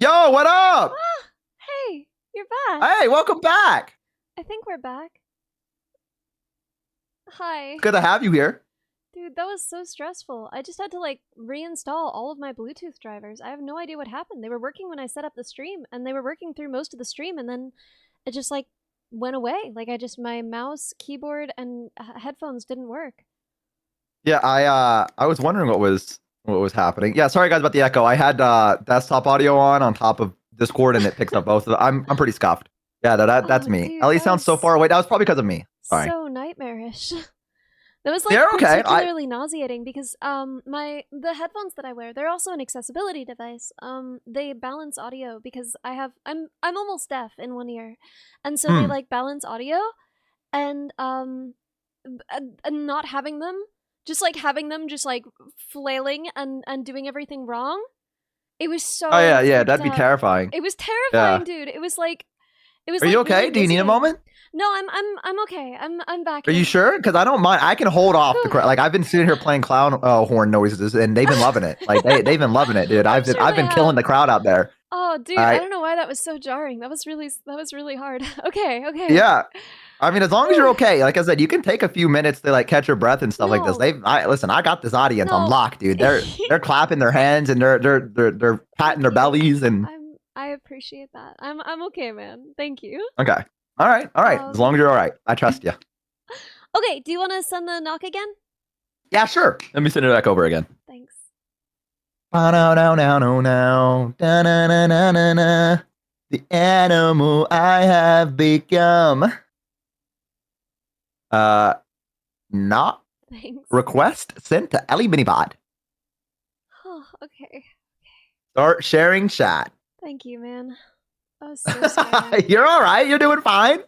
Yo, what up? Ah, hey, you're back. Hey, welcome back. I think we're back. Hi. It's good to have you here. Dude, that was so stressful. I just had to like reinstall all of my Bluetooth drivers. I have no idea what happened. They were working when I set up the stream, and they were working through most of the stream, and then it just like went away. Like my mouse, keyboard, and headphones didn't work. Yeah, I was wondering what was happening. Yeah, sorry guys about the echo. I had desktop audio on top of Discord and it picks up both of them. I'm pretty scuffed. Yeah, that's Oh, me. dude, Ellie that sounds so was far away. That was probably because of me. Sorry. so nightmarish. That was like They're okay. particularly nauseating because the headphones that I wear, they're also an accessibility device. They balance audio because I'm almost deaf in one ear. And so they like balance audio, and not having them, just like having them just like flailing and doing everything wrong. It was so Oh yeah, fucked that'd be up. terrifying. It was Yeah. terrifying, dude. It was like Are you really okay? Do you need a dizzying. moment? No, I'm okay. I'm back Are here. you sure? Because I don't mind. I can hold off the crowd. Like I've been sitting here playing clown horn noises, and they've been loving it. Like they've been loving it, dude. I've been killing the crowd out there. Oh, dude, I don't know why that was so jarring. That was really hard. Okay. Yeah. I mean, as long as you're okay, like I said, you can take a few minutes to like catch your breath and stuff like this. Listen, I got this audience on lock, dude. They're clapping their hands and they're patting their bellies and. I appreciate that. I'm okay, man. Thank you. Okay. All right. As long as you're all right, I trust you. Okay. Do you want to send the knock again? Yeah, sure. Let me send it back over again. Thanks. The animal I have become. Not Thanks. Request sent to Ellie Minibot. Oh, okay. Start sharing chat. Thank you, man. That was so scary. You're all right. You're doing fine.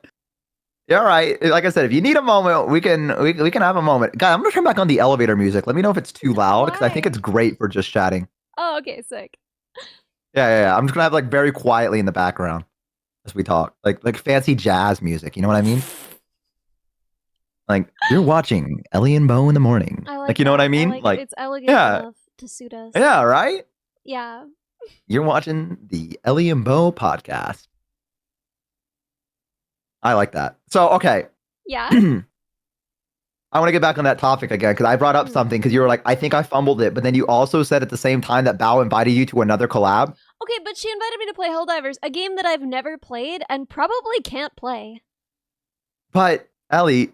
You're all right. Like I said, if you need a moment, we can have a moment. Guys, I'm gonna turn back on the elevator music. Let me know if it's too loud because I think it's great for just chatting. Oh, okay, sick. Yeah. I'm just gonna have like very quietly in the background as we talk, like fancy jazz music. You know what I mean? Like you're watching Ellie and Bo in the morning. Like you know what I mean? Like it's elegant enough to suit us. Yeah, right? Yeah. You're watching the Ellie and Bo podcast. I like that. So, okay. Yeah. I want to get back on that topic again because I brought up something because you were like, I think I fumbled it. But then you also said at the same time that Bao invited you to another collab. Okay, but she invited me to play Helldivers, a game that I've never played and probably can't play. But, Ellie,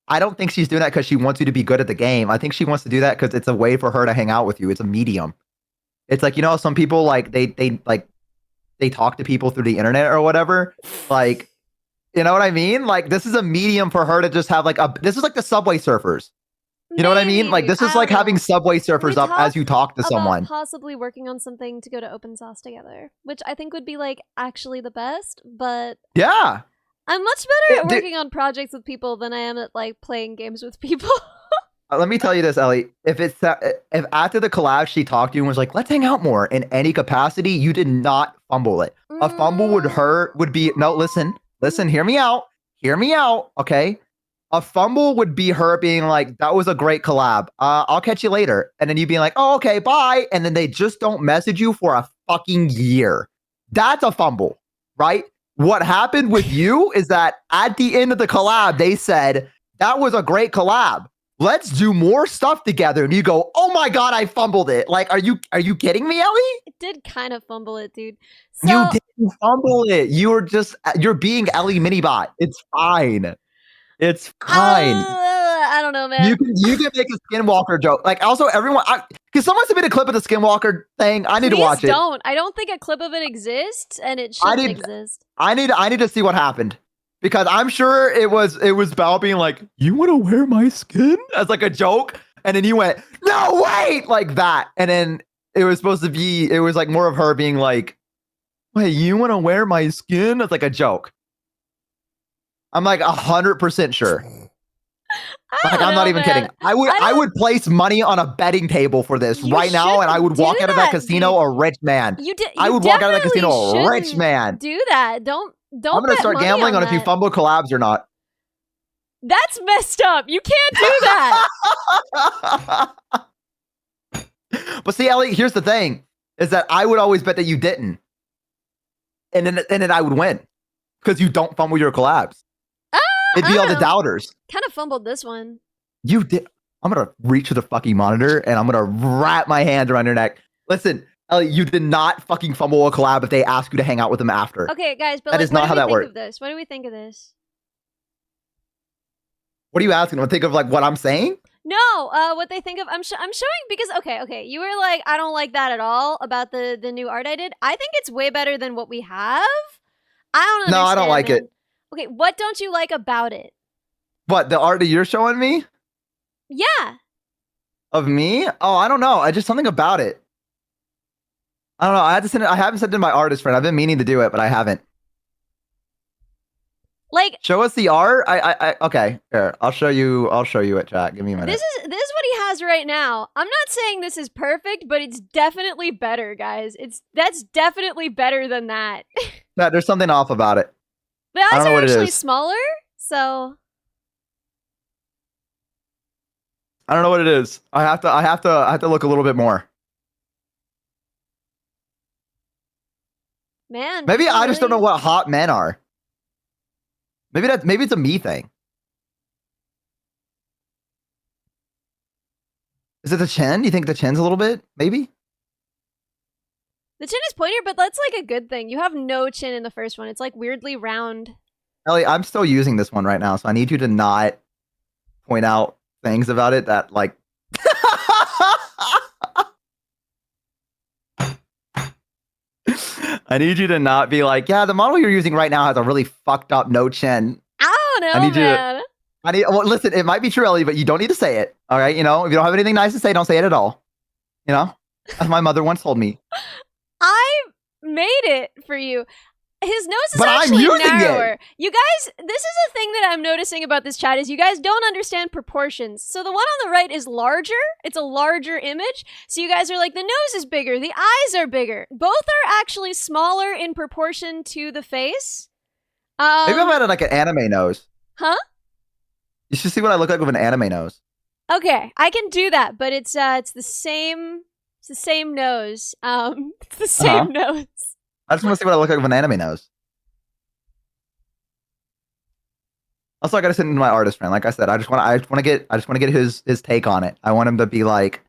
I don't think she's doing that because she wants you to be good at the game. I think she wants to do that because it's a way for her to hang out with you. It's a medium. It's like, you know, some people like they talk to people through the internet or whatever. Like, you know what I mean? Like, this is a medium for her to just have like this is like the Subway Surfers. You know what I mean? Like, this is like having Subway Surfers up as you talk to someone. Possibly working on something to go to open source together, which I think would be like actually the best. But yeah, I'm much better at working on projects with people than I am at like playing games with people. Let me tell you this, Ellie. If after the collab she talked to you and was like, let's hang out more in any capacity, you did not fumble it. A fumble would be no, listen, hear me out, okay? A fumble would be her being like, that was a great collab. I'll catch you later. And then you being like, oh, okay, bye. And then they just don't message you for a fucking year. That's a fumble, right? What happened with you is that at the end of the collab, they said, that was a great collab. Let's do more stuff together. And you go, oh my God, I fumbled it. Like, are you kidding me, Ellie? It did kind of fumble it, dude. So, you didn't fumble it. You're being Ellie Minibot. It's fine. It's fine. I don't know, man. You can make a Skinwalker joke. Like, also, everyone, can someone submit a clip of the Skinwalker thing? I need to watch it. I don't think a clip of it exists, and it shouldn't exist. I need to see what happened. Because I'm sure it was Bao being like, you want to wear my skin? As like a joke. And then you went, no, wait, like that. And then it was like more of her being like, wait, you want to wear my skin? It's like a joke. I'm like 100% sure. I'm not even kidding. I would place money on a betting table for this right now, and I would walk out of that casino a rich man. I would walk out of that casino a rich man. Do that. Don't I'm gonna start gambling on if you fumble collabs or not. That's messed up. You can't do that. But see, Ellie, here's the thing: is that I would always bet that you didn't. and then I would win because you don't fumble your collabs. It'd I be all don't the know. doubters. Kind of fumbled this one. You did. I'm gonna reach to the fucking monitor and I'm gonna wrap my hands around your neck. Listen, Ellie, you did not fucking fumble a collab if they ask you to hang out with them after. Okay, guys, but That like, is what not do how we that think works. of this? What do we think of this? What are you asking? What think of like what I'm saying? No, what they think of. I'm showing because okay. You were like, I don't like that at all about the new art I did. I think it's way better than what we have. I don't understand. No, I don't like man. it. Okay, what don't you like about it? What, the art that you're showing me? Yeah. Of me? Oh, I don't know. I just something about it. I don't know. I had to send it. I haven't sent it to my artist friend. I've been meaning to do it, but I haven't. Like, show us the art. Okay. Here, I'll show you it, chat. Give me a minute. this is what he has right now. I'm not saying this is perfect, but it's definitely better, guys. That's definitely better than that. Yeah, there's something off about it. The eyes know are what it actually is. smaller, so I don't know what it is. I have to look a little bit more. man. Maybe I really... just don't know what hot men are. Maybe it's a me thing. Is it the chin? Do you think the chin's a little bit? Maybe? The chin is pointier, but that's like a good thing. You have no chin in the first one. It's like weirdly round. Ellie, I'm still using this one right now, so I need you to not point out things about it that like I need you to not be like, yeah, the model you're using right now has a really fucked up no chin. I don't know, I need man. Well, listen, it might be true, Ellie, but you don't need to say it. All right, you know, if you don't have anything nice to say, don't say it at all. You know, as my mother once told me. I made it for you. His nose is but actually I'm using narrower. It. You guys, this is a thing that I'm noticing about this chat is you guys don't understand proportions. So the one on the right is larger. It's a larger image. So you guys are like, the nose is bigger. The eyes are bigger. Both are actually smaller in proportion to the face. Maybe I've had like an anime nose. Huh? You should see what I look like with an anime nose. Okay, I can do that, but it's the same. It's the same nose. It's the same nose. I just want to see what I look like with an anime nose. Also, I gotta send it to my artist friend. Like I said, I just want to get his take on it. I want him to be like,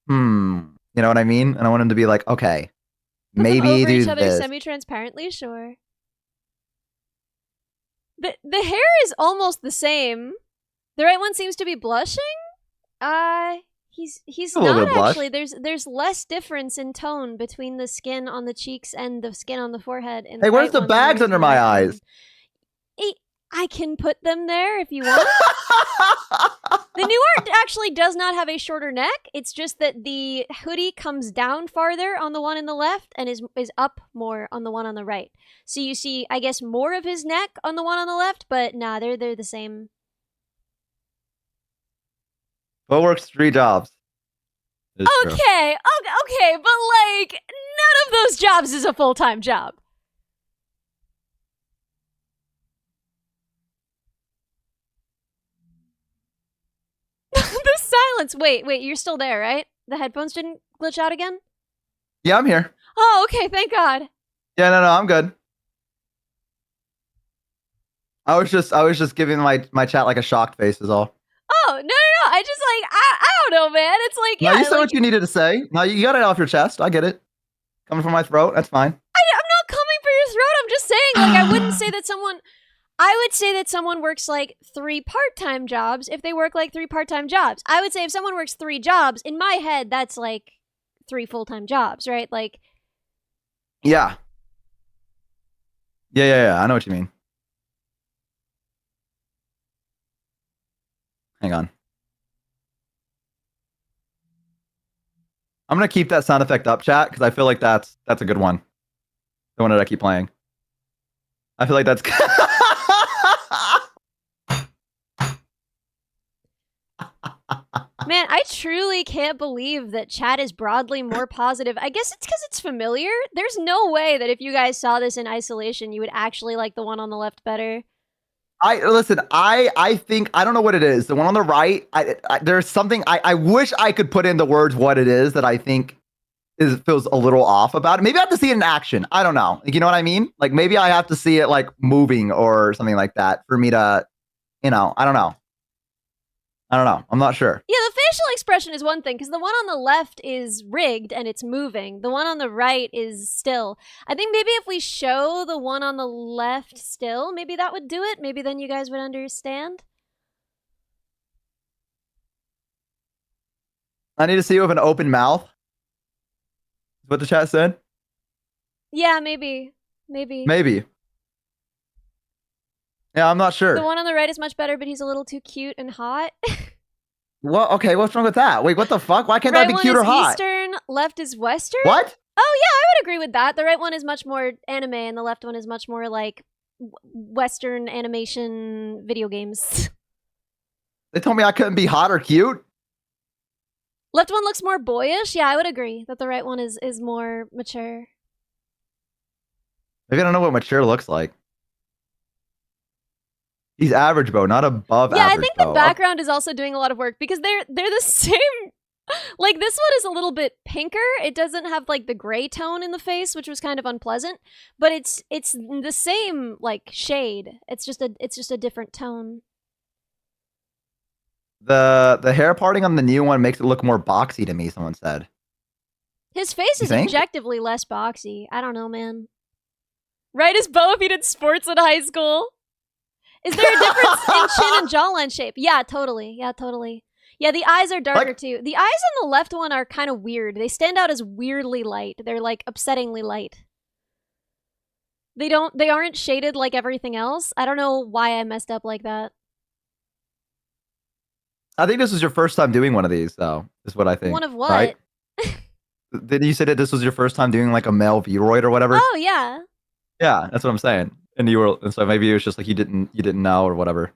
you know what I mean? And I want him to be like, okay, maybe do each other this. Semi-transparently, sure. The hair is almost the same. The right one seems to be blushing. He's not actually. There's less difference in tone between the skin on the cheeks and the skin on the forehead. Hey, where's the bags under my eyes? I can put them there if you want. The new art actually does not have a shorter neck. It's just that the hoodie comes down farther on the one in the left and is up more on the one on the right. So you see, I guess, more of his neck on the one on the left, but nah, they're the same. What works 3 jobs? Okay, but like, none of those jobs is a full-time job. The silence. Wait, you're still there, right? The headphones didn't glitch out again? Yeah, I'm here. Oh, okay, thank God. Yeah, no, I'm good. I was just giving my chat like a shocked face is all. Oh, no. I just like, I don't know, man. It's like, yeah. No, you said what you needed to say. No, you got it off your chest. I get it. Coming from my throat, that's fine. I'm not coming for your throat. I'm just saying, like, I wouldn't say that someone... I would say that someone works like 3 part-time jobs if they work like 3 part-time jobs. I would say if someone works 3 jobs, in my head, that's like 3 full-time jobs, right? Like... Yeah. Yeah. I know what you mean. Hang on. I'm gonna keep that sound effect up, chat, because I feel like that's a good one. The one that I keep playing. I feel like that's... Man, I truly can't believe that chat is broadly more positive. I guess it's because it's familiar. There's no way that if you guys saw this in isolation, you would actually like the one on the left better. Listen, I think, I don't know what it is. The one on the right, there's something, I wish I could put in the words what it is that I think feels a little off about it. Maybe I have to see it in action. I don't know. Like, you know what I mean? Like maybe I have to see it like moving or something like that for me to, I don't know. I'm not sure. Yeah, the facial expression is one thing because the one on the left is rigged and it's moving. The one on the right is still. I think maybe if we show the one on the left still, maybe that would do it. Maybe then you guys would understand. I need to see you with an open mouth. Is what the chat said? Yeah, maybe. Maybe. Yeah, I'm not sure. The one on the right is much better, but he's a little too cute and hot. Well, okay, what's wrong with that? Wait, what the fuck? Why can't right that be cute or hot? Eastern, left is Western? What? Oh, yeah, I would agree with that. The right one is much more anime, and the left one is much more like Western animation video games. They told me I couldn't be hot or cute? Left one looks more boyish. Yeah, I would agree that the right one is more mature. Maybe I don't know what mature looks like. He's average, bro, not above average. Yeah, I think the background is also doing a lot of work because they're the same. Like this one is a little bit pinker. It doesn't have like the gray tone in the face, which was kind of unpleasant. But it's the same like shade. It's just a different tone. The hair parting on the new one makes it look more boxy to me, someone said. His face is objectively less boxy. I don't know, man. Right as Bo if he did sports in high school. Is there a difference in chin and jawline shape? Yeah, totally. Yeah, the eyes are darker too. The eyes on the left one are kind of weird. They stand out as weirdly light. They're like upsettingly light. They aren't shaded like everything else. I don't know why I messed up like that. I think this was your first time doing one of these, though, is what I think. One of what? Right? Didn't you say that this was your first time doing like a male Vroid or whatever? Oh yeah. Yeah, that's what I'm saying. And so maybe it was just like you didn't know or whatever.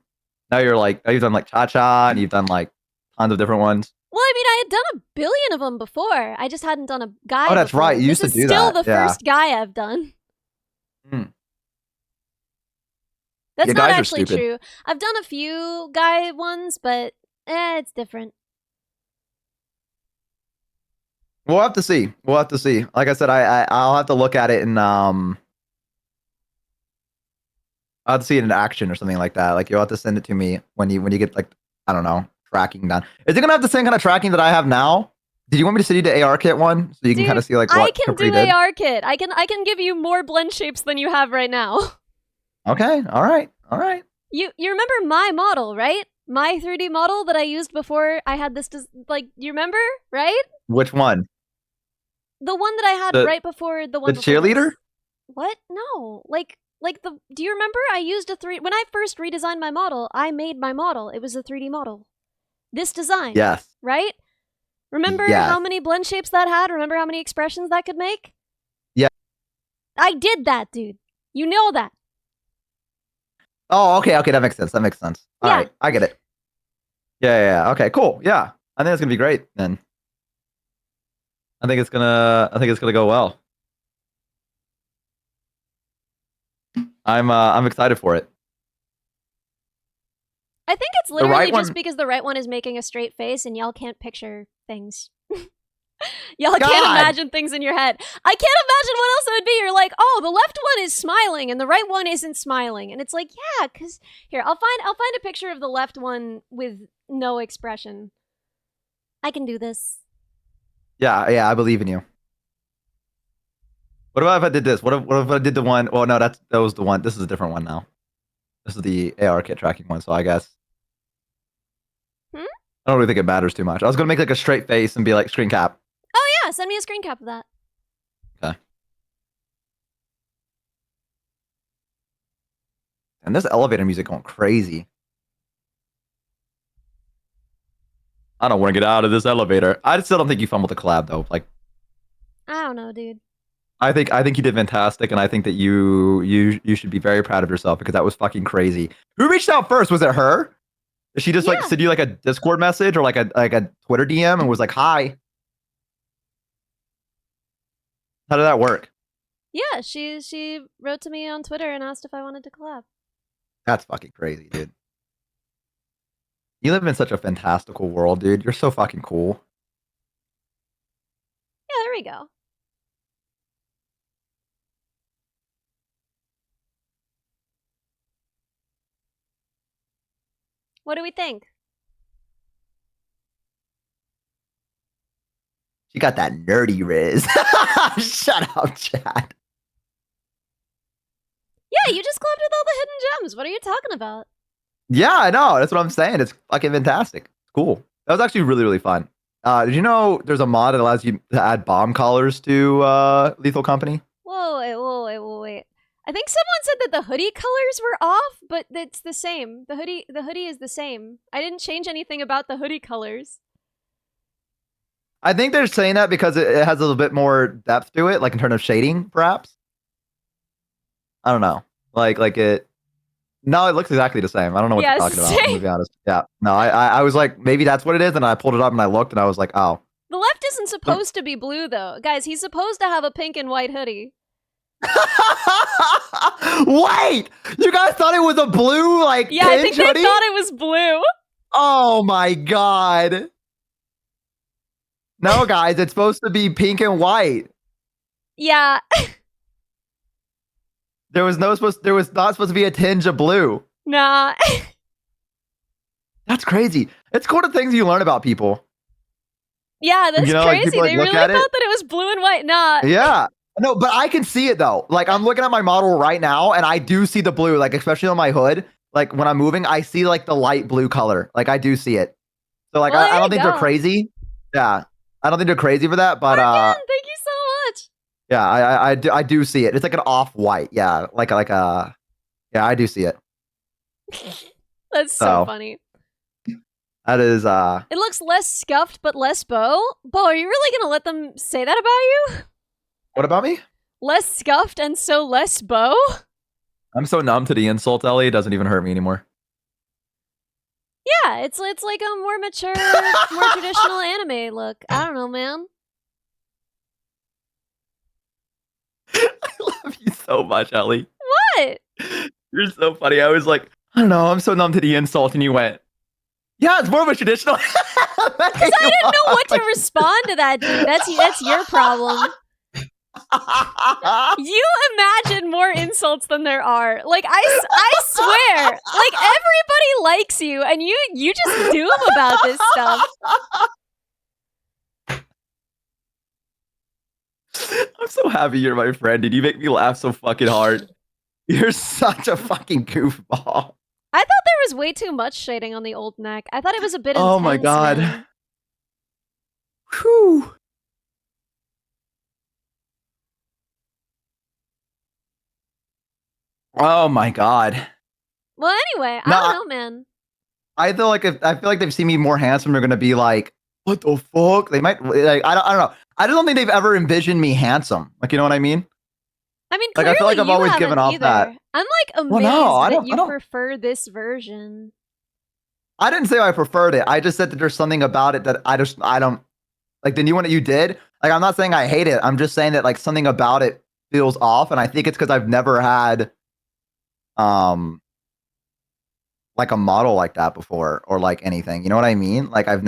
Now you've done like cha-cha and you've done like tons of different ones. Well, I mean, I had done a billion of them before. I just hadn't done a guy. Oh, that's before. right. You used to do that. This is still the first guy I've done. That's not actually true. I've done a few guy ones, but it's different. We'll have to see. Like I said, I'll have to look at it and I'll have to see it in action or something like that. Like you'll have to send it to me when you get like, I don't know, tracking done. Is it gonna have the same kind of tracking that I have now? Did you want me to send you the AR kit one so you can kind of see like what I can Capri do AR kit. I can give you more blend shapes than you have right now. Okay. All right. You remember my model, right? My 3D model that I used before I had this, you remember, right? Which one? The one that I had right before the one. The cheerleader? What? No. Do you remember I used when I first redesigned my model, I made my model. It was a 3D model. This design. Yes. Right? Remember how many blend shapes that had? Remember how many expressions that could make? Yeah. I did that, dude. You know that. Oh, okay, that makes sense. All right, I get it. Yeah. Okay, cool. Yeah, I think it's gonna be great. Then I think it's gonna go well. I'm excited for it. I think it's literally just because the right one is making a straight face and y'all can't picture things. Y'all can't imagine things in your head. I can't imagine what else it would be. You're like, oh, the left one is smiling and the right one isn't smiling. And it's like, yeah, because here, I'll find a picture of the left one with no expression. I can do this. Yeah, I believe in you. What about if I did this? What if I did the one? Well, no, that was the one. This is a different one now. This is the AR kit tracking one, so I guess. I don't really think it matters too much. I was gonna make like a straight face and be like screen cap. Oh yeah, send me a screen cap of that. Okay. And this elevator music going crazy. I don't want to get out of this elevator. I still don't think you fumbled the collab though. Like, I don't know, dude. I think you did fantastic, and I think that you should be very proud of yourself because that was fucking crazy. Who reached out first? Was it her? Did she just like send you like a Discord message or like a Twitter DM and was like, "Hi"? How did that work? Yeah, she wrote to me on Twitter and asked if I wanted to collab. That's fucking crazy, dude. You live in such a fantastical world, dude. You're so fucking cool. Yeah, there we go. What do we think? She got that nerdy riz. Shut up, Chad. Yeah, you just collabed with all the hidden gems. What are you talking about? Yeah, I know. That's what I'm saying. It's fucking fantastic. It's cool. That was actually really, really fun. Did you know there's a mod that allows you to add bomb collars to Lethal Company? Whoa, wait. I think someone said that the hoodie colors were off, but it's the same. The hoodie is the same. I didn't change anything about the hoodie colors. I think they're saying that because it has a little bit more depth to it, like in terms of shading, perhaps. I don't know. Like it. No, it looks exactly the same. I don't know what Yeah, you're it's talking the about. I'm same. gonna be honest. Yeah. No, I was like, maybe that's what it is, and I pulled it up and I looked and I was like, oh. The left isn't supposed to be blue, though. Guys, he's supposed to have a pink and white hoodie. Wait! You guys thought it was a blue, like, yeah, I think they hoodie? thought it was blue. Oh my god. No, guys, it's supposed to be pink and white. Yeah. There was not supposed to be a tinge of blue. Nah. That's crazy. It's cool the things you learn about people. Yeah, that's like, crazy. people, like, They look really at thought it. that it was blue and white. Nah. Yeah. No, but I can see it though. Like I'm looking at my model right now and I do see the blue, like especially on my hood. Like when I'm moving, I see like the light blue color. Like I do see it. So like Well, I don't there think you they're go. crazy. Yeah. I don't think they're crazy for that, but Morgan, thank you so much. yeah, I do see it. It's like an off-white. Yeah. Like a yeah, I do see it. That's so funny. That is It looks less scuffed but less Bo. Bo, are you really gonna let them say that about you? What about me? Less scuffed and so less Bo? I'm so numb to the insult, Ellie. It doesn't even hurt me anymore. Yeah, it's like a more mature, more traditional anime look. I don't know, man. I love you so much, Ellie. What? You're so funny. I was like, I don't know. I'm so numb to the insult, and you went, yeah, it's more of a traditional. Because I didn't know what to respond to that, dude. That's your problem. You imagine more insults than there are. Like I swear, like everybody likes you, and you just doom about this stuff. I'm so happy you're my friend, dude. You make me laugh so fucking hard. You're such a fucking goofball. I thought there was way too much shading on the old neck. I thought it was a bit intense. Oh my god. Man. Whew. Oh my god. Well, anyway, I don't know, man. I feel like they've seen me more handsome. They're gonna be like, what the fuck? They might like I don't know. I don't think they've ever envisioned me handsome. Like, you know what I mean? I mean, like clearly I feel like I've you always haven't given off either. that. I'm like amazed that you don't. prefer this version. I didn't say I preferred it. I just said that there's something about it that I don't like the new one that you did. Like, I'm not saying I hate it. I'm just saying that like something about it feels off, and I think it's because I've never had like a model like that before or like anything. You know what I mean? Like I don't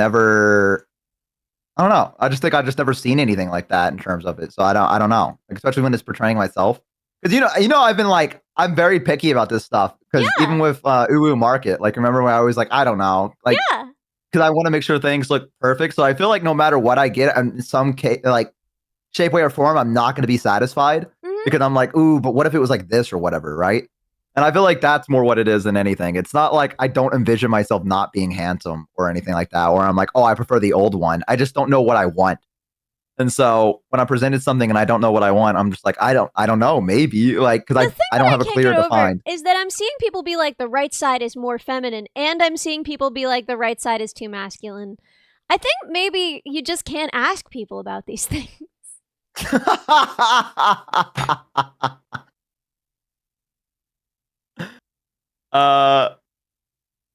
know. I just think I've just never seen anything like that in terms of it. So I don't know. Like, especially when it's portraying myself. Because I've been like, I'm very picky about this stuff. Because even with Uwu Market, like remember when I was like, I don't know. Like, because I want to make sure things look perfect. So I feel like no matter what I get, in some case, like shape, way, or form, I'm not going to be satisfied. Because I'm like, ooh, but what if it was like this or whatever, right? And I feel like that's more what it is than anything. It's not like I don't envision myself not being handsome or anything like that. Or I'm like, oh, I prefer the old one. I just don't know what I want. And so when I'm presented something and I don't know what I want, I'm just like, I don't know, maybe like, because I don't have a clear defined. Is that I'm seeing people be like the right side is more feminine, and I'm seeing people be like the right side is too masculine. I think maybe you just can't ask people about these things.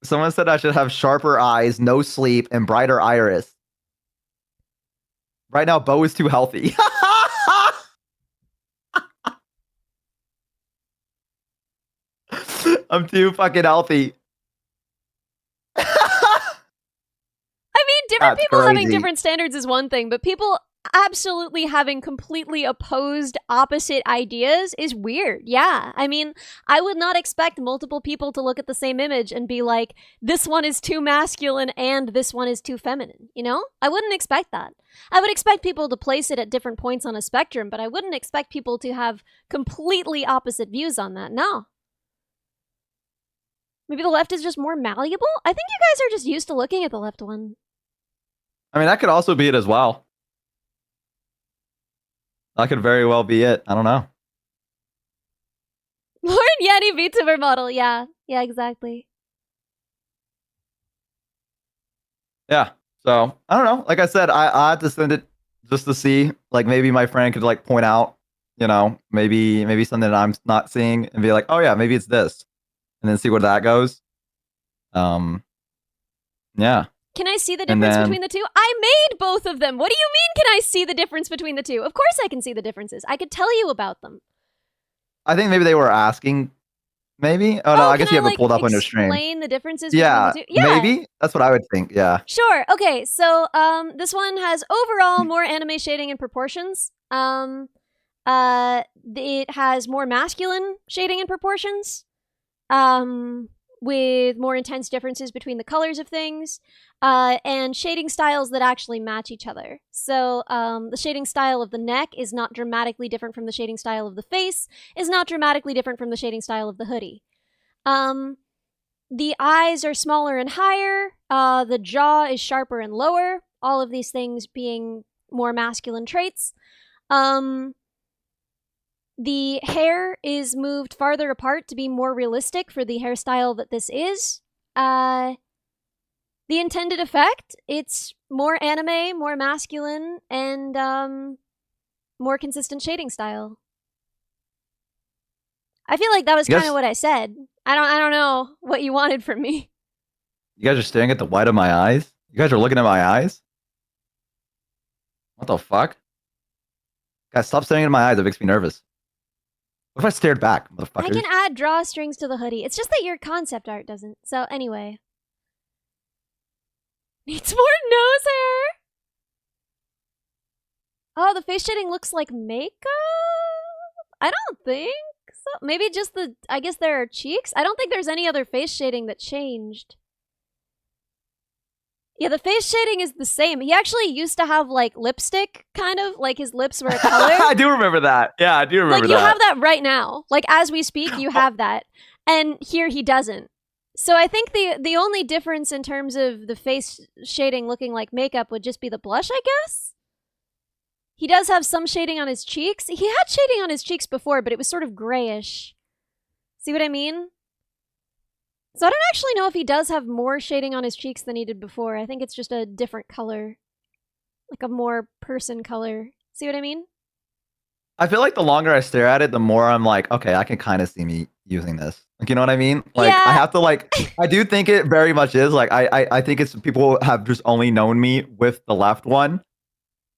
Someone said I should have sharper eyes, no sleep, and brighter iris. Right now, Bo is too healthy. I'm too fucking healthy. I mean, different people having different standards is one thing, but people absolutely having completely opposed, opposite ideas is weird. Yeah. I mean, I would not expect multiple people to look at the same image and be like, this one is too masculine and this one is too feminine, you know? I wouldn't expect that. I would expect people to place it at different points on a spectrum, but I wouldn't expect people to have completely opposite views on that. No. Maybe the left is just more malleable? I think you guys are just used to looking at the left one. I mean, that could also be it as well. That could very well be it. I don't know. Lauren Yanni VTuber model. Yeah. Yeah, exactly. Yeah. So I don't know. Like I said, I had to send it just to see. Like maybe my friend could like point out, you know, maybe something that I'm not seeing and be like, oh yeah, maybe it's this, and then see where that goes. Yeah. Can I see the difference between the two? I made both of them. What do you mean, can I see the difference between the two? Of course I can see the differences. I could tell you about them. I think maybe they were asking. Maybe? Oh, no, I guess you have it pulled up on your stream. Explain the differences between the two? Yeah, maybe? That's what I would think, yeah. Sure. Okay, so this one has overall more anime shading and proportions. It has more masculine shading and proportions. With more intense differences between the colors of things, and shading styles that actually match each other. So the shading style of the neck is not dramatically different from the shading style of the face, is not dramatically different from the shading style of the hoodie. The eyes are smaller and higher, the jaw is sharper and lower, all of these things being more masculine traits. The hair is moved farther apart to be more realistic for the hairstyle that this is. The intended effect, it's more anime, more masculine, and more consistent shading style. I feel like that was kind of what I said. I don't know what you wanted from me. You guys are staring at the white of my eyes? You guys are looking at my eyes? What the fuck? Guys, stop staring at my eyes. It makes me nervous. What if I stared back, motherfuckers? I can add drawstrings to the hoodie. It's just that your concept art doesn't. So anyway. Needs more nose hair. Oh, the face shading looks like makeup? I don't think so. Maybe just I guess there are cheeks? I don't think there's any other face shading that changed. Yeah, the face shading is the same. He actually used to have, like, lipstick, kind of. Like, his lips were a color. I do remember that. Yeah, I do remember that. Like, you have that right now. Like, as we speak, you have that. And here he doesn't. So I think the only difference in terms of the face shading looking like makeup would just be the blush, I guess? He does have some shading on his cheeks. He had shading on his cheeks before, but it was sort of grayish. See what I mean? So I don't actually know if he does have more shading on his cheeks than he did before. I think it's just a different color. Like a more person color. See what I mean? I feel like the longer I stare at it, the more I'm like, okay, I can kind of see me using this. Like, you know what I mean? Like, yeah. I have to, like, I do think it very much is. Like, I think it's people have just only known me with the left one.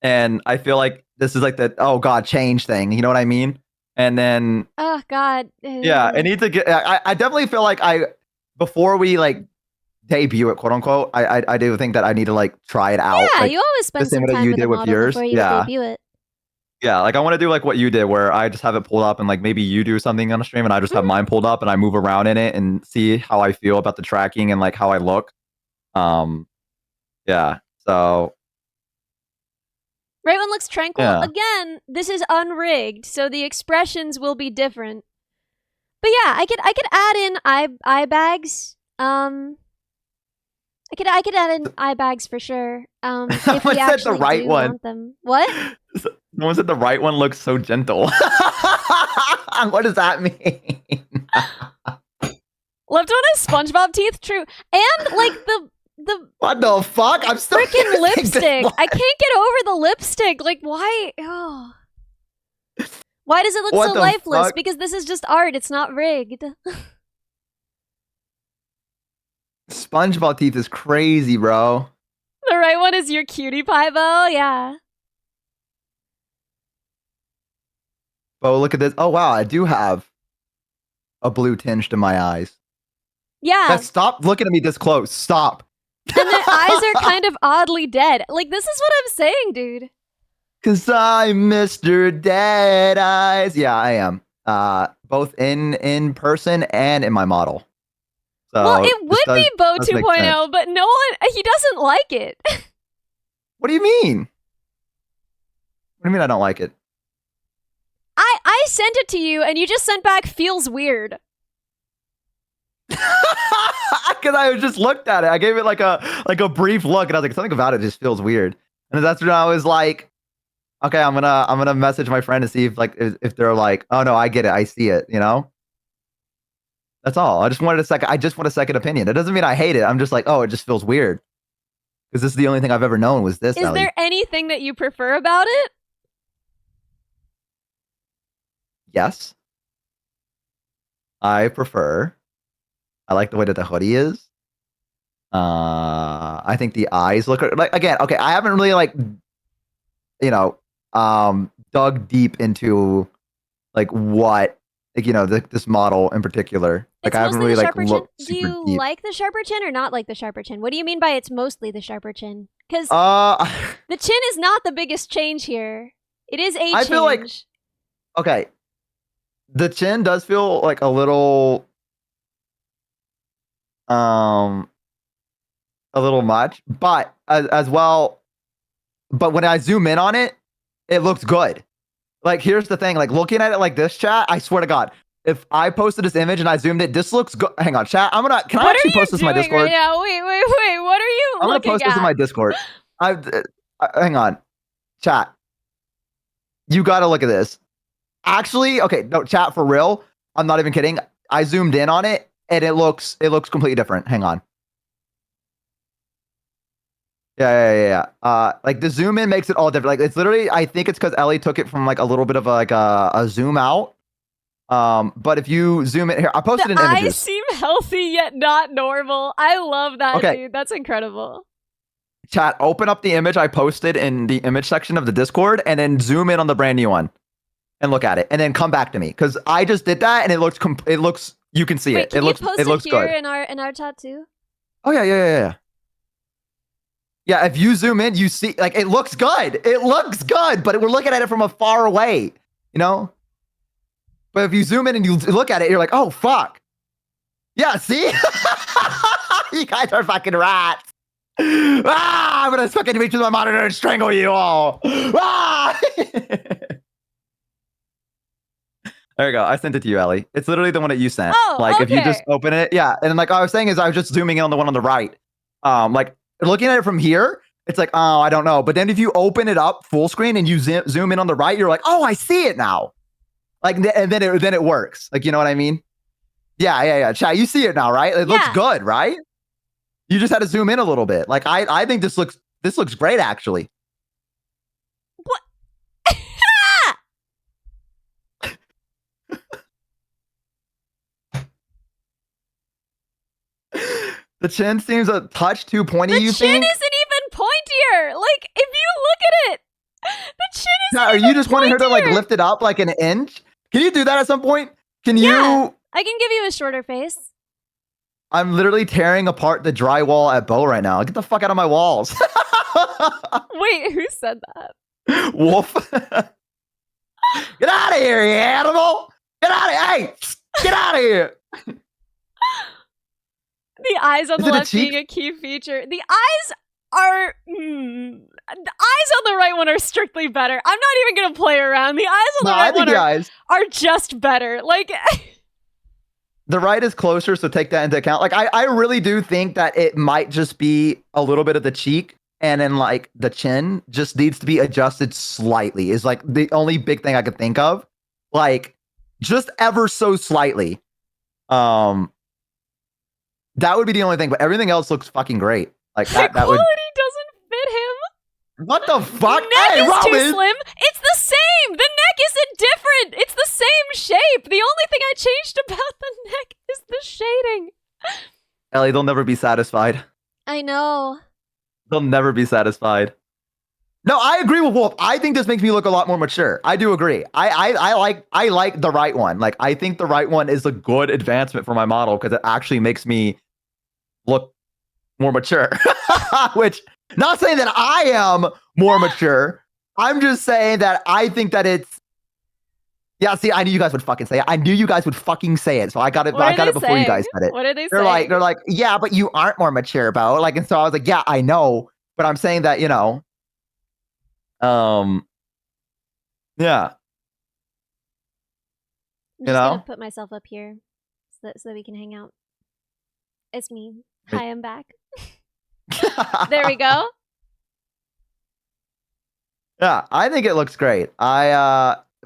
And I feel like this is like the, oh God, change thing. You know what I mean? And then... Oh God. Yeah, I need to get... I definitely feel like before we, like, debut it, quote unquote, I do think that I need to, like, try it out. Yeah, like, you always spend some time with the model before you debut it. Yeah, like I want to do like what you did, where I just have it pulled up and like maybe you do something on a stream and I just have mine pulled up and I move around in it and see how I feel about the tracking and like how I look. Yeah, so. Right one looks tranquil. Yeah. Again, this is unrigged, so the expressions will be different. But yeah, I could add in eye bags. I could add in eye bags for sure. If we actually do want them. What? Someone said the right one looks so gentle. What does that mean? Left one has SpongeBob teeth. True, and like the what the fuck? I'm still freaking lipstick. I can't get over the lipstick. Like why? Oh. Why does it look so lifeless? Fuck? Because this is just art. It's not rigged. SpongeBob teeth is crazy, bro. The right one is your cutie pie bow. Yeah. Oh, look at this. Oh, wow. I do have a blue tinge to my eyes. Yeah. Stop looking at me this close. Stop. And their eyes are kind of oddly dead. Like, this is what I'm saying, dude. 'Cause I'm Mr. Dead Eyes. Yeah, I am. Both in person and in my model. So well, it would be Bo does make 2.0, sense. but no one, he doesn't like it. What do you mean? What do you mean I don't like it? I sent it to you and you just sent back feels weird. Because I just looked at it. I gave it like a brief look, and I was like, something about it just feels weird. And that's when I was like, okay, I'm gonna message my friend to see if they're like, oh no, I get it, I see it, you know? That's all. I just want a second opinion. It doesn't mean I hate it. I'm just like, oh, it just feels weird. Because this is the only thing I've ever known was this. Is there anything that you prefer about it? Yes. I like the way that the hoodie is. I think the eyes look like, again, okay, I haven't really dug deep into what this model in particular. It's I haven't mostly really the sharper looked chin. super Do you deep. like the sharper chin or not like the sharper chin? What do you mean by it's mostly the sharper chin? Because the chin is not the biggest change here. It is a change. I feel like, okay, the chin does feel like a little much, but as well, but when I zoom in on it, it looks good. Like, here's the thing, like looking at it like this, chat, I swear to God, if I posted this image and I zoomed it, this looks good. Hang on, chat. Can I actually post this in my Discord? Right now? Wait. What are you I'm gonna post this in my Discord. Hang on, chat. You gotta look at this. Actually, okay, no, chat, for real. I'm not even kidding. I zoomed in on it and it looks completely different. Hang on. Yeah. Like the zoom in makes it all different. Like it's literally, I think it's because Ellie took it from like a little bit of a zoom out. But if you zoom in here, I posted in images. Eyes seem healthy yet not normal. I love that, dude. That's incredible. Chat, open up the image I posted in the image section of the Discord, and then zoom in on the brand new one, and look at it, and then come back to me because I just did that, and it looks. You can see Wait, it. Can it looks. You post it looks here good in our chat too. Oh yeah. Yeah, if you zoom in, you see, like, it looks good. It looks good, but we're looking at it from a far away, you know? But if you zoom in and you look at it, you're like, oh, fuck. Yeah, see? You guys are fucking rats. I'm gonna fucking reach to my monitor and strangle you all. There you go. I sent it to you, Ellie. It's literally the one that you sent. Oh, like, okay. If you just open it, yeah. And like I was saying is I was just zooming in on the one on the right. Like, looking at it from here, it's like, oh, I don't know. But then if you open it up full screen and you zoom in on the right, you're like, oh, I see it now. Like, and then it works. Like, you know what I mean? Yeah. Chat, you see it now, right? It looks good, right? You just had to zoom in a little bit. Like, I think this looks great, actually. What? The chin seems a touch too pointy, you think? The chin isn't even pointier. Like, if you look at it, the chin isn't Are even you just wanting her to, like, pointier. lift it up like an inch? Can you do that at some point? Can Yeah, you? I can give you a shorter face. I'm literally tearing apart the drywall at Bo right now. Get the fuck out of my walls. Wait, who said that? Wolf. Get out of here, you animal. Get out of here. Hey, get out of here. The eyes on Is the it a left cheek? being a key feature. The eyes are... the eyes on the right one are strictly better. I'm not even going to play around. The eyes on the right one are just better. Like... The right is closer, so take that into account. Like, I really do think that it might just be a little bit of the cheek, and then, like, the chin just needs to be adjusted slightly, is, like, the only big thing I could think of. Like, just ever so slightly. That would be the only thing, but everything else looks fucking great. Like, that quality would... doesn't fit him. What the fuck? The neck is Robin! too slim. It's the same. The neck isn't different. It's the same shape. The only thing I changed about the neck is the shading. Ellie, they'll never be satisfied. I know. They'll never be satisfied. No, I agree with Wolf. I think this makes me look a lot more mature. I do agree. I like the right one. Like, I think the right one is a good advancement for my model because it actually makes me look more mature. Which, not saying that I am more mature, I'm just saying that I think that it's. Yeah, see, I knew you guys would fucking say it. I knew you guys would fucking say it. So I got it. What I are got they it before you saying? guys said it. What are they They're saying? like, yeah, but you aren't more mature, bro. Like, and so I was like, yeah, I know, but I'm saying that, yeah, I'm you just gonna know. put myself up here so that we can hang out. It's me. Wait. Hi, I'm back. There we go. Yeah, I think it looks great.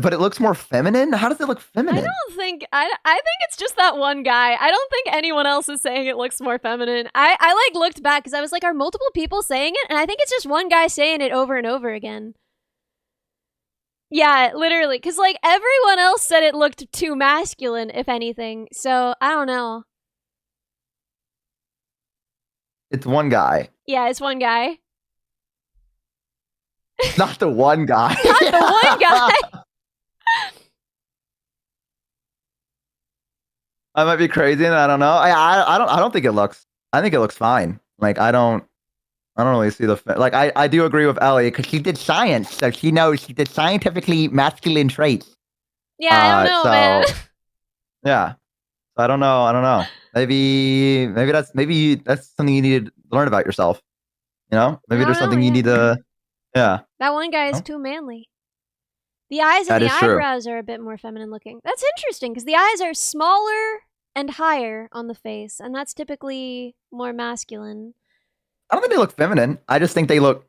But it looks more feminine. How does it look feminine? I think it's just that one guy. I don't think anyone else is saying it looks more feminine. I like looked back because I was like, are multiple people saying it? And I think it's just one guy saying it over and over again. Yeah, literally. Because like everyone else said it looked too masculine, if anything. So I don't know. It's one guy. Yeah, it's one guy. Not the one guy. Not the one guy. I might be crazy, and I don't know. I don't think it looks. I think it looks fine. Like I don't really see the like. I do agree with Ellie because she did science, so she knows she did scientifically masculine traits. Yeah, I don't know, man. Yeah, so I don't know. Maybe that's something you need to learn about yourself. Maybe there's something you need to. Yeah. That one guy is too manly. The eyes and the eyebrows are a bit more feminine looking. That's interesting because the eyes are smaller and higher on the face, and that's typically more masculine. I don't think they look feminine. I just think they look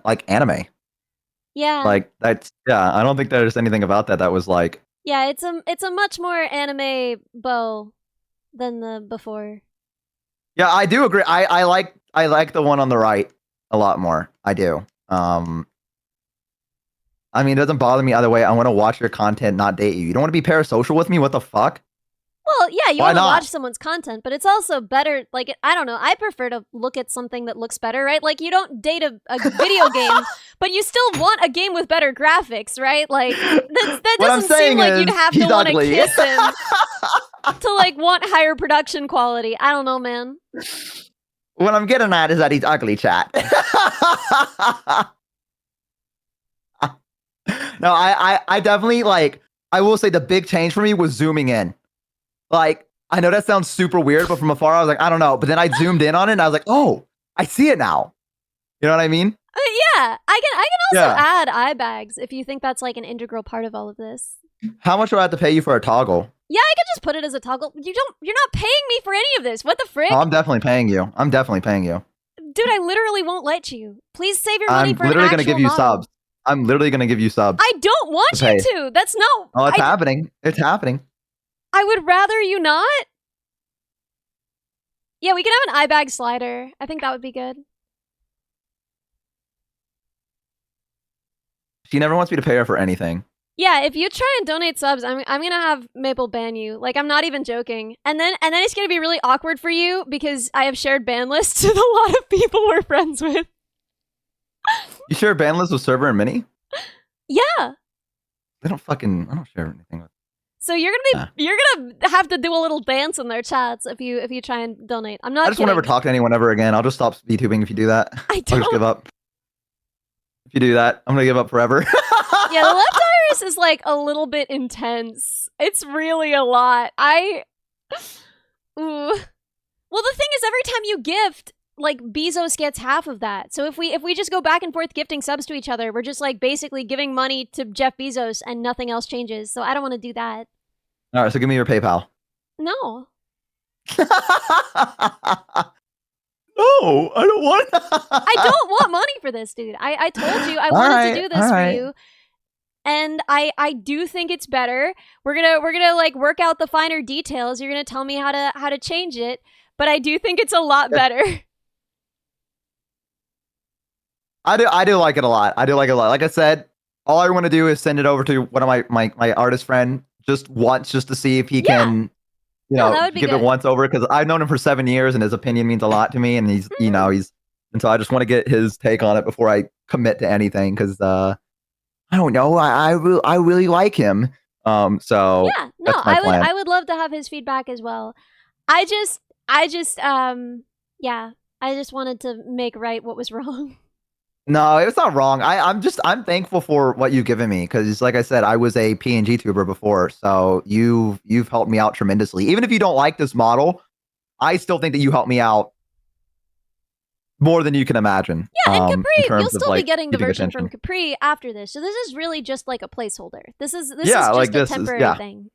like anime. Yeah. Like that's I don't think there's anything about that was like. Yeah, it's a much more anime bow than the before. Yeah, I do agree. I like the one on the right a lot more. I do. I mean, it doesn't bother me either way. I want to watch your content, not date you. You don't want to be parasocial with me? What the fuck? Well, yeah, you want to watch someone's content, but it's also better. Like, I don't know. I prefer to look at something that looks better, right? Like, you don't date a video game, but you still want a game with better graphics, right? Like, that doesn't seem like you'd have to want to kiss him to, like, want higher production quality. I don't know, man. What I'm getting at is that he's ugly, chat. No, I definitely, like, I will say the big change for me was zooming in. Like, I know that sounds super weird, but from afar, I was like, I don't know. But then I zoomed in on it, and I was like, oh, I see it now. You know what I mean? Yeah, I can also add eye bags if you think that's, like, an integral part of all of this. How much do I have to pay you for a toggle? Yeah, I could just put it as a toggle. You're not paying me for any of this. What the frick? Oh, I'm definitely paying you. Dude, I literally won't let you. Please save your money for an actual I'm literally going to give you subs. I'm literally going to give you subs. I don't want you to. That's not... Oh, it's happening. It's happening. I would rather you not. Yeah, we can have an eye bag slider. I think that would be good. She never wants me to pay her for anything. Yeah, if you try and donate subs, I'm gonna have Maple ban you. Like, I'm not even joking. And then it's gonna be really awkward for you because I have shared ban lists with a lot of people we're friends with. You share a ban list with Server and Mini? Yeah. I don't share anything with. So you're gonna have to do a little dance in their chats if you try and donate. I'm not. I just won't ever talk to anyone ever again. I'll just stop VTubing if you do that. I'll just give up. If you do that, I'm gonna give up forever. Yeah, the left iris is like a little bit intense. It's really a lot. Well, the thing is, every time you gift, like, Bezos gets half of that. So if we just go back and forth gifting subs to each other, we're just, like, basically giving money to Jeff Bezos and nothing else changes. So I don't want to do that. All right, so give me your PayPal. No. No, I don't want. I don't want money for this, dude. I told you I wanted to do this for you. And I do think it's better. We're gonna like work out the finer details. You're gonna tell me how to change it, but I do think it's a lot better. I do like it a lot. Like I said, all I want to do is send it over to one of my artist friend just once, just to see if he can, give it once over, because I've known him for 7 years and his opinion means a lot to me, and he's and so I just want to get his take on it before I commit to anything, because I don't know, I really like him. So yeah, no, I would love to have his feedback as well. I just wanted to make right what was wrong. No, it's not wrong. I'm thankful for what you've given me because, like I said, I was a PNG tuber before, so you've helped me out tremendously. Even if you don't like this model, I still think that you helped me out more than you can imagine. Yeah, and In Capri, terms you'll of still be like getting the keeping version from attention. Capri after this. So this is really just like a placeholder. This is Yeah, like just a this is temporary yeah. thing.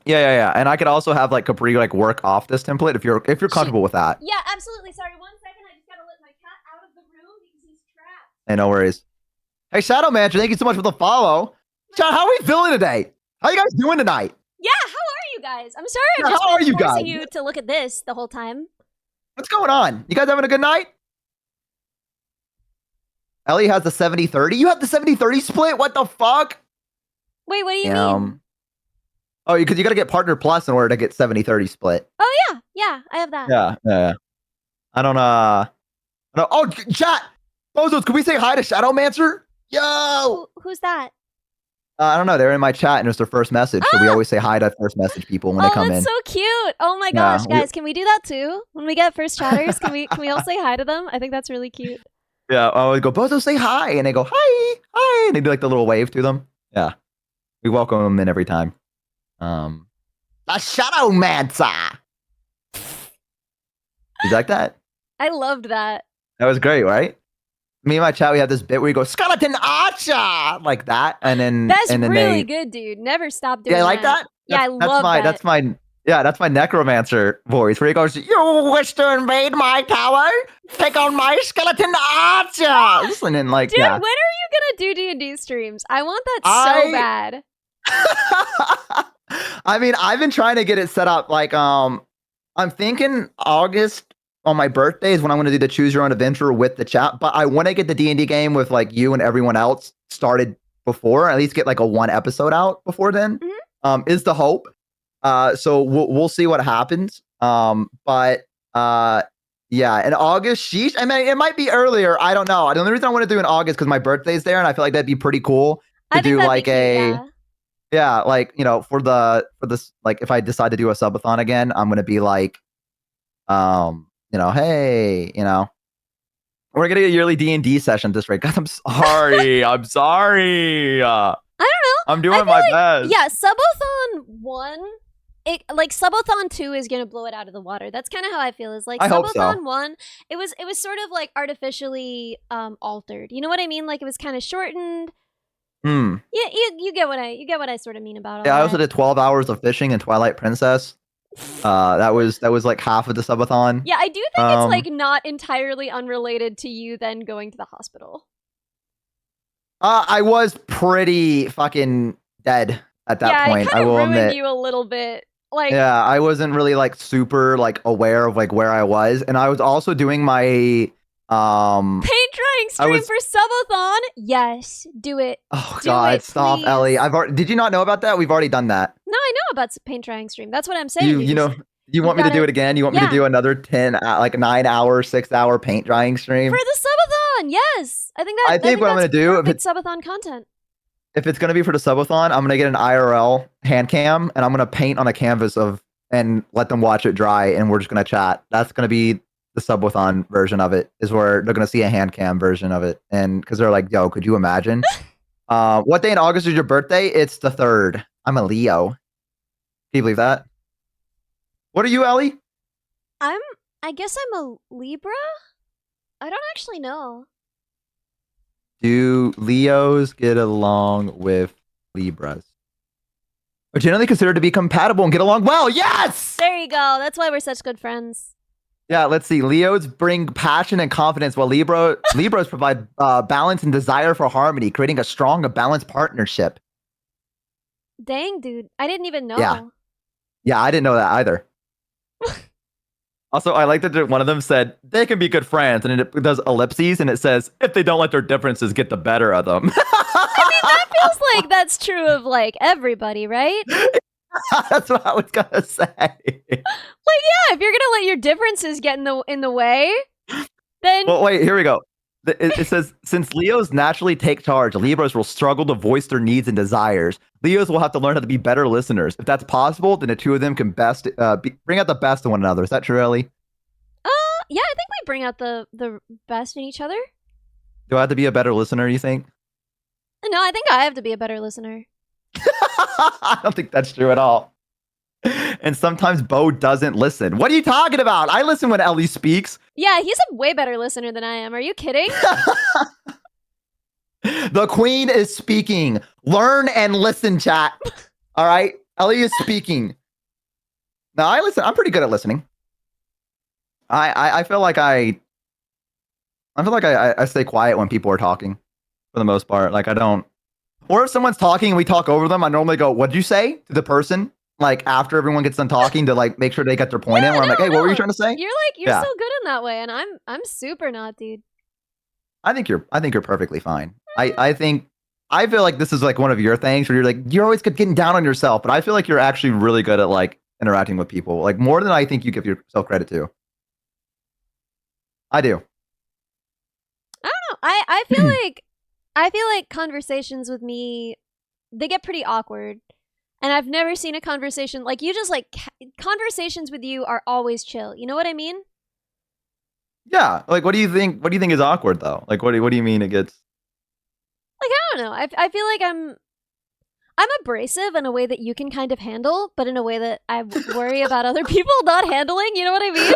Yeah. And I could also have like Capri like work off this template if you're comfortable with that. Yeah, absolutely. Sorry, 1 second. I just gotta let my cat out of the room because he's trapped. Hey, no worries. Hey, Shadow Mansion, thank you so much for the follow. Chad, how are we feeling today? How you guys doing tonight? Yeah, how are you guys? I'm sorry I've Yeah, just how are been you forcing guys? you to look at this the whole time. What's going on? You guys having a good night? Ellie has the 70-30. You have the 70-30 split? What the fuck? Wait, what do you mean? Oh, because you got to get Partner Plus in order to get 70-30 split. Oh, yeah, I have that. Yeah. I don't, no. Oh, chat! Bozos, can we say hi to Shadowmancer? Yo! Who's that? I don't know. They're in my chat and it's their first message. So we always say hi to first message people when they come in. Oh, that's so cute. Oh my gosh, guys, can we do that too? When we get first chatters, can we all say hi to them? I think that's really cute. Yeah, I always go, Bozo, say hi. And they go, hi. And they do like the little wave to them. Yeah. We welcome them in every time. A Shadowmancer. You like that? I loved that. That was great, right? Me and my chat, we have this bit where we go, Skeleton Archer! Like that. And then that's and then really good, dude. Never stop doing that. Yeah, like that? Yeah, I love that. That's my necromancer voice where he goes, you wish to invade my tower? Take on my skeleton archers! And then like, dude, yeah. when are you gonna do D&D streams? I want that so bad. I mean, I've been trying to get it set up. Like, I'm thinking August on my birthday is when I'm going to do the choose your own adventure with the chat. But I want to get the D&D game with like you and everyone else started before, at least get like a 1 episode out before then. Mm-hmm. Is the hope. So we'll see what happens. But yeah, in August, sheesh. I mean, it might be earlier. I don't know. The only reason I want to do in August because my birthday's there, and I feel like that'd be pretty cool to do like yeah, like for this like if I decide to do a subathon again, I'm gonna be like, hey, we're gonna get a yearly D&D session this rate. God, I'm sorry. I'm sorry. I don't know. I'm doing my best. Yeah, Subathon 1. Subathon 2 is gonna blow it out of the water. That's kind of how I feel. Is like Subathon 1. It was sort of like artificially altered. You know what I mean? Like it was kind of shortened. Yeah, you get what I sort of mean about all Yeah, that. I also did 12 hours of fishing in Twilight Princess. That was like half of the subathon. Yeah, I do think it's like not entirely unrelated to you then going to the hospital. I was pretty fucking dead at that point. I will admit. You a little bit. Like, yeah, I wasn't really like super like aware of like where I was, and I was also doing my paint drying stream for subathon. Yes, do it. Oh God, stop, Ellie. Did you not know about that? We've already done that. No, I know about paint drying stream. That's what I'm saying. You want me to do it again? You want me to do another 9-hour, 6-hour paint drying stream for the subathon? Yes, I think what I'm gonna do if it's subathon content. If it's gonna be for the subathon, I'm gonna get an IRL hand cam and I'm gonna paint on a canvas and let them watch it dry, and we're just gonna chat. That's gonna be the subathon version of it. Is where they're gonna see a hand cam version of it, and because they're like, "Yo, could you imagine?" What day in August is your birthday? It's the 3rd. I'm a Leo. Can you believe that? What are you, Ellie? I guess I'm a Libra. I don't actually know. Do Leos get along with Libras? Are generally considered to be compatible and get along well. Yes! There you go. That's why we're such good friends. Yeah, let's see. Leos bring passion and confidence, while Libras provide balance and desire for harmony, creating a strong and balanced partnership. Dang, dude. I didn't even know. Yeah, I didn't know that either. Also, I like that one of them said they can be good friends, and it does ellipses, and it says if they don't let their differences get the better of them. I mean, that feels like that's true of like everybody, right? That's what I was gonna say. Like, yeah, if you're gonna let your differences get in the way, then. Well, wait. Here we go. It says, since Leos naturally take charge, Libras will struggle to voice their needs and desires. Leos will have to learn how to be better listeners. If that's possible, then the two of them can bring out the best in one another. Is that true, Ellie? Yeah, I think we bring out the best in each other. Do I have to be a better listener, you think? No, I think I have to be a better listener. I don't think that's true at all. And sometimes Bo doesn't listen. What are you talking about? I listen when Ellie speaks. Yeah, he's a way better listener than I am. Are you kidding? The queen is speaking. Learn and listen, chat. All right? Ellie is speaking. Now, I listen. I'm pretty good at listening. I feel like I stay quiet when people are talking for the most part. Like I don't. Or if someone's talking and we talk over them, I normally go, "What'd you say?" to the person. Like after everyone gets done talking to like make sure they get their point in. Where I'm like, "Hey, what were you trying to say?" You're so good in that way, and I'm super not, dude. I think you're perfectly fine. I feel like this is like one of your things where you're always getting down on yourself, but I feel like you're actually really good at like interacting with people, like more than I think you give yourself credit to. I do. I don't know. I feel like conversations with me, they get pretty awkward. And I've never seen a conversation like you just like conversations with you are always chill. You know what I mean? Yeah. Like, what do you think? What do you think is awkward though? Like, what do you mean it gets? Like, I don't know. I feel like I'm abrasive in a way that you can kind of handle, but in a way that I worry about other people not handling. You know what I mean?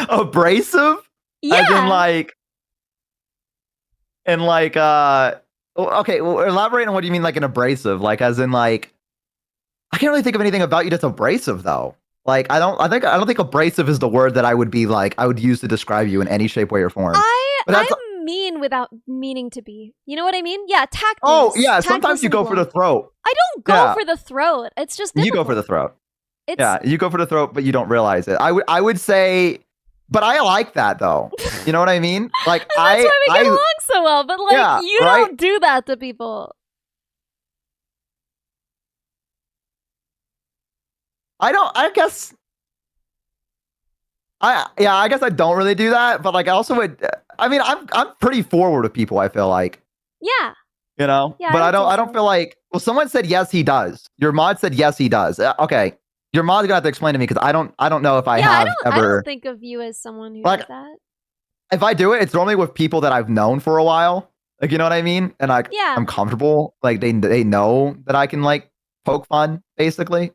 Abrasive? Yeah. As in like, okay, well, elaborate on what you mean like an abrasive, like as in like, I can't really think of anything about you that's abrasive though. Like, I don't think abrasive is the word that I would use to describe you in any shape, way, or form. I'm mean without meaning to be. You know what I mean? Yeah, tactless. Oh, yeah, sometimes you go for the throat. I don't go for the throat. It's just difficult. You go for the throat. Yeah, you go for the throat, but you don't realize it. I would say, but I like that though. You know what I mean? Like that's why we get along so well. But like, you don't do that to people. I guess I don't really do that, but like I also would. I mean, I'm pretty forward with people. I feel like. Yeah. You know. Yeah, but I don't feel like. Well, someone said yes, he does. Your mod said yes, he does. Okay. Your mod's gonna have to explain to me because I don't know if I have ever. I don't think of you as someone who does that. If I do it, it's normally with people that I've known for a while. Like, you know what I mean? And I'm comfortable. Like they know that I can like poke fun, basically.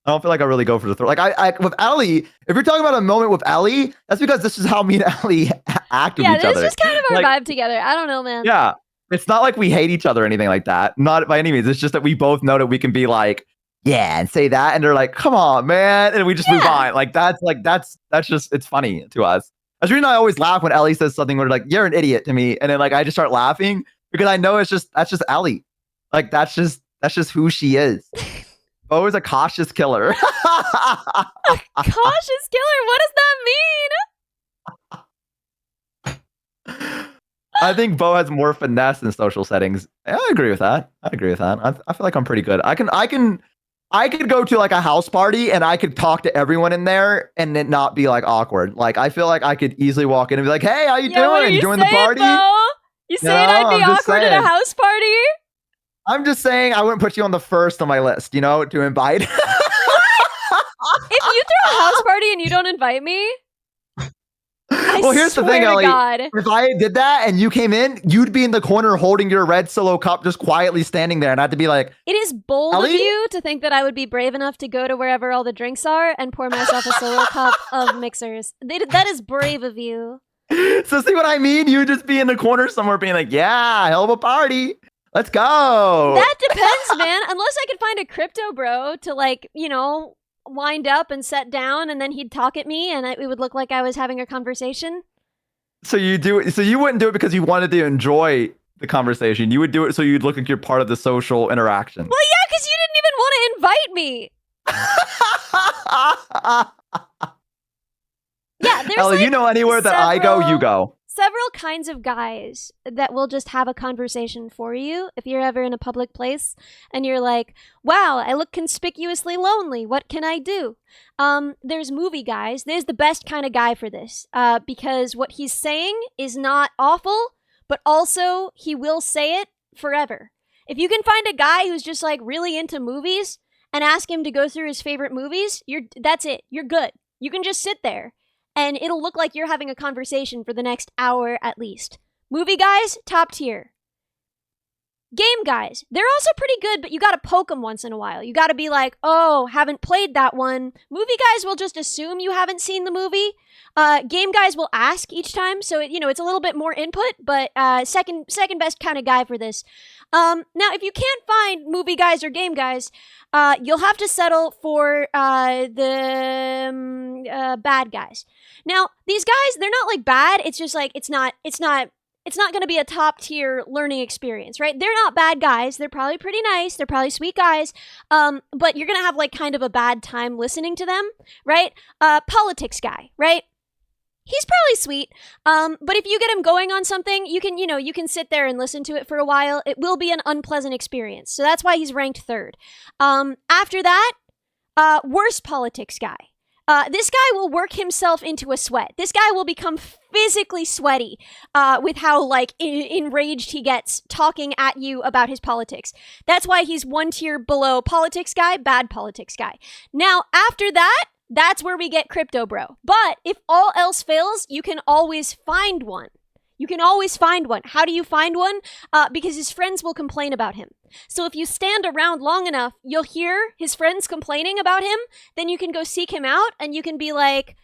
I don't feel like I really go for the throat. Like I with Ellie, if you're talking about a moment with Ellie, that's because this is how me and Ellie act with each other. Yeah, this is kind of our vibe together. I don't know, man. Yeah. It's not like we hate each other or anything like that. Not by any means. It's just that we both know that we can be like, yeah, and say that, and they're like, come on, man. And we just move on. Like that's just it's funny to us. That's the reason I always laugh when Ellie says something where like, you're an idiot to me. And then like I just start laughing because I know that's just Ellie. Like that's just who she is. Bo is a cautious killer. A cautious killer? What does that mean? I think Bo has more finesse in social settings. Yeah, I agree with that. I feel like I'm pretty good. I could go to like a house party and I could talk to everyone in there and it not be like awkward. Like I feel like I could easily walk in and be like, "Hey, how you doing? Join the party?" Bo? You saying I'd be awkward at a house party? I'm just saying I wouldn't put you on the first on my list, to invite. If you throw a house party and you don't invite me, well, here's the thing, Ellie. If I did that and you came in, you'd be in the corner holding your red solo cup, just quietly standing there, and I had to be like, it is bold of you to think that I would be brave enough to go to wherever all the drinks are and pour myself a solo cup of mixers. That is brave of you. So see what I mean? You just be in the corner somewhere being like, yeah, hell of a party. Let's go. That depends, man. Unless I could find a crypto bro to like, wind up and set down, and then he'd talk at me, and it would look like I was having a conversation. So you do it. So you wouldn't do it because you wanted to enjoy the conversation. You would do it so you'd look like you're part of the social interaction. Well, yeah, because you didn't even want to invite me. Yeah, there's Ellie, anywhere that I go, you go. Several kinds of guys that will just have a conversation for you if you're ever in a public place and you're like, wow, I look conspicuously lonely. What can I do? There's movie guys. There's the best kind of guy for this because what he's saying is not awful, but also he will say it forever. If you can find a guy who's just like really into movies and ask him to go through his favorite movies, that's it. You're good. You can just sit there and it'll look like you're having a conversation for the next hour at least. Movie guys, top tier. Game guys, they're also pretty good, but you gotta poke them once in a while. You gotta be like, oh, haven't played that one. Movie guys will just assume you haven't seen the movie. Game guys will ask each time, so it's a little bit more input, but second best kind of guy for this. Now, if you can't find movie guys or game guys, you'll have to settle for the bad guys. Now, these guys, they're not like bad. It's just like it's not going to be a top tier learning experience, right? They're not bad guys. They're probably pretty nice. They're probably sweet guys. But you're going to have like kind of a bad time listening to them, right? Politics guy, right? He's probably sweet. But if you get him going on something, you can sit there and listen to it for a while. It will be an unpleasant experience. So that's why he's ranked third. After that, worst politics guy. This guy will work himself into a sweat. This guy will become physically sweaty with how like enraged he gets talking at you about his politics. That's why he's one tier below politics guy, bad politics guy. Now, after that, that's where we get crypto bro. But if all else fails, you can always find one. You can always find one. How do you find one? Because his friends will complain about him. So if you stand around long enough, you'll hear his friends complaining about him. Then you can go seek him out and you can be like,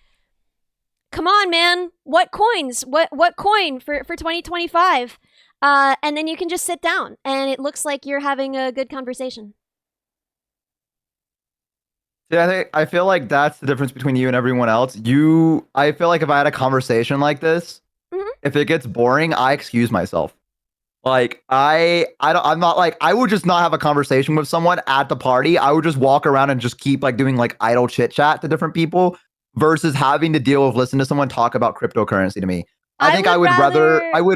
come on, man. What coins? What coin for 2025? And then you can just sit down and it looks like you're having a good conversation. Yeah, I feel like that's the difference between you and everyone else. I feel like if I had a conversation like this, if it gets boring, I excuse myself. Like I'm not like, I would just not have a conversation with someone at the party. I would just walk around and just keep like doing like idle chit chat to different people versus having to deal with listening to someone talk about cryptocurrency to me. I think I would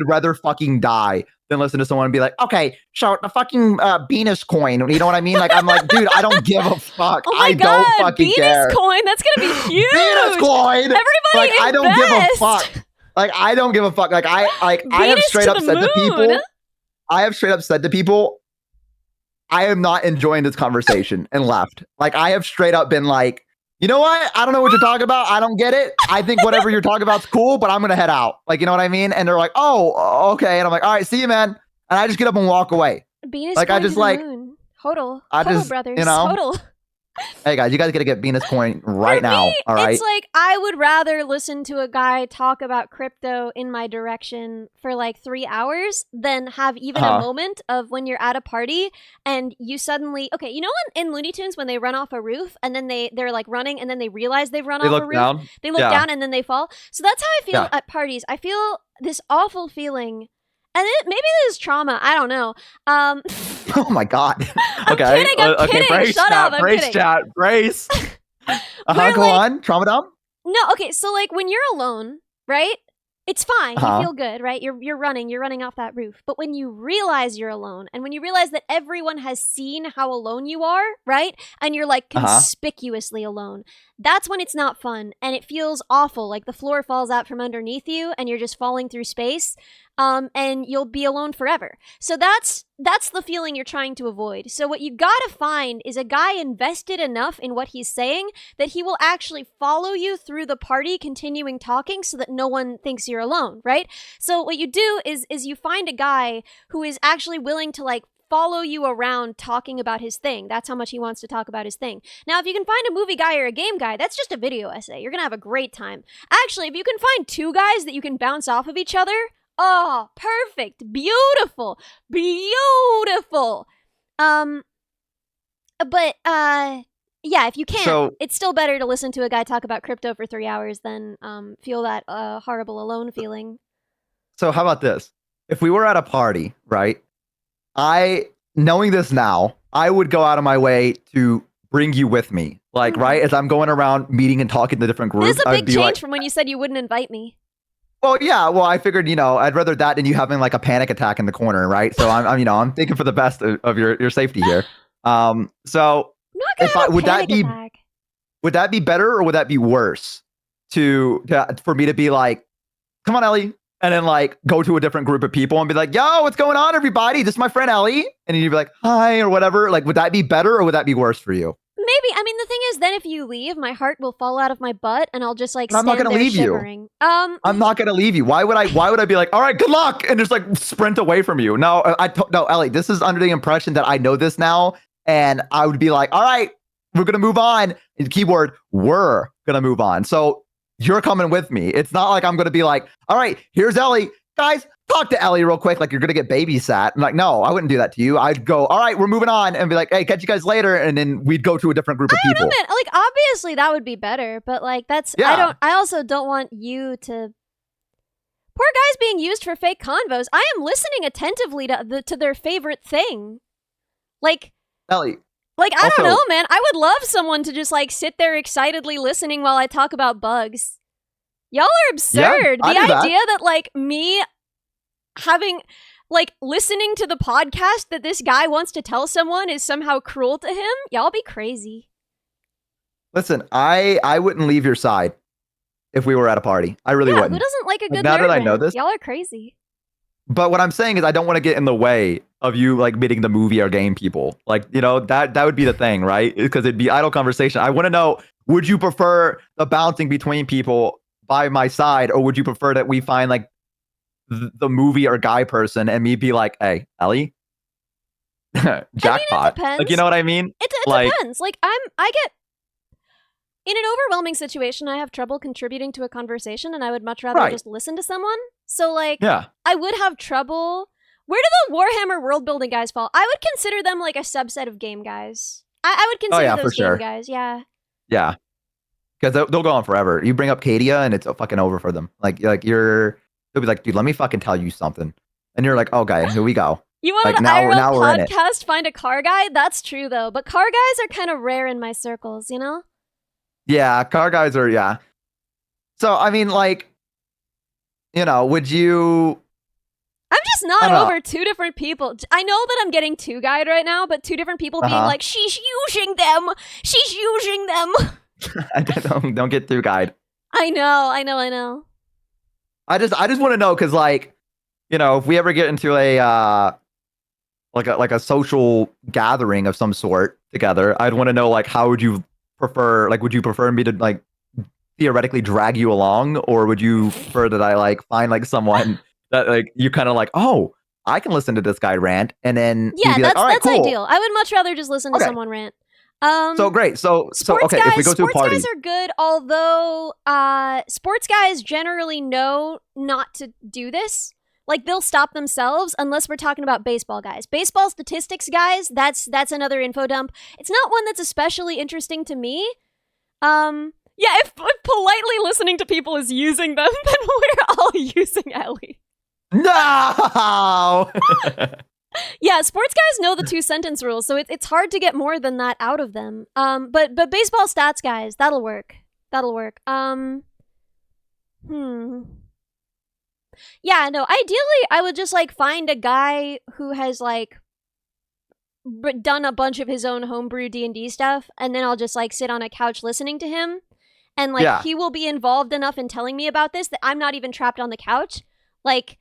rather fucking die than listen to someone and be like, okay, so the fucking Venus coin, you know what I mean? Like, I'm like, dude, I don't give a fuck. Oh my God, don't fucking Venus care. coin, that's gonna be huge. Venus coin. Everybody like, invest. I don't give a fuck. Like, I don't give a fuck. Like, I have straight up said to people, I am not enjoying this conversation and left. Like, I have straight up been like, you know what? I don't know what you're talking about. I don't get it. I think whatever you're talking about is cool, but I'm going to head out. Like, you know what I mean? And they're like, oh, okay. And I'm like, all right, see you, man. And I just get up and walk away. Venus like, I just like, moon. Hodl. I Hodl just, brothers. you know, Hodl. Hey guys, you guys gotta get Venus coin right now. All right. It's like I would rather listen to a guy talk about crypto in my direction for like 3 hours than have even a moment of when you're at a party and you suddenly in Looney Tunes when they run off a roof and then they're like running and then they realize they've run off a roof. Down. They look down and then they fall. So that's how I feel at parties. I feel this awful feeling. And maybe this is trauma. I don't know. Oh my God. Okay. I'm kidding. Brace Shut chat, up. brace chat. Brace. Go on. Trauma dump? No. Okay. So like when you're alone, right? It's fine. You feel good, right? You're running off that roof. But when you realize you're alone and when you realize that everyone has seen how alone you are, right? And you're like conspicuously alone, that's when it's not fun and it feels awful. Like the floor falls out from underneath you and you're just falling through space. And you'll be alone forever. So that's the feeling you're trying to avoid. So what you gotta find is a guy invested enough in what he's saying that he will actually follow you through the party, continuing talking so that no one thinks you're alone, right? So what you do is you find a guy who is actually willing to like follow you around talking about his thing. That's how much he wants to talk about his thing. Now, if you can find a movie guy or a game guy, that's just a video essay. You're gonna have a great time. Actually, if you can find two guys that you can bounce off of each other, oh, perfect. Beautiful. Beautiful. Yeah, if you can't, it's still better to listen to a guy talk about crypto for 3 hours than feel that horrible alone feeling. So how about this? If we were at a party, right? Knowing this now, I would go out of my way to bring you with me. Like, right? As I'm going around meeting and talking to different groups. This is a big change from when you said you wouldn't invite me. Well, yeah. Well, I figured, I'd rather that than you having like a panic attack in the corner, right? So I'm thinking for the best of your safety here. So would that be better or would that be worse for me to be like, come on, Ellie, and then like go to a different group of people and be like, yo, what's going on, everybody? This is my friend Ellie, and you'd be like, hi, or whatever. Like, would that be better or would that be worse for you? Maybe. I mean, the thing is, then if you leave, my heart will fall out of my butt, and I'll just like But I'm not stand gonna there leave you. shivering. I'm not gonna leave you. Why would I be like, all right, good luck, and just like sprint away from you? No, no, Ellie. This is under the impression that I know this now, and I would be like, all right, we're gonna move on. And keyword, we're gonna move on. So you're coming with me. It's not like I'm gonna be like, all right, here's Ellie, guys. Talk to Ellie real quick, like you're gonna get babysat. I'm like, no, I wouldn't do that to you. I'd go, all right, we're moving on, and be like, hey, catch you guys later, and then we'd go to a different group of people. I don't know, man. Like, obviously that would be better, but like that's I also don't want you to. Poor guys being used for fake convos. I am listening attentively to their favorite thing. Like, Ellie. Like, I don't know, man. I would love someone to just like sit there excitedly listening while I talk about bugs. Y'all are absurd. Yeah, the idea that like me having like listening to the podcast that this guy wants to tell someone is somehow cruel to him. Y'all be crazy. Listen, I wouldn't leave your side if we were at a party. I really wouldn't. Who doesn't like a good now nerd that I know rant? this, y'all are crazy. But what I'm saying is I don't want to get in the way of you like meeting the movie or game people. Like, you know, that would be the thing, right? Because it'd be idle conversation. I want to know, would you prefer the bouncing between people by my side, or would you prefer that we find like the movie or guy person and me be like, hey, Ellie, jackpot. I mean, it depends. Like, you know what I mean? It depends. Like, I get in an overwhelming situation, I have trouble contributing to a conversation, and I would much rather just listen to someone. So, like, I would have trouble. Where do the Warhammer world building guys fall? I would consider them like a subset of game guys. I would consider those game guys. Yeah. Yeah. Because they'll go on forever. You bring up Cadia, and it's fucking over for them. Like they'll be like, dude, let me fucking tell you something. And you're like, okay, here we go. You want an IRL podcast, find a car guy? That's true, though. But car guys are kind of rare in my circles, you know? Yeah, car guys are, yeah. So, I mean, like, you know, would you... I'm just not over two different people. I know that I'm getting two guide right now, but two different people being like, she's using them. She's using them. don't get two guide. I know. I just want to know, because, like, you know, if we ever get into a like a social gathering of some sort together, I'd want to know, like, how would you prefer, like, would you prefer me to like theoretically drag you along, or would you prefer that I like find like someone that like you kind of like, oh, I can listen to this guy rant, and then that's cool. ideal. I would much rather just listen to someone rant. So great. So okay, guys, if we go to a party, sports guys are good, although sports guys generally know not to do this. Like, they'll stop themselves unless we're talking about baseball guys. Baseball statistics guys, that's another info dump. It's not one that's especially interesting to me. Yeah, if politely listening to people is using them, then we're all using Ellie. No! Yeah, sports guys know the 2-sentence rule, so it's hard to get more than that out of them. But baseball stats guys, that'll work. Yeah, no, ideally I would just like find a guy who has like done a bunch of his own homebrew D&D stuff, and then I'll just like sit on a couch listening to him, and like he will be involved enough in telling me about this that I'm not even trapped on the couch. Like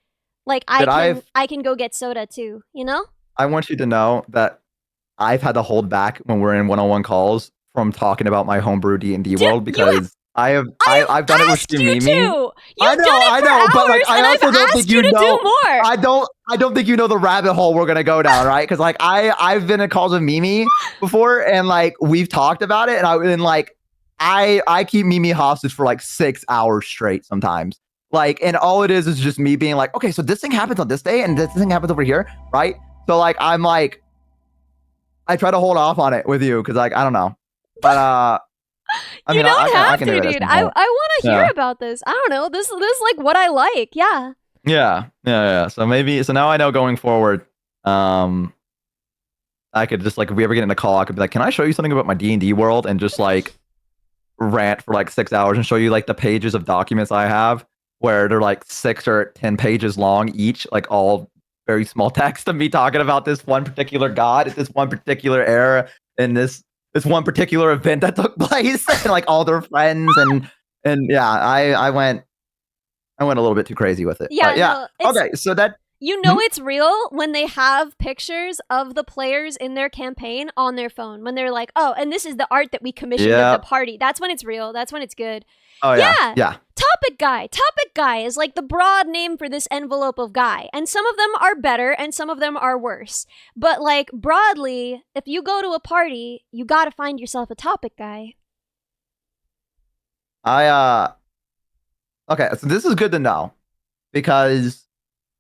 I can go get soda too, you know? I want you to know that I've had to hold back when we're in one-on-one calls from talking about my homebrew D&D world, because I've done it with Mimi. I know, but like I also don't think you know. I don't think you know the rabbit hole we're gonna go down, right? Because like I've been in calls with Mimi before, and like we've talked about it, and I keep Mimi hostage for like 6 hours straight sometimes. Like, and all it is just me being like, okay, so this thing happens on this day, and this thing happens over here, right? So like I'm like, I try to hold off on it with you because like I don't know, but I mean, don't have to, dude. I want to hear about this. I don't know. This is like what I like. Yeah. Yeah. So now I know going forward, I could just like, if we ever get in a call, I could be like, can I show you something about my D&D world, and just like rant for like 6 hours and show you like the pages of documents I have where they're like 6 or 10 pages long each, like all very small text of me talking about this one particular god at this one particular era in this one particular event that took place, and like all their friends, and yeah, I went a little bit too crazy with it. Yeah, but, yeah. No, okay, so that You know it's real when they have pictures of the players in their campaign on their phone. When they're like, oh, and this is the art that we commissioned at the party. That's when it's real. That's when it's good. Oh, yeah. Yeah. Topic guy. Topic guy is like the broad name for this envelope of guy. And some of them are better and some of them are worse. But like broadly, if you go to a party, you got to find yourself a topic guy. Okay, so this is good to know because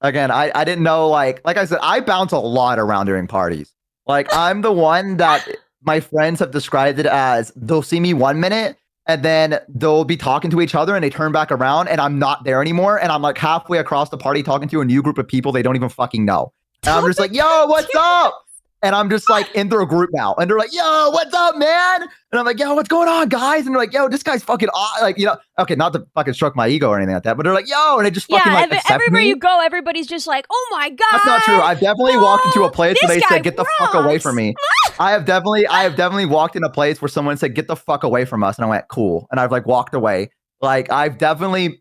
again, I didn't know, like I said, I bounce a lot around during parties. Like, I'm the one that my friends have described it as they'll see me 1 minute and then they'll be talking to each other and they turn back around and I'm not there anymore. And I'm like halfway across the party talking to a new group of people they don't even fucking know. And I'm just like, yo, what's up? And I'm just like in their group now. And they're like, yo, what's up, man? And I'm like, yo, what's going on, guys? And they're like, yo, this guy's fucking like, you know, okay, not to fucking stroke my ego or anything like that, but they're like, yo, and they just fucking like accept everywhere me. you go, everybody's just like, oh my God. That's not true. I've definitely walked into a place where they said, get the fuck away from me. I have definitely walked in a place where someone said, get the fuck away from us. And I went, cool. And I've like walked away. Like I'm not going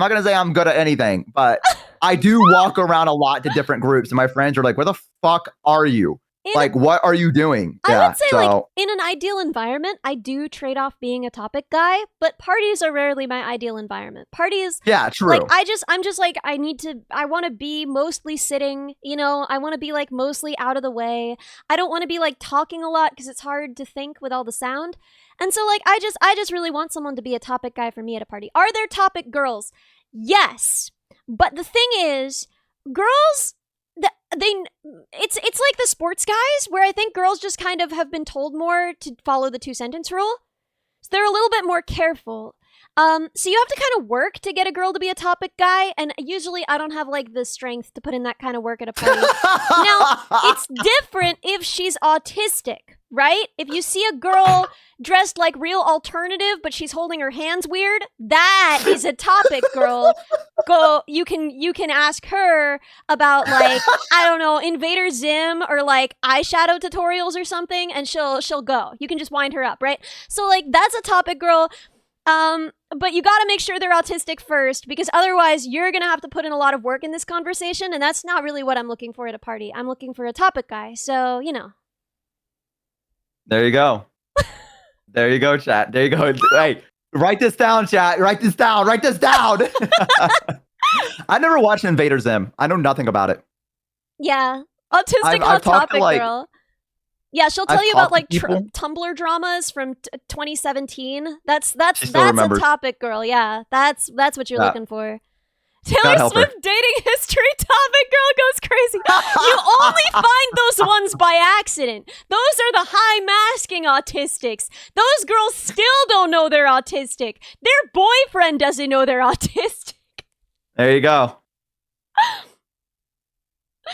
to say I'm good at anything, but I do walk around a lot to different groups. And my friends are like, where the fuck are you? Like, what are you doing? I would say, like, in an ideal environment, I do trade off being a topic guy, but parties are rarely my ideal environment. Parties, yeah, true. Like, I'm just like, I want to be mostly sitting, you know, I want to be like mostly out of the way. I don't want to be like talking a lot because it's hard to think with all the sound. And so, like, I just really want someone to be a topic guy for me at a party. Are there topic girls? Yes. But the thing is, girls, it's like the sports guys where I think girls just kind of have been told more to follow the 2-sentence rule. So they're a little bit more careful. So you have to kind of work to get a girl to be a topic guy, and usually I don't have like the strength to put in that kind of work at a party. Now, it's different if she's autistic, right? If you see a girl dressed like real alternative, but she's holding her hands weird, that is a topic girl. You can ask her about like, I don't know, Invader Zim or like eyeshadow tutorials or something, and she'll go. You can just wind her up, right? So like that's a topic girl. But you gotta make sure they're autistic first, because otherwise you're gonna have to put in a lot of work in this conversation, and that's not really what I'm looking for at a party. I'm looking for a topic guy, so, you know. There you go. There you go, chat. There you go. Hey, write this down, chat. Write this down. Write this down. I never watched Invader Zim. I know nothing about it. Yeah. Autistic hot topic girl. Yeah, she'll tell you about like Tumblr dramas from 2017. That's a topic girl. Yeah, that's what you're looking for. Taylor Swift dating history topic girl goes crazy. You only find those ones by accident. Those are the high masking autistics. Those girls still don't know they're autistic. Their boyfriend doesn't know they're autistic. There you go.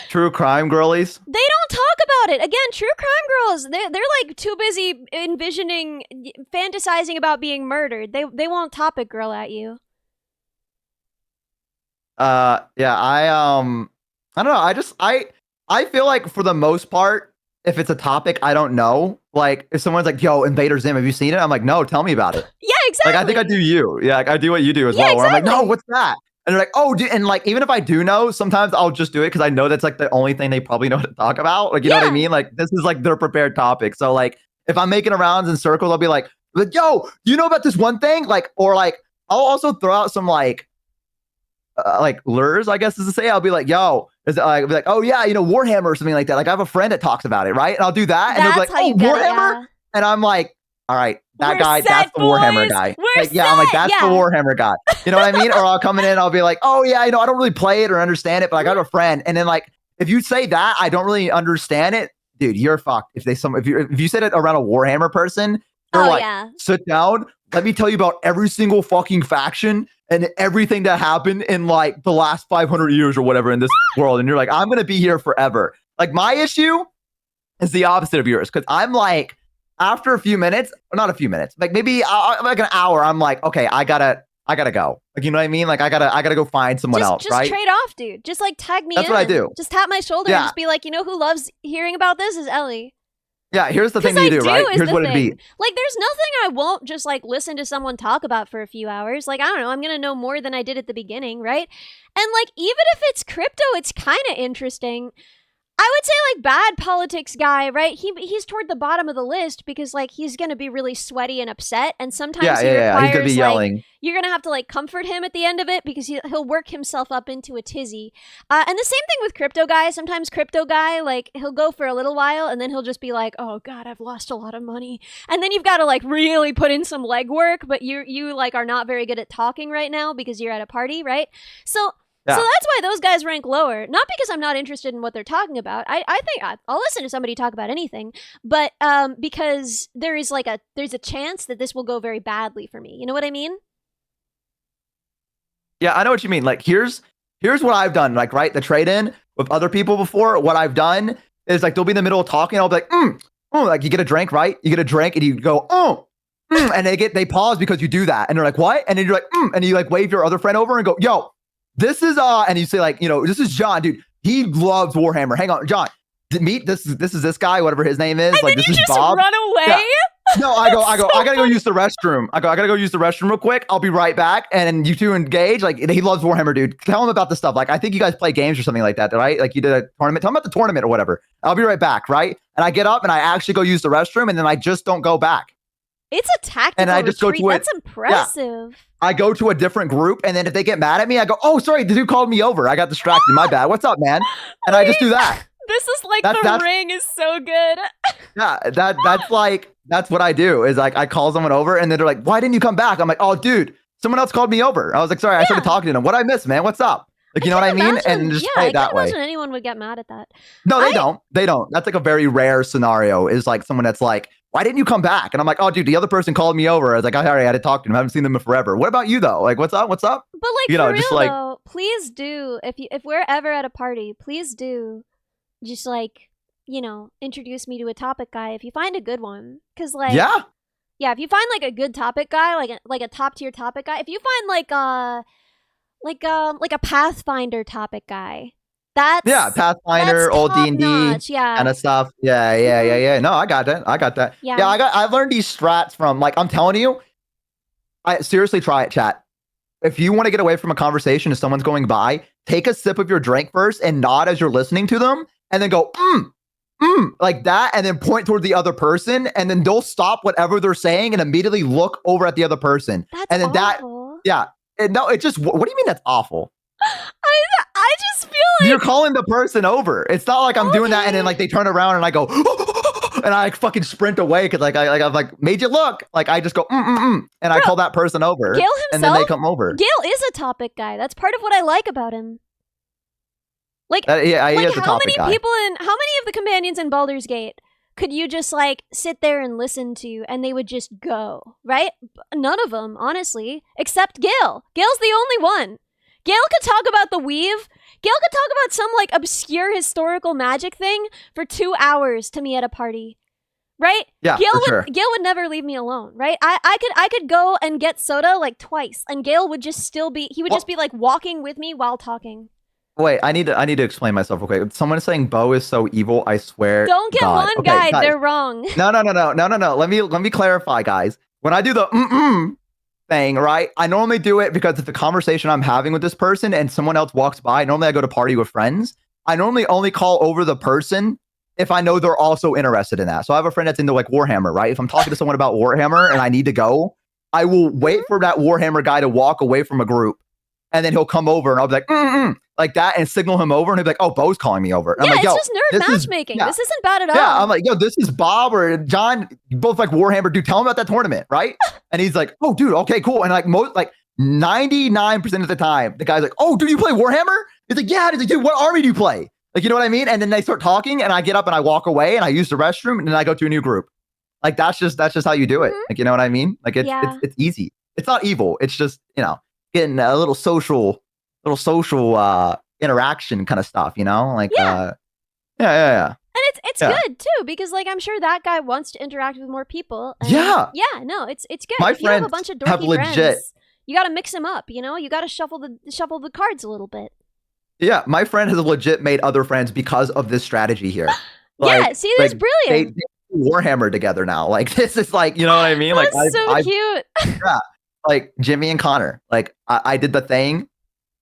True crime girlies. They don't talk about it. Again, true crime girls, they're like too busy fantasizing about being murdered. They won't topic girl at you. Yeah, I don't know. I feel like for the most part, if it's a topic I don't know, like if someone's like, yo, Invader Zim, have you seen it? I'm like, no, tell me about it. Yeah, exactly. Like I think I do you. Yeah, like, I do what you do as well. Where I'm like, no, what's that? And they're like, oh, and like, even if I do know, sometimes I'll just do it because I know that's like the only thing they probably know to talk about. Like, you know what I mean? Like, this is like their prepared topic. So like, if I'm making rounds in circles, I'll be like, yo, do you know about this one thing? Like, or like, I'll also throw out some like lures, I guess is to say. I'll be like, yo, I'll be like, oh yeah, you know, Warhammer or something like that. Like, I have a friend that talks about it, right? And I'll do that, and they'll be like, oh, Warhammer, and I'm like, all right, that guy, that's the Warhammer guy. Like, yeah, I'm like, that's the Warhammer guy. You know what I mean? Or I'll come in and I'll be like, oh yeah, you know, I don't really play it or understand it, but I got a friend. And then like, if you say that I don't really understand it, dude, you're fucked. If you said it around a Warhammer person, they're like, sit down, let me tell you about every single fucking faction and everything that happened in like the last 500 years or whatever in this world. And you're like, I'm gonna be here forever. Like, my issue is the opposite of yours, because I'm like, after a few minutes, not a few minutes, like maybe like an hour, I'm like, okay, I gotta go. Like, you know what I mean? Like, I gotta go find someone else, right? Just trade off, dude. Just like tag me in. That's what I do. Just tap my shoulder and just be like, you know who loves hearing about this is Ellie. Yeah, here's the thing Because that I you do, do right? is Here's the what it'd be. thing. Like, there's nothing I won't just like listen to someone talk about for a few hours. Like, I don't know, I'm gonna know more than I did at the beginning, right? And like, even if it's crypto, it's kind of interesting. I would say like bad politics guy, right? He's toward the bottom of the list because like he's gonna be really sweaty and upset, and sometimes he Yeah. He's gonna be requires like yelling. you're gonna have to like comfort him at the end of it because he'll work himself up into a tizzy. And the same thing with crypto guy. Sometimes crypto guy like he'll go for a little while and then he'll just be like, oh god, I've lost a lot of money, and then you've got to like really put in some legwork, but you like are not very good at talking right now because you're at a party, right? So Yeah. so that's why those guys rank lower. Not because I'm not interested in what they're talking about. I think I'll listen to somebody talk about anything, but because there's a chance that this will go very badly for me. You know what I mean? Yeah, I know what you mean. Like, here's what I've done. Like, right, the trade in with other people before. What I've done is like they'll be in the middle of talking. I'll be like, like you get a drink, right? You get a drink, and you go, and they pause because you do that, and they're like, what? And then you're like, and you like wave your other friend over and go, yo. This is and you say like, this is John, dude. He loves Warhammer. Hang on, John. Meet this is this guy, whatever his name is. And like then this you is just Bob. run away. Yeah. No, I So gotta go use the restroom. I gotta go use the restroom real quick. I'll be right back. And you two engage. Like he loves Warhammer, dude. Tell him about the stuff. Like I think you guys play games or something like that, right? Like you did a tournament. Tell him about the tournament or whatever. I'll be right back, right? And I get up and I actually go use the restroom, and then I just don't go back. It's a tactical and I just retreat. go to That's impressive. Yeah. I go to a different group, and then if they get mad at me, I go, "Oh, sorry, the dude called me over. I got distracted. My bad. What's up, man?" And I just do that. This is like the ring is so good. Yeah, that's what I do. Is like I call someone over, and then they're like, "Why didn't you come back?" I'm like, "Oh, dude, someone else called me over." I was like, "Sorry, I started talking to them. What I missed, man? What's up?" Like, you know what I mean? And just play it that way. I can't imagine anyone would get mad at that. No, they don't. They don't. That's like a very rare scenario. Is like someone that's like, "Why didn't you come back?" And I'm like, "Oh, dude, the other person called me over." I was like, "I already had to talk to them. I haven't seen them in forever." What about you though? Like, what's up? What's up? But like, for real though, please do. If we're ever at a party, please do, just like, introduce me to a topic guy if you find a good one. Because like, yeah, if you find like a good topic guy, like a top tier topic guy, if you find like a Pathfinder topic guy. That's Pathfinder, old D&D, kind of stuff. Yeah. No, I got that. Yeah, I've learned these strats from like I'm telling you. I seriously try it, chat. If you want to get away from a conversation if someone's going by, take a sip of your drink first and nod as you're listening to them, and then go like that, and then point toward the other person, and then they'll stop whatever they're saying and immediately look over at the other person. That's and then awful. No, it's just, what do you mean that's awful? I just feel like you're calling the person over. It's not like I'm doing that and then like they turn around and I go and I like fucking sprint away because I've like made you look. Like I just go and I call that person over. Gale himself, and then they come over. Gale is a topic guy. That's part of what I like about him. Like, he is a topic guy. How many of the companions in Baldur's Gate could you just like sit there and listen to and they would just go, right? None of them, honestly, except Gale. Gale's the only one. Gale could talk about the weave. Gale could talk about some like obscure historical magic thing for 2 hours to me at a party. Right? Yeah, Gale would never leave me alone, right? I could go and get soda like twice and Gale would just just be like walking with me while talking. Wait, I need to explain myself real quick. Someone is saying Bo is so evil, I swear. Don't get God. one guy, they're wrong. No. Let me clarify, guys. When I do the thing, right? I normally do it because it's a conversation I'm having with this person and someone else walks by. Normally I go to party with friends. I normally only call over the person if I know they're also interested in that. So I have a friend that's into like Warhammer, right? If I'm talking to someone about Warhammer and I need to go, I will wait for that Warhammer guy to walk away from a group. And then he'll come over and I'll be like that and signal him over and he'll be like, "Oh, Bo's calling me over." And yeah, I'm like, it's just nerd matchmaking. This isn't bad at all. Yeah, I'm like, "Yo, this is Bob or John, both like Warhammer, dude. Tell him about that tournament, right?" And he's like, "Oh, dude, okay, cool." And like 99% of the time, the guy's like, "Oh, dude, you play Warhammer?" He's like, "Yeah." He's like, "Dude, what army do you play?" Like, you know what I mean? And then they start talking and I get up and I walk away and I use the restroom and then I go to a new group. Like that's just how you do it. Like, you know what I mean? Like it's easy. It's not evil. It's just, getting a little social interaction kind of stuff, like yeah. And it's good too because like I'm sure that guy wants to interact with more people. And it's good. My if you have a bunch of dorky friends, you got to mix them up. You got to shuffle the cards a little bit. Yeah, my friend has legit made other friends because of this strategy here. See, that's brilliant. Warhammer together now. Like this is like, you know what I mean? Like That's so cute. yeah, like Jimmy and Connor. Like I did the thing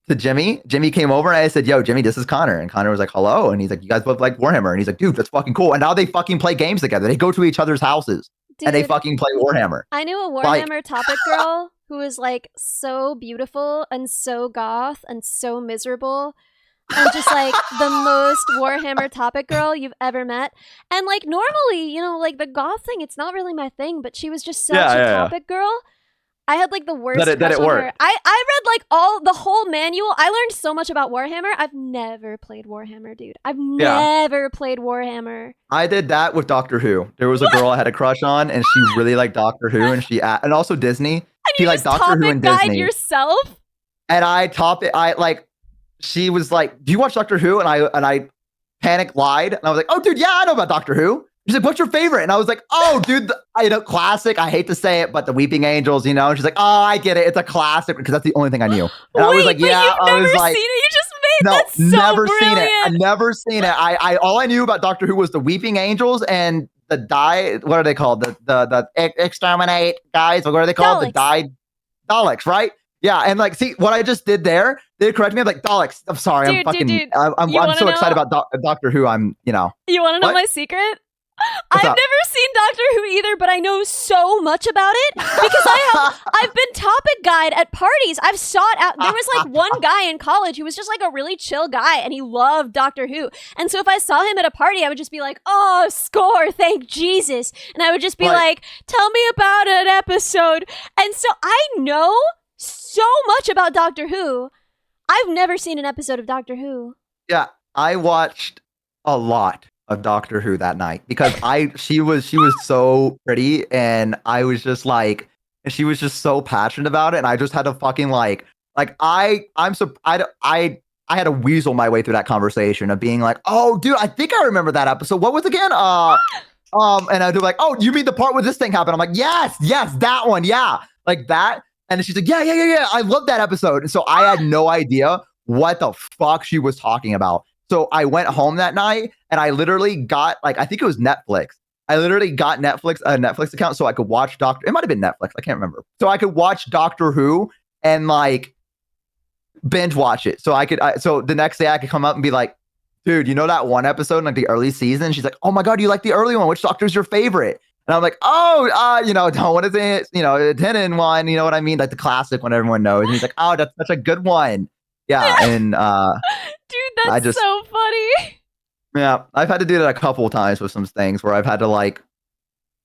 to Jimmy. Jimmy came over and I said, "Yo, Jimmy, this is Connor." And Connor was like, "Hello." And he's like, "You guys both like Warhammer?" And he's like, "Dude, that's fucking cool." And now they fucking play games together. They go to each other's houses and they Dude, fucking play Warhammer. I knew a Like, Warhammer topic girl who was like so beautiful and so goth and so miserable and just like the most Warhammer topic girl you've ever met. And like normally, you know, like the goth thing, it's not really my thing, but she was just such a topic girl. I had like the worst crush on her. I read like the whole manual. I learned so much about Warhammer. I've never played Warhammer, dude. I've never played Warhammer. I did that with Doctor Who. There was a girl I had a crush on, and she really liked Doctor Who, and also Disney. And she liked Doctor Who and Disney. Yourself? And she was like, "Do you watch Doctor Who?" And I panic lied, and I was like, "Oh, dude, yeah, I know about Doctor Who." She's like, "What's your favorite?" And I was like, "Oh, dude, I know, classic. I hate to say it, but the Weeping Angels, you know." And she's like, "Oh, I get it. It's a classic," because that's the only thing I knew. And I was like, "Yeah." I was like, seen it? You just made no, that's so never brilliant. seen it. I never seen it. I all I knew about Doctor Who was the Weeping Angels and the what are they called? The exterminate guys. What are they called? Daleks. The died Daleks, right? Yeah, and like, see what I just did there? They correct me. I'm like, Daleks. I'm sorry. Dude, I'm fucking. dude. I'm so excited about Doctor Who. You know. You want to know my secret? What's I've up? never seen Doctor Who either, but I know so much about it because I've been topic guide at parties. I've sought out. There was like one guy in college who was just like a really chill guy, and he loved Doctor Who. And so if I saw him at a party, I would just be like, "Oh, score! Thank Jesus!" And I would just be like, "Tell me about an episode." And so I know so much about Doctor Who. I've never seen an episode of Doctor Who. Yeah, I watched a lot of Doctor Who that night because she was so pretty, and I was just like, and she was just so passionate about it, and I just had to fucking I had to weasel my way through that conversation of being like, "Oh, dude, I think I remember that episode. What was it again?" And I'd be like, "Oh, you mean the part where this thing happened?" I'm like, yes, that one, yeah, like that. And she's like, yeah, I love that episode. And so I had no idea what the fuck she was talking about. So I went home that night and I literally got I think it was Netflix. I literally got a Netflix account so I could watch it might have been Netflix. I can't remember. So I could watch Doctor Who and binge watch it. So so the next day I could come up and be like, "Dude, you know that one episode in the early season?" She's like, "Oh my God, you like the early one? Which Doctor's your favorite?" And I'm like, "Oh, what is it? 10 in 1, you know what I mean? Like the classic one everyone knows." And he's like, "Oh, that's such a good one." Yeah. And dude, that's so funny. Yeah, I've had to do that a couple of times with some things where I've had to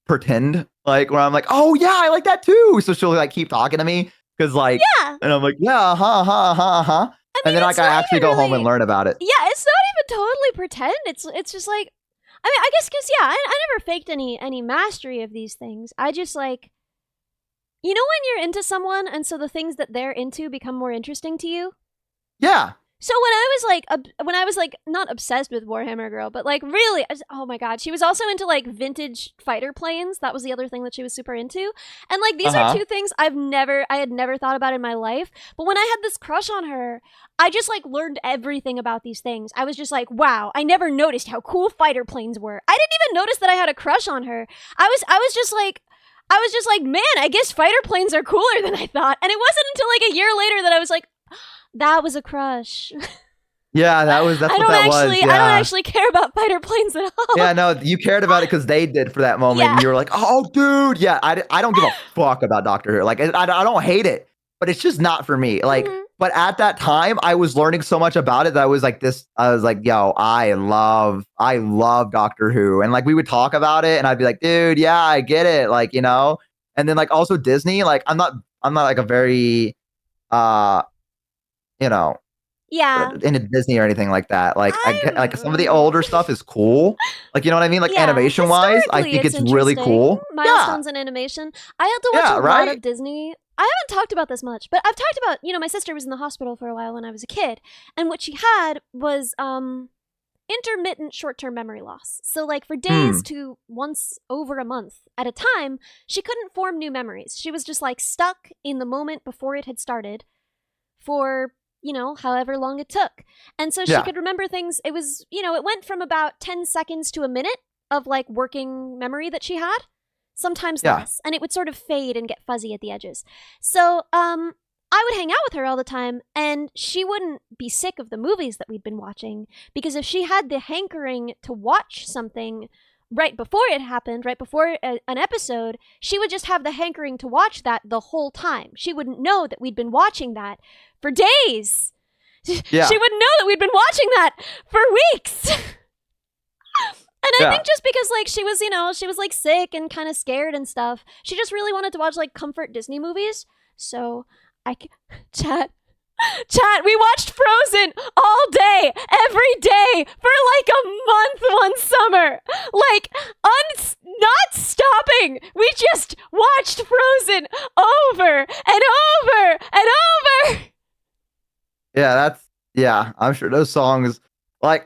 pretend where I'm like, "Oh yeah, I like that too." So she'll keep talking to me because and I'm like, "Yeah, huh." And then I actually go home and learn about it. Yeah, it's not even totally pretend. It's just like, I mean, I guess because I never faked any mastery of these things. I just when you're into someone and so the things that they're into become more interesting to you. Yeah. So when I was not obsessed with Warhammer Girl, but really, oh my God, she was also into vintage fighter planes. That was the other thing that she was super into. And these are two things I had never thought about in my life. But when I had this crush on her, I just learned everything about these things. I was just like, wow, I never noticed how cool fighter planes were. I didn't even notice that I had a crush on her. I was just like, man, I guess fighter planes are cooler than I thought. And it wasn't until a year later that I was like, that was a crush. Yeah, that's what that was. Yeah. I don't actually care about fighter planes at all. Yeah, no, you cared about it because they did for that moment. Yeah. And you were like, "Oh, dude, yeah, I don't give a fuck about Doctor Who. I don't hate it, but it's just not for me." But at that time, I was learning so much about it that I was like, "Yo, I love Doctor Who," and we would talk about it, and I'd be like, "Dude, yeah, I get it," And then also Disney, I'm not a very yeah, into Disney or anything like that. Some of the older stuff is cool. You know what I mean? Animation wise, I think it's really cool. Milestones in animation. I had to watch a lot of Disney. I haven't talked about this much, but I've talked about, my sister was in the hospital for a while when I was a kid, and what she had was intermittent short-term memory loss. So for days to once over a month at a time, she couldn't form new memories. She was just stuck in the moment before it had started for however long it took. And so she could remember things. It was, it went from about 10 seconds to a minute of like working memory that she had, sometimes Yeah. less, and it would sort of fade and get fuzzy at the edges. So I would hang out with her all the time, and she wouldn't be sick of the movies that we'd been watching, because if she had the hankering to watch something right before it happened, right before an episode, she would just have the hankering to watch that the whole time. She wouldn't know that we'd been watching that for days. Yeah. She wouldn't know that we'd been watching that for weeks. And I think just because, like, she was, she was, like, sick and kind of scared and stuff, she just really wanted to watch, like, comfort Disney movies. So, Chat, we watched Frozen all day, every day, for, like, a month one summer. Like, not stopping. We just watched Frozen over and over and over. Yeah, I'm sure those songs... Like,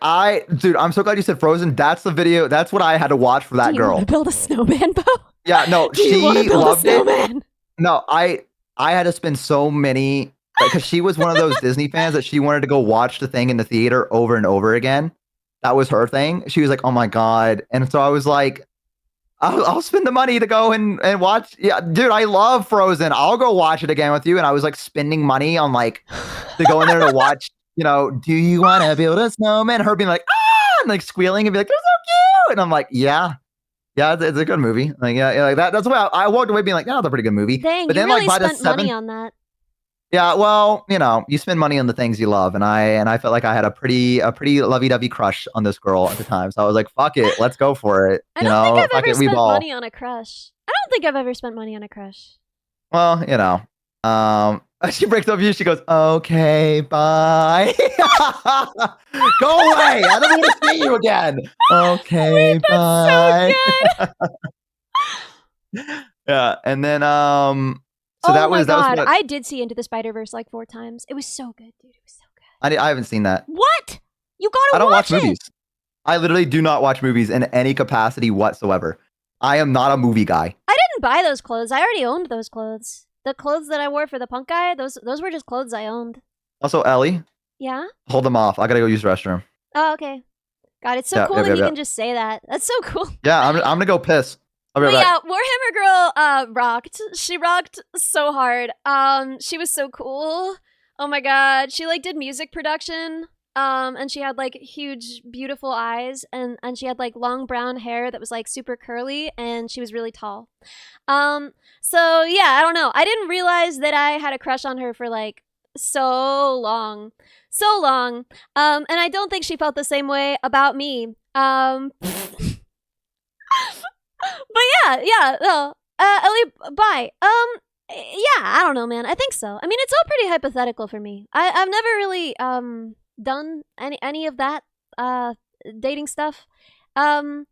dude, I'm so glad you said Frozen. That's the video. That's what I had to watch for that Do you girl. want to build a snowman, Bo? Yeah, no, she loved it. No, I had to spend so many, because she was one of those Disney fans that she wanted to go watch the thing in the theater over and over again. That was her thing. She was like, oh my God. And so I was like, I'll spend the money to go and watch. Yeah, dude, I love Frozen. I'll go watch it again with you. And I was like spending money on like, to go in there to watch, do you want to build a snowman? Her being like, ah, and like squealing and be like, they're so cute. And I'm like, yeah, it's a good movie. Like, yeah, like that. That's why I walked away being like, yeah, that's a pretty good movie. Dang, but you then really like by spent the money on that. Yeah, well, you spend money on the things you love, and I felt like I had a pretty lovey-dovey crush on this girl at the time. So I was like, fuck it, let's go for it. I don't think I've ever spent money on a crush. I don't think I've ever spent money on a crush. Well, she breaks up with you. She goes, "Okay, bye." Go away. I don't want to see you again. Okay, wait, that's bye. So good. Yeah, and then so that was God. what... I did see Into the Spider-Verse like 4 times. It was so good, dude. It was so good. I haven't seen that. What? You gotta watch it. I don't watch movies. I literally do not watch movies in any capacity whatsoever. I am not a movie guy. I didn't buy those clothes. I already owned those clothes. The clothes that I wore for the punk guy, those were just clothes I owned. Also, Ellie. Yeah? Hold them off. I gotta go use the restroom. Oh, okay. God, it's so cool that you can just say that. That's so cool. Yeah, I'm gonna go piss. I'll be right back. Yeah, Warhammer Girl rocked. She rocked so hard. She was so cool. Oh my God. She like did music production. And she had like huge, beautiful eyes, and she had like long brown hair that was like super curly, and she was really tall. So yeah, I don't know. I didn't realize that I had a crush on her for like so long. And I don't think she felt the same way about me. But yeah, no. Ellie, bye. Yeah, I don't know, man. I think so. I mean, it's all pretty hypothetical for me. I've never really done any of that dating stuff. And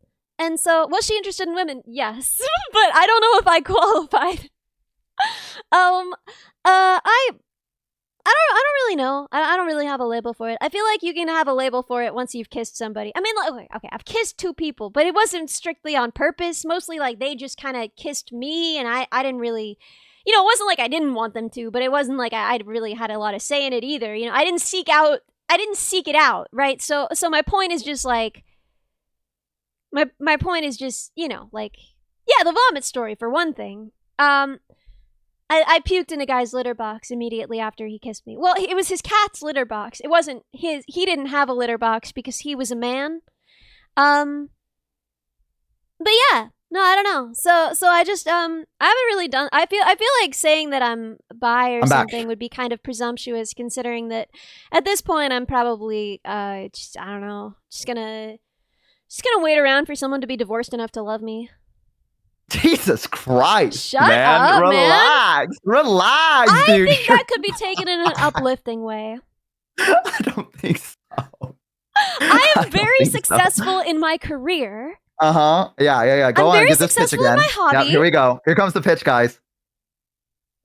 so, was she interested in women? Yes, but I don't know if I qualified. I don't really know. I don't really have a label for it. I feel like you can have a label for it once you've kissed somebody. I mean, like, okay, I've kissed 2 people, but it wasn't strictly on purpose. Mostly, like, they just kind of kissed me, and I didn't really, it wasn't like I didn't want them to, but it wasn't like I really had a lot of say in it either. I didn't seek it out, right? So my point is just like, my point is just, like, yeah, the vomit story for one thing. I puked in a guy's litter box immediately after he kissed me. Well, it was his cat's litter box. It wasn't his. He didn't have a litter box because he was a man. But yeah, no, I don't know. So I just I haven't really done. I feel like saying that I'm bi or something would be kind of presumptuous, considering that at this point I'm probably just, I don't know, just gonna wait around for someone to be divorced enough to love me. Jesus Christ, Shut up, relax, dude. I think that could be taken in an uplifting way. I don't think so. I am very successful in my career. Yeah. Go on, get this pitch again. In my hobby. Yeah, here we go. Here comes the pitch, guys.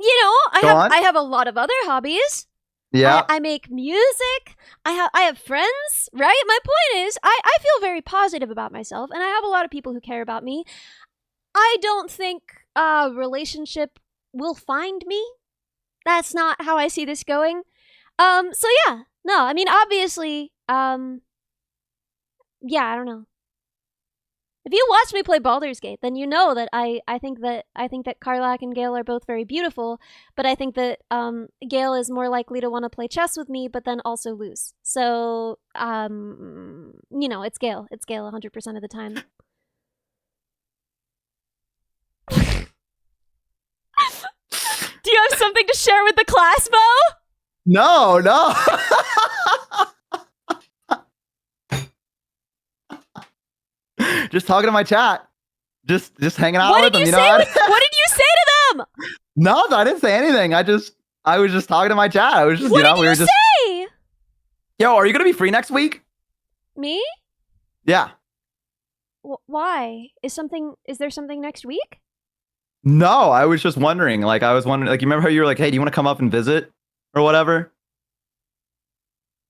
I have a lot of other hobbies. Yeah. I make music. I have friends, right? My point is, I feel very positive about myself, and I have a lot of people who care about me. I don't think a relationship will find me. That's not how I see this going. So yeah. No, I mean, obviously, yeah, I don't know. If you watch me play Baldur's Gate, then you know that I think that Karlach and Gale are both very beautiful, but I think that Gale is more likely to want to play chess with me, but then also lose. So you know, it's Gale. It's Gale 100% of the time. Do you have something to share with the class, Bo? No. Just talking to my chat. Just hanging out with them. You know what did you say to them? No, I didn't say anything. I was just talking to my chat. I was just, what you know, did we were you just say? Yo, are you gonna be free next week? Me? Yeah. Why? Is there something next week? No, I was just wondering. Like, you remember how you were like, hey, do you want to come up and visit or whatever?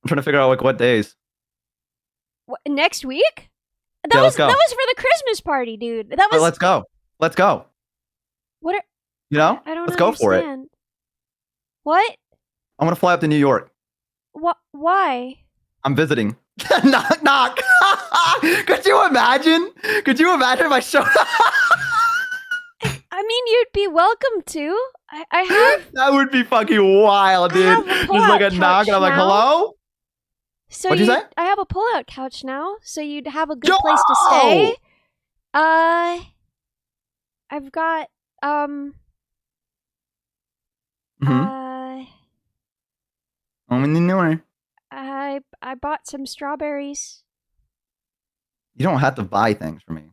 I'm trying to figure out like what days. Next week? That was for the Christmas party, dude. That was. Let's go. What? You know? I don't Let's go for it. What? I'm gonna fly up to New York. Why? I'm visiting. Knock knock. Could you imagine? If I showed up? I mean, you'd be welcome to. I have. That would be fucking wild, dude. Just like a knock, and I'm like, hello? So What'd you say? I have a pull-out couch now, so you'd have a good place to stay. I've got I'm in the new. I bought some strawberries. You don't have to buy things for me.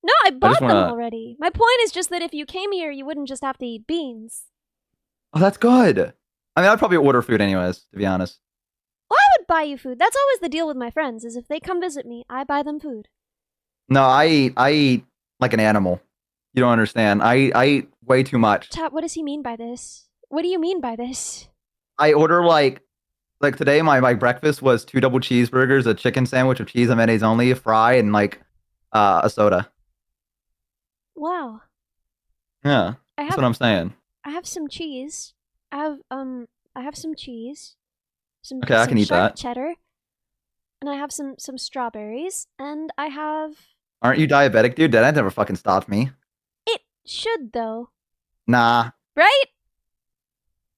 No, I bought them already. My point is just that if you came here, you wouldn't just have to eat beans. Oh, that's good. I mean, I'd probably order food anyways, to be honest. Well, I would buy you food. That's always the deal with my friends, is if they come visit me, I buy them food. No, I eat like an animal. You don't understand. I eat way too much. What does he mean by this? What do you mean by this? I order like today my breakfast was 2 double cheeseburgers, a chicken sandwich with cheese and mayonnaise only, a fry, and like a soda. Wow. Yeah, that's what I'm saying. I have some cheese. I have some cheese. Okay, I can eat that. Cheddar. And I have some strawberries. And I have... Aren't you diabetic, dude? That never fucking stopped me. It should, though. Nah. Right?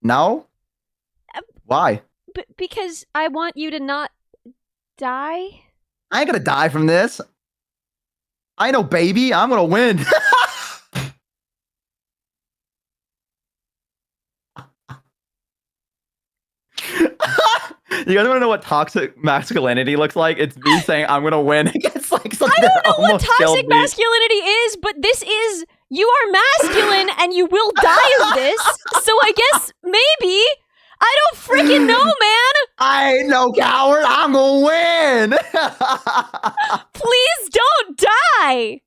No? Why? Because I want you to not die. I ain't gonna die from this. I know, baby. I'm gonna win. You guys want to know what toxic masculinity looks like? It's me saying I'm gonna win against like something. I don't know what toxic masculinity is, but this is, you are masculine and you will die of this. So I guess maybe, I don't freaking know, man. I ain't no coward. I'm gonna win. Please don't die.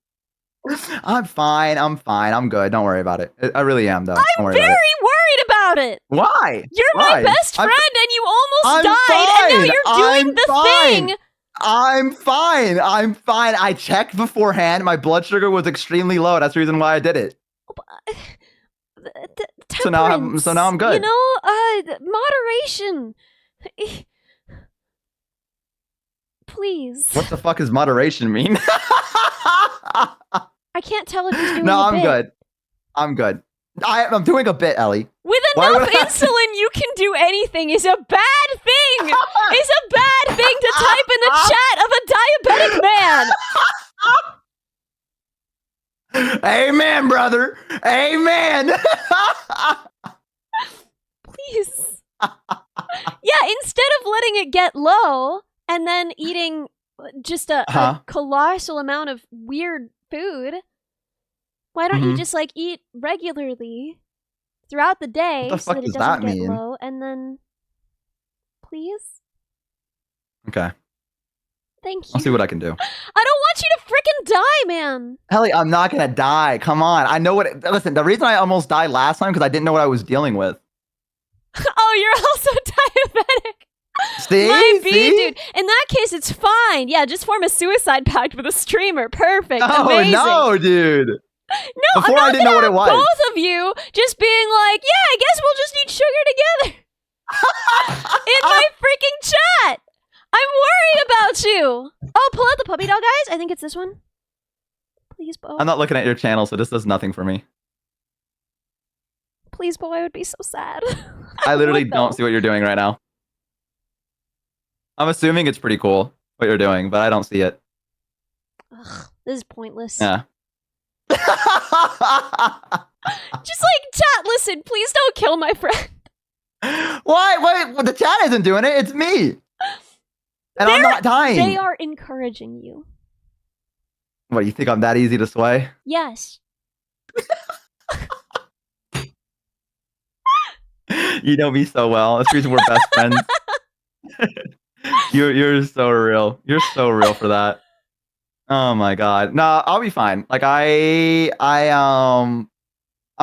I'm fine. I'm good. Don't worry about it. I really am, though. I'm very worried about it. Why? You're my best friend and you almost died and now you're doing the thing. I'm fine. I checked beforehand. My blood sugar was extremely low. That's the reason why I did it. So now I'm good. You know, moderation. Please. What the fuck does moderation mean? I can't tell if he's doing No, a I'm bit. good. I'm good. I'm doing a bit, Ellie. With enough insulin, you can do anything is a bad thing. Is a bad thing to type in the chat of a diabetic man. Amen, brother. Amen. Please. Yeah, instead of letting it get low and then eating just a colossal amount of weird food, why don't you just like eat regularly throughout the day so that it doesn't get low, and then please? Okay. Thank you. I'll see what I can do. I don't want you to freaking die, man. Ellie, I'm not gonna die. Come on. I know what. Listen, the reason I almost died last time because I didn't know what I was dealing with. Oh, you're also diabetic. See? Might be, dude. In that case, it's fine. Yeah, just form a suicide pact with a streamer. Perfect. Oh, amazing. no, dude. No, Before I didn't know what it was. Both of you just being like, yeah, I guess we'll just eat sugar together. In my freaking chat. I'm worried about you. Oh, pull out the puppy dog, guys. I think it's this one. Please, Bo. I'm not looking at your channel, so this does nothing for me. Please, Bo, I would be so sad. I literally don't see what you're doing right now. I'm assuming it's pretty cool what you're doing, but I don't see it. Ugh, this is pointless. Yeah. Just like, chat, listen, please don't kill my friend. Why? Well, the chat isn't doing it. It's me. And I'm not dying. They are encouraging you. What, you think I'm that easy to sway? Yes. You know me so well. That's the reason we're best friends. You're so real. You're so real for that. Oh my god. No, I'll be fine. Like I'm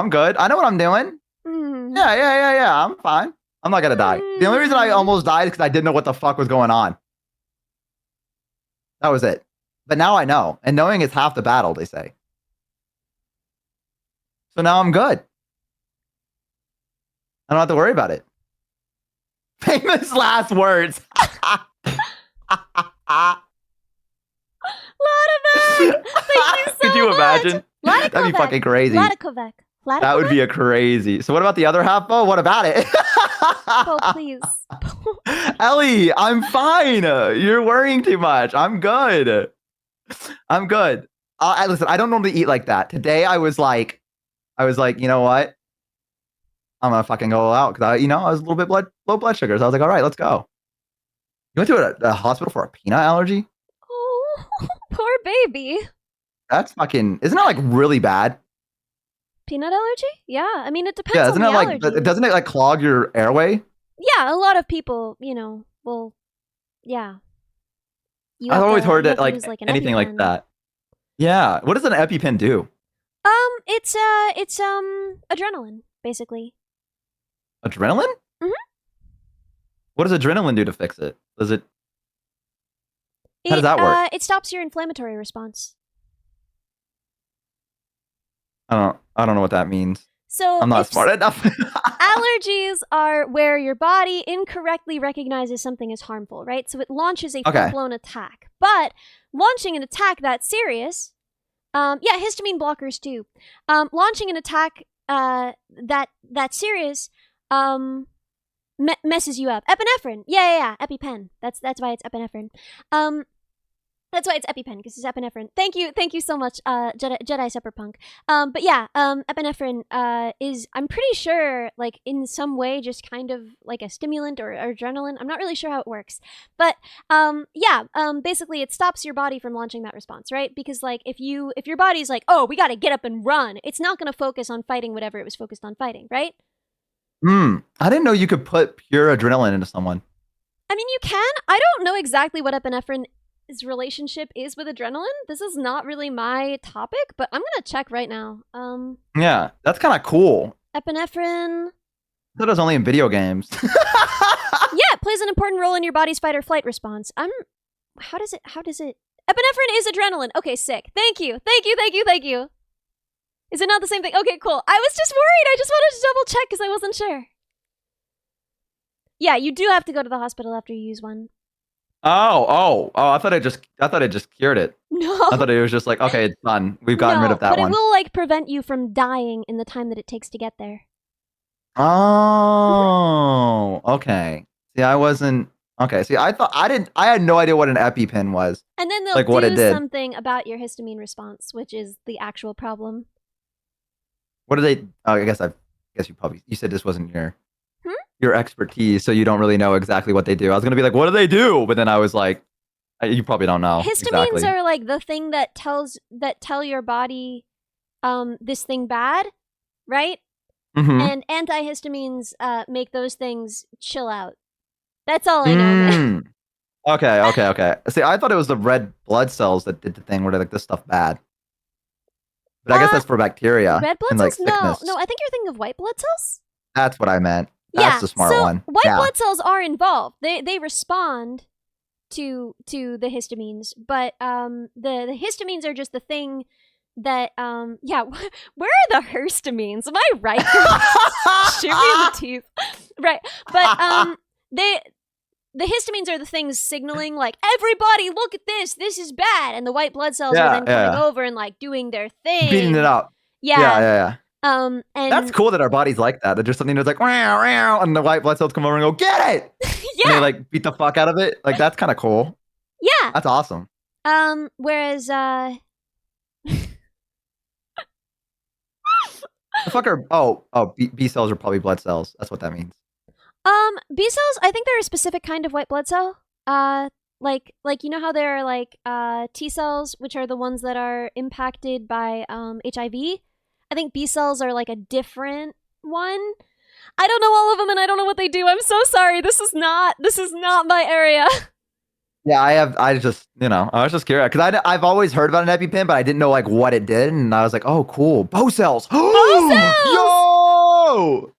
good. I know what I'm doing. Mm. Yeah. I'm fine. I'm not gonna die. The only reason I almost died is because I didn't know what the fuck was going on. That was it. But now I know. And knowing is half the battle, they say. So now I'm good. I don't have to worry about it. Famous last words. Thank you so Could you imagine? much. That'd be fucking crazy. Vladikovec. That would be a crazy. So what about the other half, Bo? What about it? Oh, please. Ellie, I'm fine. You're worrying too much. I'm good. I'm good. Listen, I don't normally eat like that. Today I was like, you know what? I'm gonna fucking go out because I was a little bit low blood sugar. So I was like, all right, let's go. You went to a hospital for a peanut allergy? Oh, poor baby. That's fucking. Isn't that like really bad? Peanut allergy? Yeah, I mean it depends. Yeah, on the allergy. Doesn't it like clog your airway? Yeah, a lot of people, will. Yeah. I've always heard it like anything EpiPen. like that. Yeah. What does an EpiPen do? It's adrenaline, basically. Adrenaline? Mhm. What does adrenaline do to fix it? How does that work? It stops your inflammatory response. I don't know what that means. So I'm not smart enough. Allergies are where your body incorrectly recognizes something as harmful, right? So it launches a full-blown attack. But launching an attack that serious, histamine blockers too. Launching an attack that serious messes you up. Epinephrine, yeah, EpiPen. That's why it's epinephrine. That's why it's EpiPen, because it's epinephrine. Thank you so much, Jedi Cyberpunk. But yeah, epinephrine is, I'm pretty sure, like, in some way, just kind of like a stimulant or adrenaline. I'm not really sure how it works. But, basically it stops your body from launching that response, right? Because, like, if your body's like, oh, we gotta get up and run, it's not gonna focus on fighting whatever it was focused on fighting, right? I didn't know you could put pure adrenaline into someone. I mean, you can. I don't know exactly what epinephrine his relationship is with adrenaline. This is not really my topic, but I'm gonna check right now. Yeah, that's kind of cool. Epinephrine. That was only in video games. Yeah, it plays an important role in your body's fight or flight response. How does it? Epinephrine is adrenaline. Okay, sick. Thank you. Is it not the same thing? Okay, cool. I was just worried. I just wanted to double check because I wasn't sure. Yeah, you do have to go to the hospital after you use one. Oh! I thought it just cured it. No. I thought it was just like, okay, it's done. We've gotten rid of that one. But it will like prevent you from dying in the time that it takes to get there. Oh, okay. See, I wasn't okay. See, I had no idea what an EpiPen was. And then they'll like what it did. Something about your histamine response, which is the actual problem. What do they? Oh, I guess you said this wasn't your expertise, so you don't really know exactly what they do. I was gonna be like, what do they do? But then I was like, you probably don't know. Histamines are like the thing that tell your body this thing bad, right? Mm-hmm. And antihistamines make those things chill out. That's all I know. Okay. See, I thought it was the red blood cells that did the thing where they're like, this stuff bad. But I guess that's for bacteria. Red blood and, cells? like, sickness. No, I think you're thinking of white blood cells. That's what I meant. That's the smart one. White blood cells are involved. They respond to the histamines, but the histamines are just the thing that where are the histamines? Am I right? Shoot me in the teeth. Right. But the histamines are the things signaling like, everybody look at this is bad, and the white blood cells are then coming over and like doing their thing, beating it up. Yeah. And that's and cool that our body's like that. They're just something that's like, wow, wow, and the white blood cells come over and go, get it. Yeah. And they like beat the fuck out of it. Like, that's kind of cool. Yeah. That's awesome. Whereas the fuck are B cells are probably blood cells. That's what that means. B cells, I think they're a specific kind of white blood cell. Like you know how there are like T cells, which are the ones that are impacted by HIV. I think B cells are like a different one. I don't know all of them, and I don't know what they do. I'm so sorry. This is not my area. Yeah, I was just curious because I've always heard about an EpiPen, but I didn't know like what it did, and I was like, oh, cool, Bo cells. Bo cells. Yo.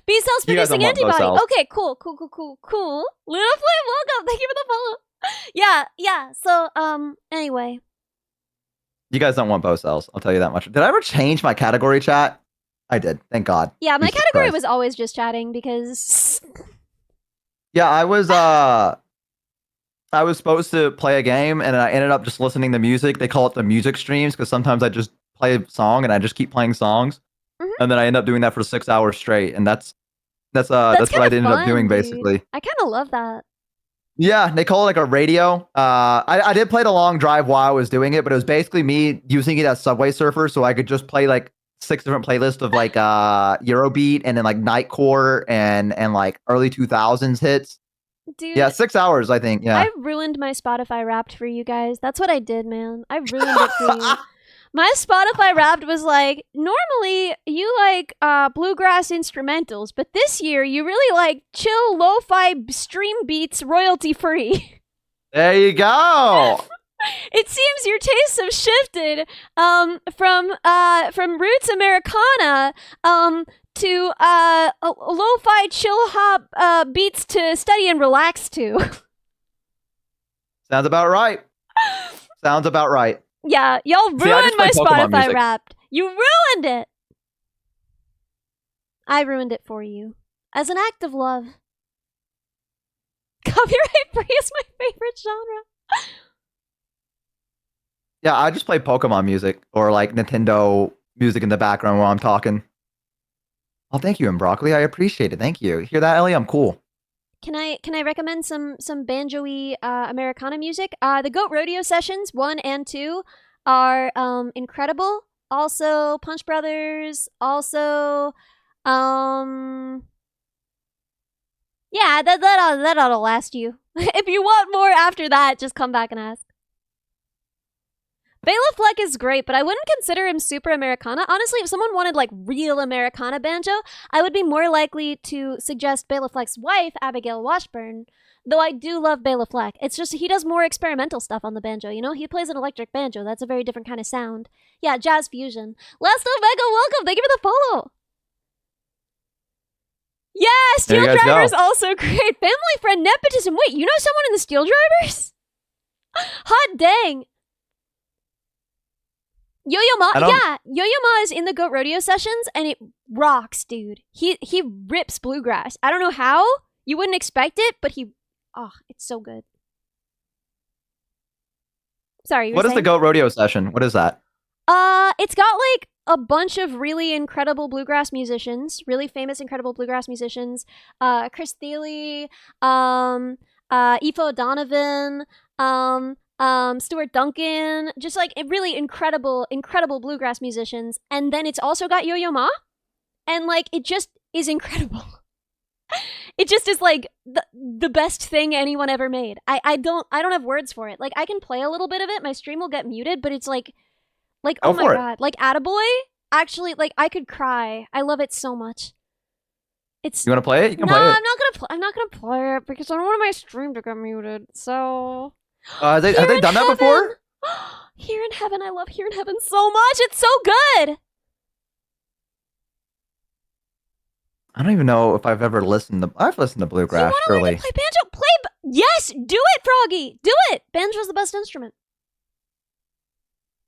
B cells producing antibody. Okay, cool. Little Flame, welcome. Thank you for the follow. Yeah. So, anyway. You guys don't want Bo cells. I'll tell you that much. Did I ever change my category, chat? I did. Thank God. Yeah, my category was always just chatting because. Yeah, I was supposed to play a game, and I ended up just listening to music. They call it the music streams because sometimes I just play a song and I just keep playing songs, and then I end up doing that for 6 hours straight, and that's what I ended up doing, basically. I kind of love that. Yeah, they call it like a radio. I did play the long drive while I was doing it, but it was basically me using it as Subway Surfer, so I could just play like 6 different playlists of like Eurobeat and then like Nightcore and like early 2000s hits. Dude, yeah, 6 hours, I think. Yeah, I ruined my Spotify Wrapped for you guys. That's what I did, man. I ruined it for you. My Spotify Wrapped was like, normally you like bluegrass instrumentals, but this year you really like chill lo-fi stream beats royalty free. There you go. It seems your tastes have shifted from roots Americana to lo-fi chill hop beats to study and relax to. Sounds about right. Yeah, y'all ruined my Spotify Wrapped. You ruined it. I ruined it for you. As an act of love. Copyright free is my favorite genre. Yeah, I just play Pokemon music or like Nintendo music in the background while I'm talking. Oh, thank you, and Broccoli. I appreciate it. Thank you. Hear that, Ellie? I'm cool. Can I recommend some banjo-y Americana music? The Goat Rodeo Sessions 1 and 2 are incredible. Also, Punch Brothers. Also, yeah, that ought to last you. If you want more after that, just come back and ask. Bela Fleck is great, but I wouldn't consider him super Americana. Honestly, if someone wanted like real Americana banjo, I would be more likely to suggest Bela Fleck's wife, Abigail Washburn. Though I do love Bela Fleck. It's just he does more experimental stuff on the banjo, you know? He plays an electric banjo. That's a very different kind of sound. Yeah, jazz fusion. Last Omega, welcome! Thank you for the follow! Yeah, Steel Drivers also great. Family friend nepotism. Wait, you know someone in the Steel Drivers? Hot dang. Yo-Yo Ma, yeah, Yo-Yo Ma is in the Goat Rodeo Sessions, and it rocks, dude. He rips bluegrass. I don't know how. You wouldn't expect it, but it's so good. Sorry, what is the Goat Rodeo Session? What is that? It's got like a bunch of really incredible bluegrass musicians, really famous, incredible bluegrass musicians. Chris Thiele, Aoife O'Donovan, Stuart Duncan, just like really incredible bluegrass musicians. And then it's also got Yo-Yo Ma, and like it just is incredible. It just is like the best thing anyone ever made. I don't have words for it. Like I can play a little bit of it, my stream will get muted, but it's like oh my god, like Attaboy. Actually, like I could cry. I love it so much. You want to play it? You can play it. I'm not gonna play it because I don't want my stream to get muted. So. Have they done that before? Here in Heaven, I love Here in Heaven so much. It's so good. I don't even know if I've ever listened to. I've listened to bluegrass. You want to play banjo? Yes, do it, Froggy. Do it. Banjo's the best instrument.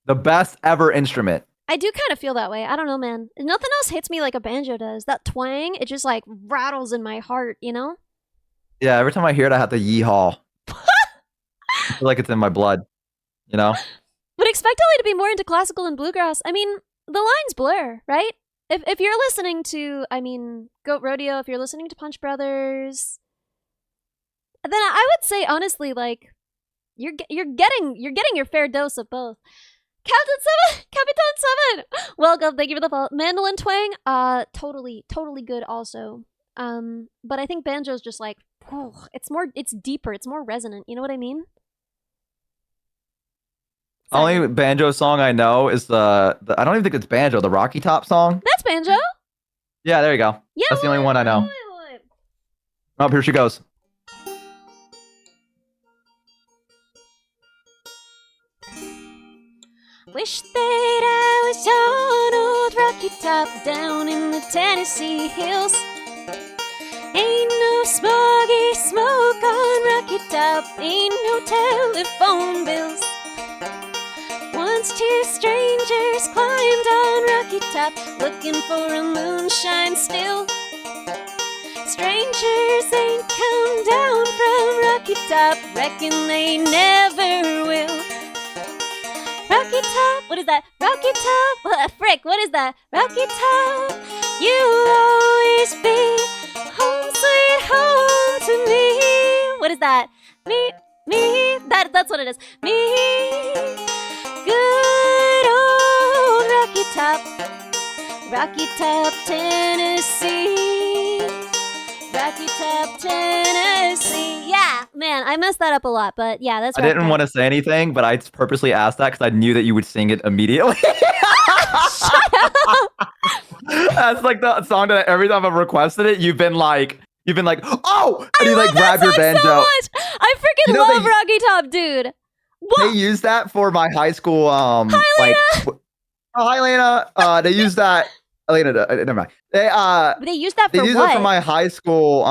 The best ever instrument. I do kind of feel that way. I don't know, man. Nothing else hits me like a banjo does. That twang, it just like rattles in my heart, you know? Yeah, every time I hear it, I have to yeehaw. I feel like it's in my blood, you know? Would expect Ellie to be more into classical and bluegrass. I mean, the lines blur, right? If you're listening to, I mean, Goat Rodeo, if you're listening to Punch Brothers, then I would say honestly, like, you're getting your fair dose of both. Captain 7, welcome. Thank you for the follow. Mandolin twang, totally good also. But I think banjo's just like, it's deeper, it's more resonant. You know what I mean? Only banjo song I know is the I don't even think it's banjo, the Rocky Top song. That's banjo. Yeah, there you go. Yeah, that's the only one I know. Oh, here she goes. Wish that I was on old Rocky Top down in the Tennessee hills. Ain't no smoggy smoke on Rocky Top, ain't no telephone bills. Once two strangers climbed on Rocky Top, looking for a moonshine still. Strangers ain't come down from Rocky Top, reckon they never will. Rocky Top, what is that? Rocky Top, what frick, what is that? Rocky Top, you'll always be home sweet home to me. What is that? Me, that's what it is. Me, good old Rocky Top, Tennessee. Rocky Top, Tennessee. Yeah, man, I messed that up a lot, but yeah, that's right. I didn't want to say anything, but I purposely asked that because I knew that you would sing it immediately. Shut up! That's like the song that every time I've requested it, you've been like, oh, and you like grab your banjo. So much. I freaking love Rocky Top, dude. What? They used that for my high school. Hi, Lena. Hi, Lena. They used that. Elena, never mind. They used that for what? They used it for my high school.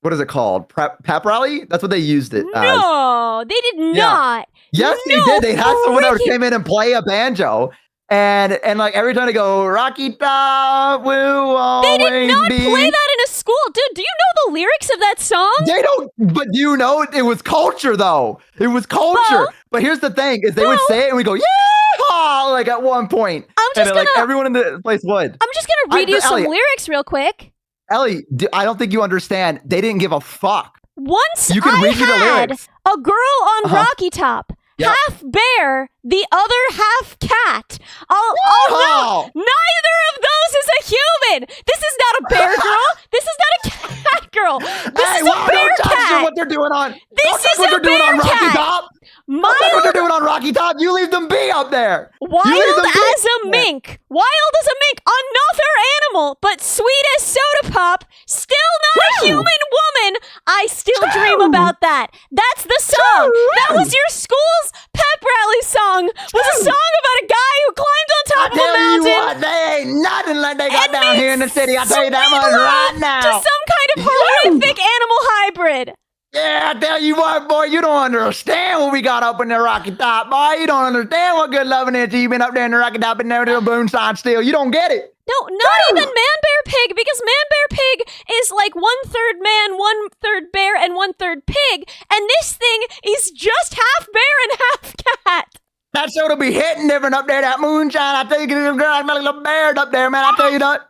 What is it called? Pep rally? That's what they used it as. No, they did not. Yes, they did. They had someone that came in and play a banjo. And like every time they go, Rocky Top will always be. They did not play that in a school. Dude, do you know the lyrics of that song? They don't, but you know, it was culture though. It was culture. Well, but here's the thing, is they would say it and we go, yeah, like at one point. Like everyone in the place would. I'm just going to read you some lyrics real quick. Ellie, I don't think you understand. They didn't give a fuck. Once you can read me the lyrics. A girl on Rocky Top. Yep. Half bear, the other half cat. Oh no, neither of those is a human. This is not a bear girl. This is not a cat girl. This is a bear cat. What they're doing on? This is a bear cat. Top. What they're doing on Rocky Top? You leave them be up there. Wild as a mink. Wild as a mink. Another animal, but sweet as soda pop. Still not a human woman. I still dream about that. That's the song. That was your school's pep rally song. Was a song about a guy who climbed on top of a mountain. I tell you what, they ain't nothing like they got down here in the city. I tell you that much right now. To some kind of horrific animal hybrid. Yeah, I tell you what, boy, you don't understand what we got up in the Rocky Top, boy. You don't understand what good loving is. You've been up there in the Rocky Top and there to the moonshine still. You don't get it. No, not even Man Bear Pig, because Man Bear Pig is like 1/3 man, 1/3 bear, and 1/3 pig, and this thing is just half bear and half cat. That show to be hitting different up there, that moonshine. I tell you, get them girls, like little bears up there, man. I tell you that.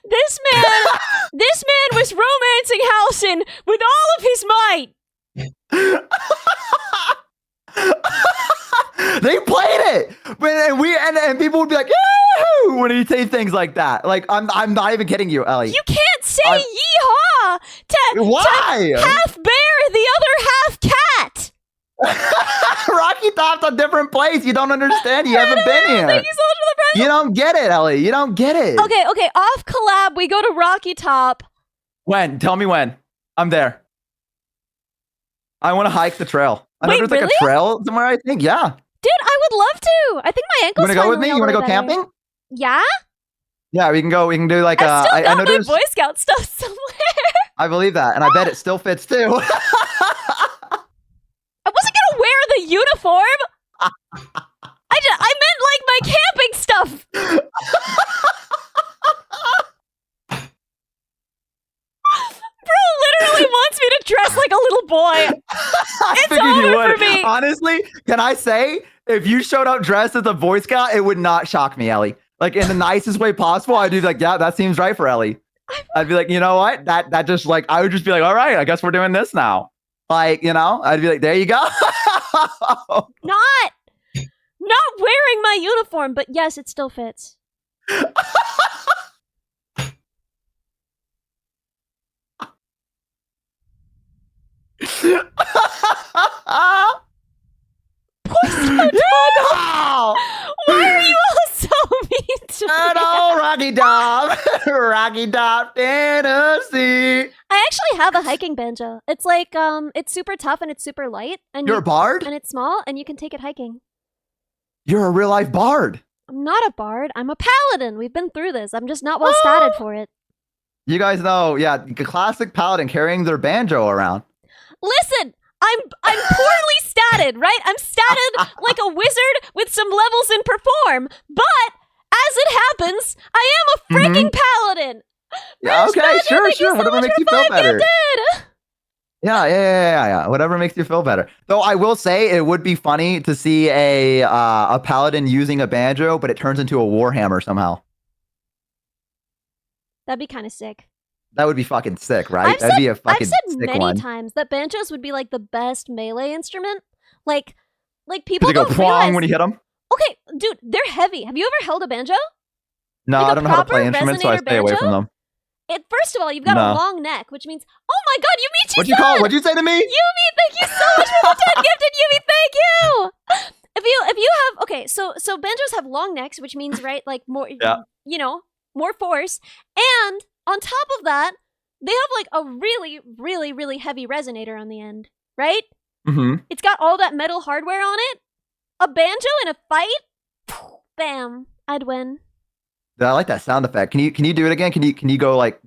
This man was romancing Halcyon with all of his might. They played it, and people would be like, "Yahoo!" when he say things like that. Like I'm not even kidding you, Ellie. You can't say yeehaw Why? To half bear, the other half cat. Rocky Top's a different place. You don't understand. You haven't been here. Thank you so much for the present. You don't get it, Ellie. You don't get it. Okay. Off collab, we go to Rocky Top. When? Tell me when. I'm there. I want to hike the trail. I know there's like a trail somewhere, I think. Yeah. Dude, I would love to. I think my ankles. You want to go with me? You want to go camping? Yeah. Yeah, we can go. We can do like I still got my Boy Scout stuff somewhere. I believe that, and I bet it still fits too. I wasn't gonna wear the uniform. I meant like my camping stuff. up dressed like a little boy. I figured you would. For me. Honestly, can I say, if you showed up dressed as a Boy Scout, it would not shock me, Ellie. Like in the nicest way possible, I'd be like, yeah, that seems right for Ellie. I'd be like, you know what? That just like, I would just be like, all right, I guess we're doing this now. Like, I'd be like, there you go. Not wearing my uniform, but yes, it still fits. No! Why are you all so mean to me? Rocky Top, Rocky Top, Tennessee. I actually have a hiking banjo. It's like it's super tough and it's super light. And you're a bard? And it's small and you can take it hiking. You're a real life bard. I'm not a bard. I'm a paladin. We've been through this. I'm just not well statted for it. You guys know, yeah, the classic paladin carrying their banjo around. Listen, I'm poorly statted, right? I'm statted like a wizard with some levels in perform, but as it happens, I am a freaking paladin. Yeah, okay, sure. Whatever makes you feel better. Yeah. Whatever makes you feel better. Though I will say it would be funny to see a paladin using a banjo, but it turns into a warhammer somehow. That'd be kind of sick. That would be fucking sick, right? That'd be a fucking sick one. I've said many times that banjos would be like the best melee instrument. Like people don't realize when you hit them. Okay, dude, they're heavy. Have you ever held a banjo? No, I don't know how to play instruments, so I stay away from them. First of all, you've got a long neck, which means, oh my god, Yumichi-san! What'd you call it? What'd you say to me? Yumi, thank you so much for the 10 gifted, Yumi, thank you! If you have, okay, so banjos have long necks, which means, right, like more, more force, and on top of that, they have like a really, really, really heavy resonator on the end, right? Mm-hmm. It's got all that metal hardware on it. A banjo in a fight? Bam, I'd win. I like that sound effect. Can you do it again? Can you go like?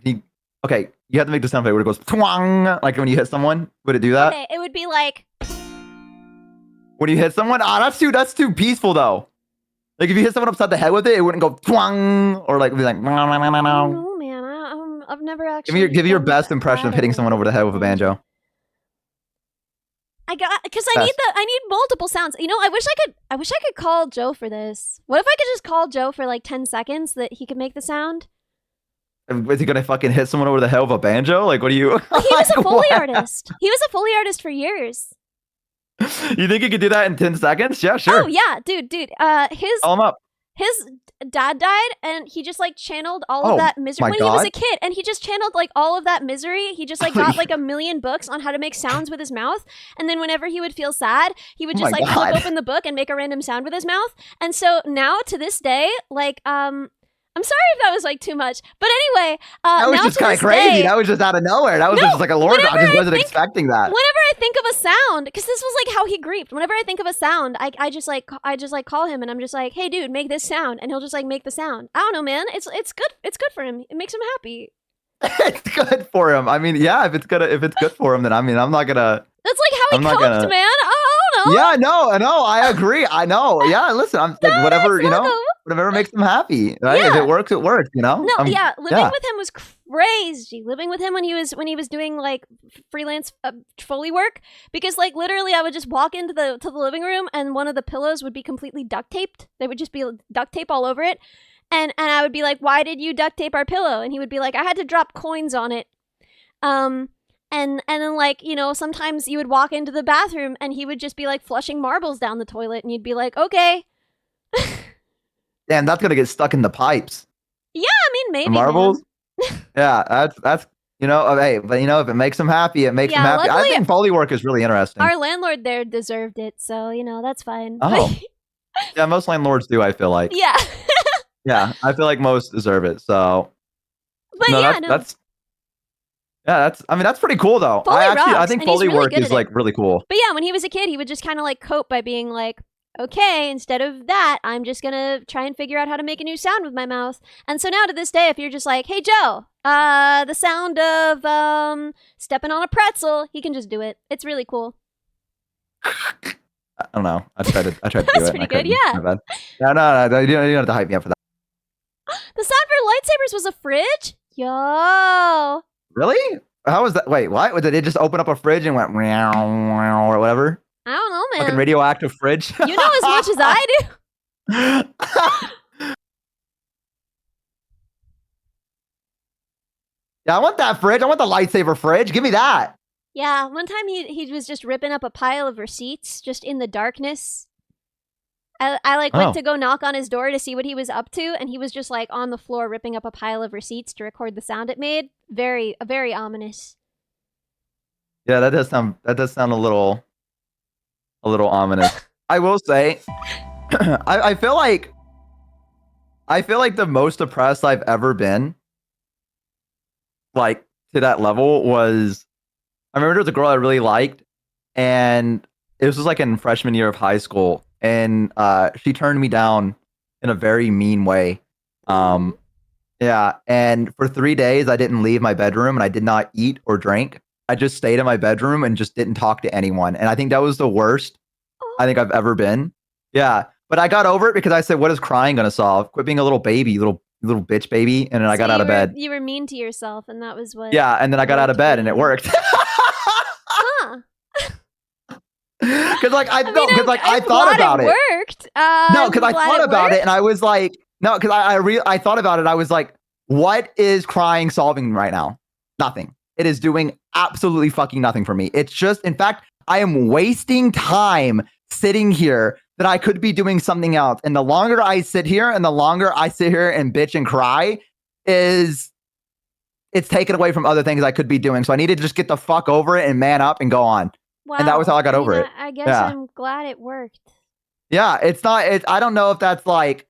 Okay, you have to make the sound effect where it goes twang, like when you hit someone. Would it do that? Okay, it would be like when you hit someone. That's too peaceful though. Like if you hit someone upside the head with it, it wouldn't go twang or like be like. Oh man, I've never actually. Give me your best impression of hitting someone over the head with a banjo. Because I need multiple sounds. I wish I could call Joe for this. What if I could just call Joe for like 10 seconds so that he could make the sound? Is he gonna fucking hit someone over the head with a banjo? Like, what do you? He was a Foley artist. He was a Foley artist for years. You think he could do that in 10 seconds? Yeah, sure. Oh yeah, dude. Call him up. His dad died, and he just like channeled all of that misery when he was a kid, and he just channeled like all of that misery. He just like got like a million books on how to make sounds with his mouth, and then whenever he would feel sad, he would just like flip open the book and make a random sound with his mouth. And so now to this day, like I'm sorry if that was like too much, but anyway, that was just kind of crazy. That was just out of nowhere. That was just like a lore drop. I just wasn't expecting that. Whenever I think of a sound, because this was like how he grieved. Whenever I think of a sound, I just call him and I'm just like, hey dude, make this sound, and he'll just like make the sound. I don't know, man. It's good. It's good for him. It makes him happy. It's good for him. I mean, yeah, if it's good for him, then I mean, I'm not gonna. That's like how he coped, man. I don't know. Yeah, no, I agree. I know. Yeah, listen, I'm like whatever, whatever makes him happy, right? Yeah. If it works, it works, No, living with him was crazy. Living with him when he was doing like freelance Foley work, because like literally I would just walk into the living room and one of the pillows would be completely duct taped. There would just be duct tape all over it. And I would be like, why did you duct tape our pillow? And he would be like, I had to drop coins on it. And then like, sometimes you would walk into the bathroom and he would just be like flushing marbles down the toilet and you'd be like, okay. Damn, that's gonna get stuck in the pipes. Yeah, I mean, maybe. The marbles? Yeah, that's hey, but if it makes him happy, it makes him happy. I think Foley work is really interesting. Our landlord there deserved it, so that's fine. Oh. Yeah, most landlords do, I feel like. Yeah. Yeah, I feel like most deserve it. So, but that's pretty cool though. I think Foley work is like really cool. But yeah, when he was a kid, he would just kind of like cope by being like, okay, instead of that, I'm just gonna try and figure out how to make a new sound with my mouth. And so now to this day, if you're just like, hey Joe, the sound of stepping on a pretzel, he can just do it. It's really cool. I don't know. I tried to do it. That's pretty good, yeah. No, you don't have to hype me up for that. The sound for lightsabers was a fridge? Yo. Really? How was that? Wait, what? Did it just open up a fridge and went meow, meow, or whatever? I don't know, man. Fucking radioactive fridge. You know as much as I do. Yeah, I want that fridge. I want the lightsaber fridge. Give me that. Yeah, one time he was just ripping up a pile of receipts just in the darkness. I like went to go knock on his door to see what he was up to, and he was just like on the floor ripping up a pile of receipts to record the sound it made. Very ominous. Yeah, that does sound a little ominous. I will say, I feel like the most depressed I've ever been, like to that level, was I remember there was a girl I really liked, and it was just like in freshman year of high school, and she turned me down in a very mean way. Yeah, and for 3 days I didn't leave my bedroom, and I did not eat or drink. I just stayed in my bedroom and just didn't talk to anyone, and I think that was the worst I think I've ever been. Yeah, but I got over it because I said, "What is crying gonna solve? Quit being a little baby, little bitch baby." And then I got out of bed. You were mean to yourself, and that was what. Yeah, and then I got out of bed, and it worked. Huh. Because like I thought about it. Worked. No, because I thought about it, and I was like, no, because I thought about it. I was like, what is crying solving right now? Nothing. It is doing absolutely fucking nothing for me. It's just, in fact, I am wasting time sitting here that I could be doing something else. And the longer I sit here and bitch and cry, it's taken away from other things I could be doing. So I need to just get the fuck over it and man up and go on. Wow. And that was how I got over it. I guess I'm glad it worked. Yeah, I don't know if that's like,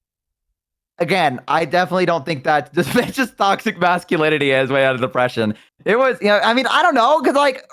again, I definitely don't think that it's just toxic masculinity as way out of depression. It was, I mean, I don't know, because like,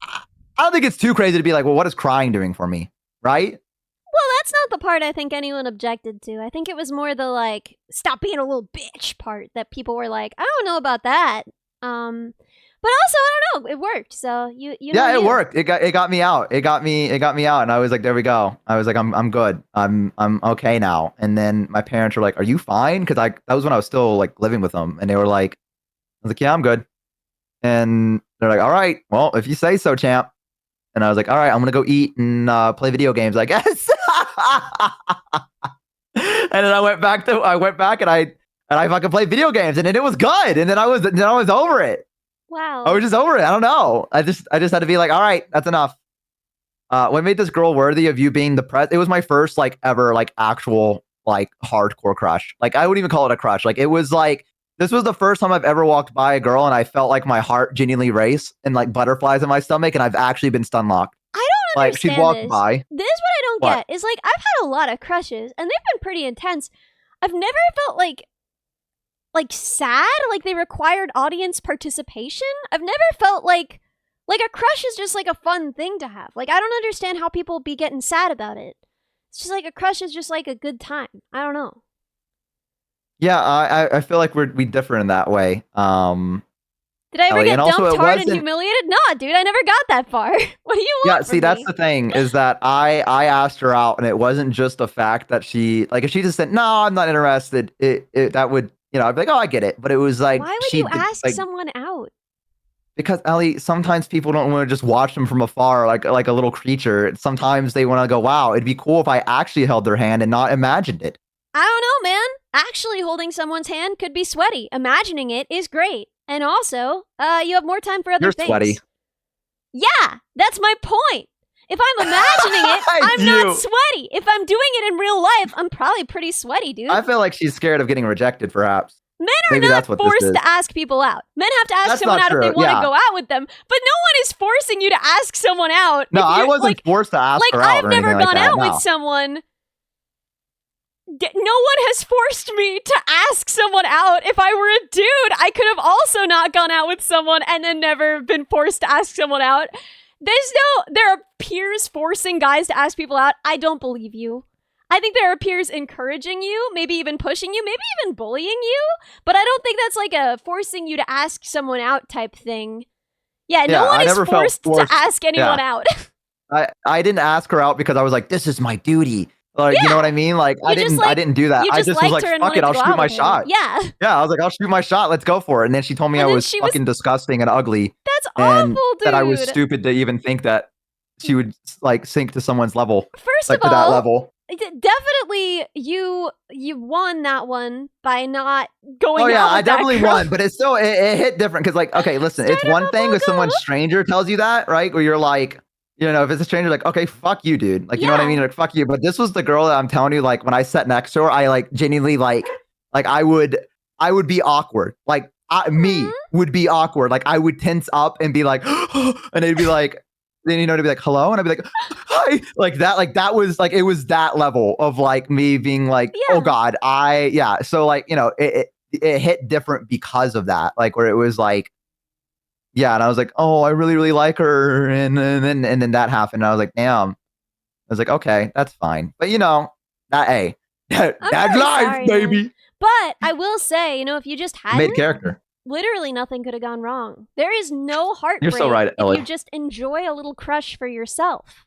I don't think it's too crazy to be like, well, what is crying doing for me, right? Well, that's not the part I think anyone objected to. I think it was more the like, stop being a little bitch part that people were like, I don't know about that. But also, I don't know, it worked. So it worked. It got me out. It got me out, and I was like, there we go. I was like, I'm good. I'm okay now. And then my parents were like, are you fine? Because that was when I was still like living with them, and they were like, I was like, yeah, I'm good. And they're like, all right, well, if you say so, champ. And I was like, all right, I'm gonna go eat and play video games, I guess. And then I went back and I fucking played video games, and then it was good. And then I was over it. Wow. I was just over it. I don't know. I just had to be like, all right, that's enough. What made this girl worthy of you being the press? It was my first like ever like actual like hardcore crush. Like I wouldn't even call it a crush. Like it was like, this was the first time I've ever walked by a girl and I felt like my heart genuinely race and like butterflies in my stomach, and I've actually been stun locked. I don't understand. Like she'd walk by. This is what I don't get. Is like I've had a lot of crushes and they've been pretty intense. I've never felt like sad, like they required audience participation. I've never felt like a crush is just like a fun thing to have. Like I don't understand how people be getting sad about it. It's just like a crush is just like a good time. I don't know. Yeah, I feel like we differ in that way. Did I ever get dumped hard and humiliated? Nah, dude, I never got that far. What do you want? Yeah, see, that's the thing, is that I asked her out, and it wasn't just the fact that she, like, if she just said, no, I'm not interested, that would, I'd be like, oh, I get it. But it was like, why would you ask someone out? Because, Ellie, sometimes people don't want to just watch them from afar like a little creature. Sometimes they want to go, wow, it'd be cool if I actually held their hand and not imagined it. I don't know, man. Actually holding someone's hand could be sweaty. Imagining it is great. And also, you have more time for other things. You're sweaty. Yeah, that's my point. If I'm imagining it, I'm not sweaty. If I'm doing it in real life, I'm probably pretty sweaty, dude. I feel like she's scared of getting rejected, perhaps. Men are not forced to ask people out. Men have to ask someone out if they want to go out with them. But no one is forcing you to ask someone out. No, I wasn't forced to ask her out. I've never gone out with someone. No one has forced me to ask someone out. If I were a dude, I could have also not gone out with someone and then never been forced to ask someone out. There are peers forcing guys to ask people out. I don't believe you. I think there are peers encouraging you, maybe even pushing you, maybe even bullying you. But I don't think that's like a forcing you to ask someone out type thing. Yeah, no one is forced to ask anyone out. I didn't ask her out because I was like, this is my duty. Like, you know what I Yeah. mean? Like, You just I like didn't do that. you I just just was liked like, her and fuck wanted it, to I'll go shoot out my with her. shot. Yeah. Yeah, I was like, I'll shoot my shot. Let's go for it. And then she told me I And then was she was fucking disgusting and ugly, that's and awful, that I was dude. stupid to even think that she would like sink to someone's level, First of like to that all, level. definitely you won that one by not going Oh yeah, out I with that definitely girl. won, but it's still it hit different because like, okay, listen, it's Straight up one up thing will if someone go. stranger tells you that, right? Where you're like, you know, if it's a stranger, like, okay, fuck you, dude. Like, you know what I mean? Yeah. Like, fuck you. But this was the girl that I'm telling you, like, when I sat next to her, I like genuinely like I would be awkward. Like me Mhm. would be awkward. Like I would tense up and be like, and they'd be like, then you know, to be like, hello, and I'd be like, hi, like that was like it was that level of like me being like, oh Yeah. god, yeah. So like, you know, it hit different because of that, like where it was like, yeah, and I was like, oh, I really really like her, and then that happened. And I was like, damn. I was like, okay, that's fine, but you know, that hey, I'm that's really life, sorry, man. baby. But I will say, if you just You made hadn't, character. literally nothing could have gone wrong. There is no You're so heartbreak right, if you Ellie. just enjoy a little crush for yourself.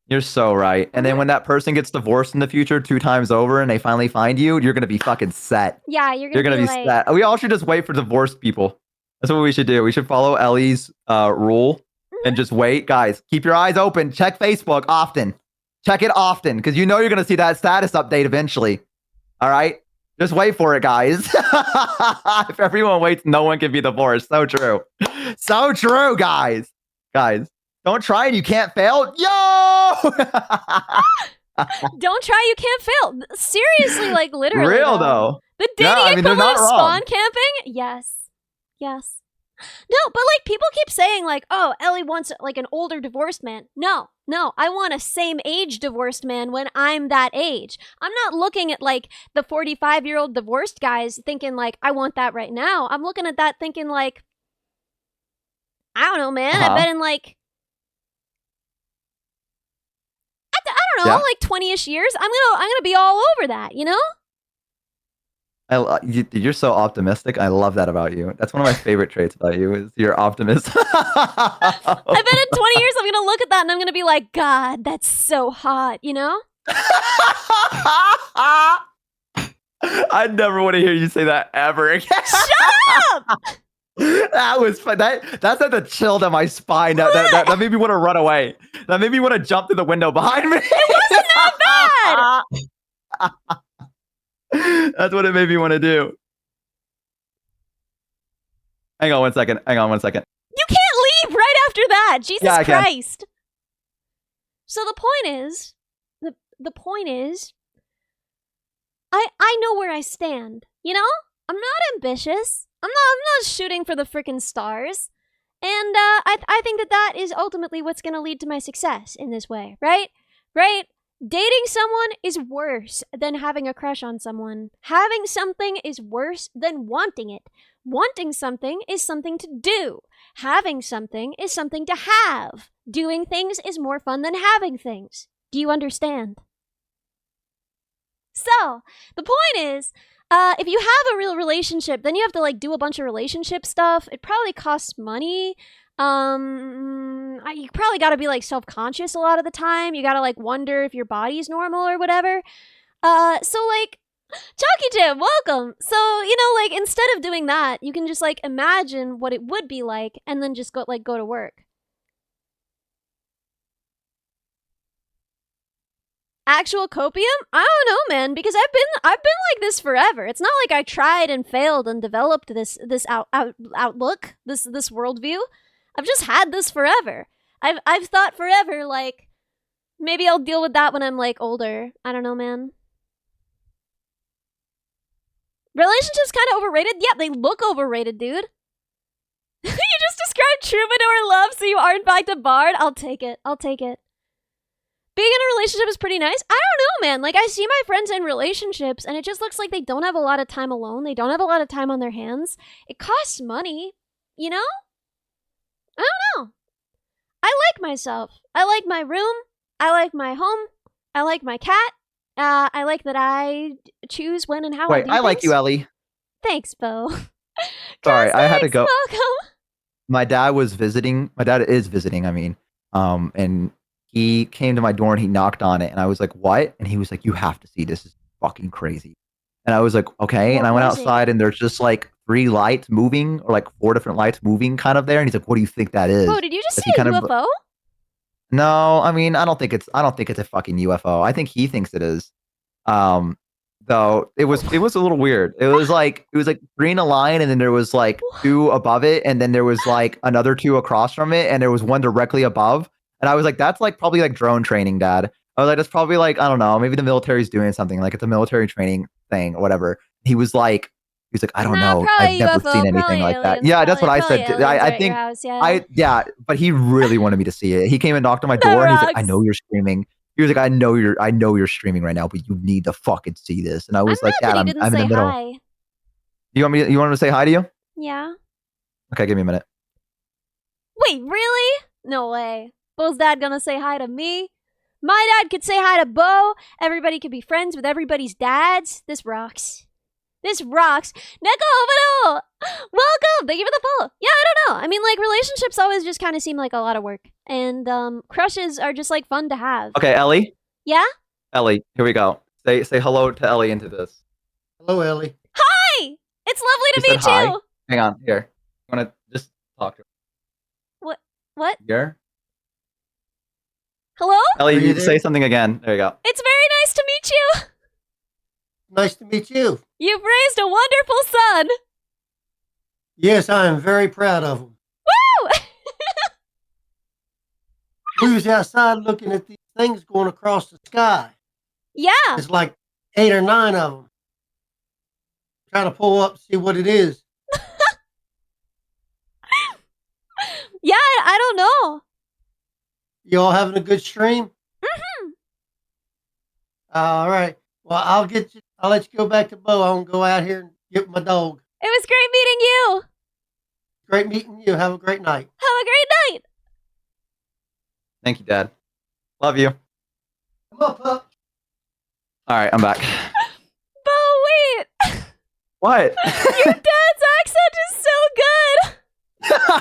You're so right. And then when that person gets divorced in the future 2 times over and they finally find you, you're gonna be fucking set. Yeah, you're You're gonna gonna be be like, set. We all should just wait for divorced people. That's what we should do. We should follow Ellie's rule and just wait. Guys, keep your eyes open. Check Facebook often. Check it often because you know you're gonna see that status update eventually. All right? Just wait for it, guys. If everyone waits, no one can be divorced. So true. So true, guys. Guys, don't try and you can't fail. Yo! don't try, you can't fail. Seriously, like literally. Real though. The Yeah, dating I mean they're equivalent not of spawn wrong. camping? Yes. Yes. No, but like people keep saying like, oh, Ellie wants like an older divorced man. No, I want a same age divorced man when I'm that age. I'm not looking at like the 45-year-old divorced guys thinking like, I want that right now. I'm looking at that thinking like, I don't know, man. I bet in like, I don't know, Yeah. like 20-ish years, I'm gonna be all over that, you know? You're so optimistic. I love that about you. That's one of my favorite traits about you is you're optimistic. I bet in 20 years I'm gonna look at that and I'm gonna be like, God, that's so hot, you know? I never want to hear you say that ever again. Shut up! That was fun. That sent a chill down my spine. That made me want to run away. That made me want to jump through the window behind me. It wasn't that bad! That's what it made me want to do. Hang on one second. You can't leave right after that. Jesus Yeah, I can. Christ. So the point is, I know where I stand. You know, I'm not ambitious. I'm not shooting for the frickin' stars. And I think that is ultimately what's gonna lead to my success in this way, right? Right? Dating someone is worse than having a crush on someone. Having something is worse than wanting it. Wanting something is something to do. Having something is something to have. Doing things is more fun than having things. Do you understand? So, the point is, if you have a real relationship, then you have to like do a bunch of relationship stuff. It probably costs money. You probably got to be like self-conscious a lot of the time. You got to like wonder if your body's normal or whatever. So like, Chalky Jim, welcome. So, like instead of doing that, you can just like imagine what it would be like and then just go to work. Actual copium? I don't know, man, because I've been like this forever. It's not like I tried and failed and developed this outlook, this worldview. I've just had this forever. I've thought forever like maybe I'll deal with that when I'm like older. I don't know, man. Relationships kind of overrated? Yeah, they look overrated, dude. You just described troubadour love, so you are in fact a bard? I'll take it. Being in a relationship is pretty nice. I don't know, man. Like, I see my friends in relationships, and it just looks like they don't have a lot of time alone. They don't have a lot of time on their hands. It costs money, you know? I don't know. I like myself. I like my room. I like my home. I like my cat. I like that I choose when and how I do things. I like you, Ellie. Thanks, Bo. Sorry, I had to go. Welcome. My dad is visiting, I mean, and he came to my door and he knocked on it, and I was like, "What?" And he was like, "You have to see this. Is fucking crazy." And I was like, "Okay." And What I went was it? outside, and there's just like 3 lights moving, or like 4 different lights moving, kind of there. And he's like, "What do you think that is?" Whoa, did you just As see he a kind of UFO? no, I mean, I don't think it's a fucking UFO. I think he thinks it is. Um, though it was a little weird. It was like green a line, and then there was like 2 above it, and then there was like another 2 across from it, and there was one directly above. And I was like, that's like probably like drone training, Dad. I was like, that's probably like, I don't know, maybe the military's doing something, like it's a military training thing or whatever. He's like, I don't Nah, know. I've probably never UFO, seen anything probably like that. aliens, Yeah, that's what I probably said. aliens are I at your think house, yeah. yeah, but he really wanted me to see it. He came and knocked on my That door, and he's like, I rocks. know you're streaming. He was like, I know you're streaming right now, but you need to fucking see this. And I I'm was like, mad that Dad, he I'm didn't in the say middle. hi. You want him to say hi to you? Yeah. Okay, give me a minute. Wait, really? No way. Bo's dad gonna say hi to me? My dad could say hi to Bo. Everybody could be friends with everybody's dads. This rocks. This rocks. Neko Obano! Welcome! Thank you for the follow. Yeah, I don't know. I mean, like, relationships always just kind of seem like a lot of work. And crushes are just, like, fun to have. Okay, Ellie. Yeah? Ellie, here we go. Say hello to Ellie into this. Hello, Ellie. Hi! It's lovely to He said meet hi. you! Hang on, here. You want to just talk to her? What? Here? Hello? Ellie, Are you you there? say something again. There you go. It's very nice to meet you! Nice to meet you. You've raised a wonderful son! Yes, I am very proud of him. Woo! We was outside looking at these things going across the sky. Yeah! It's like 8 or 9 of them. Trying to pull up, see what it is. Yeah, I don't know. You all having a good stream? Mm-hmm. All right. Well, I'll let you go back to Bo. I'm gonna go out here and get my dog. It was great meeting you. Great meeting you. Have a great night. Have a great night. Thank you, Dad. Love you. Come on, pup. All right, I'm back. Bo, wait. What? Your dad's accent is so good.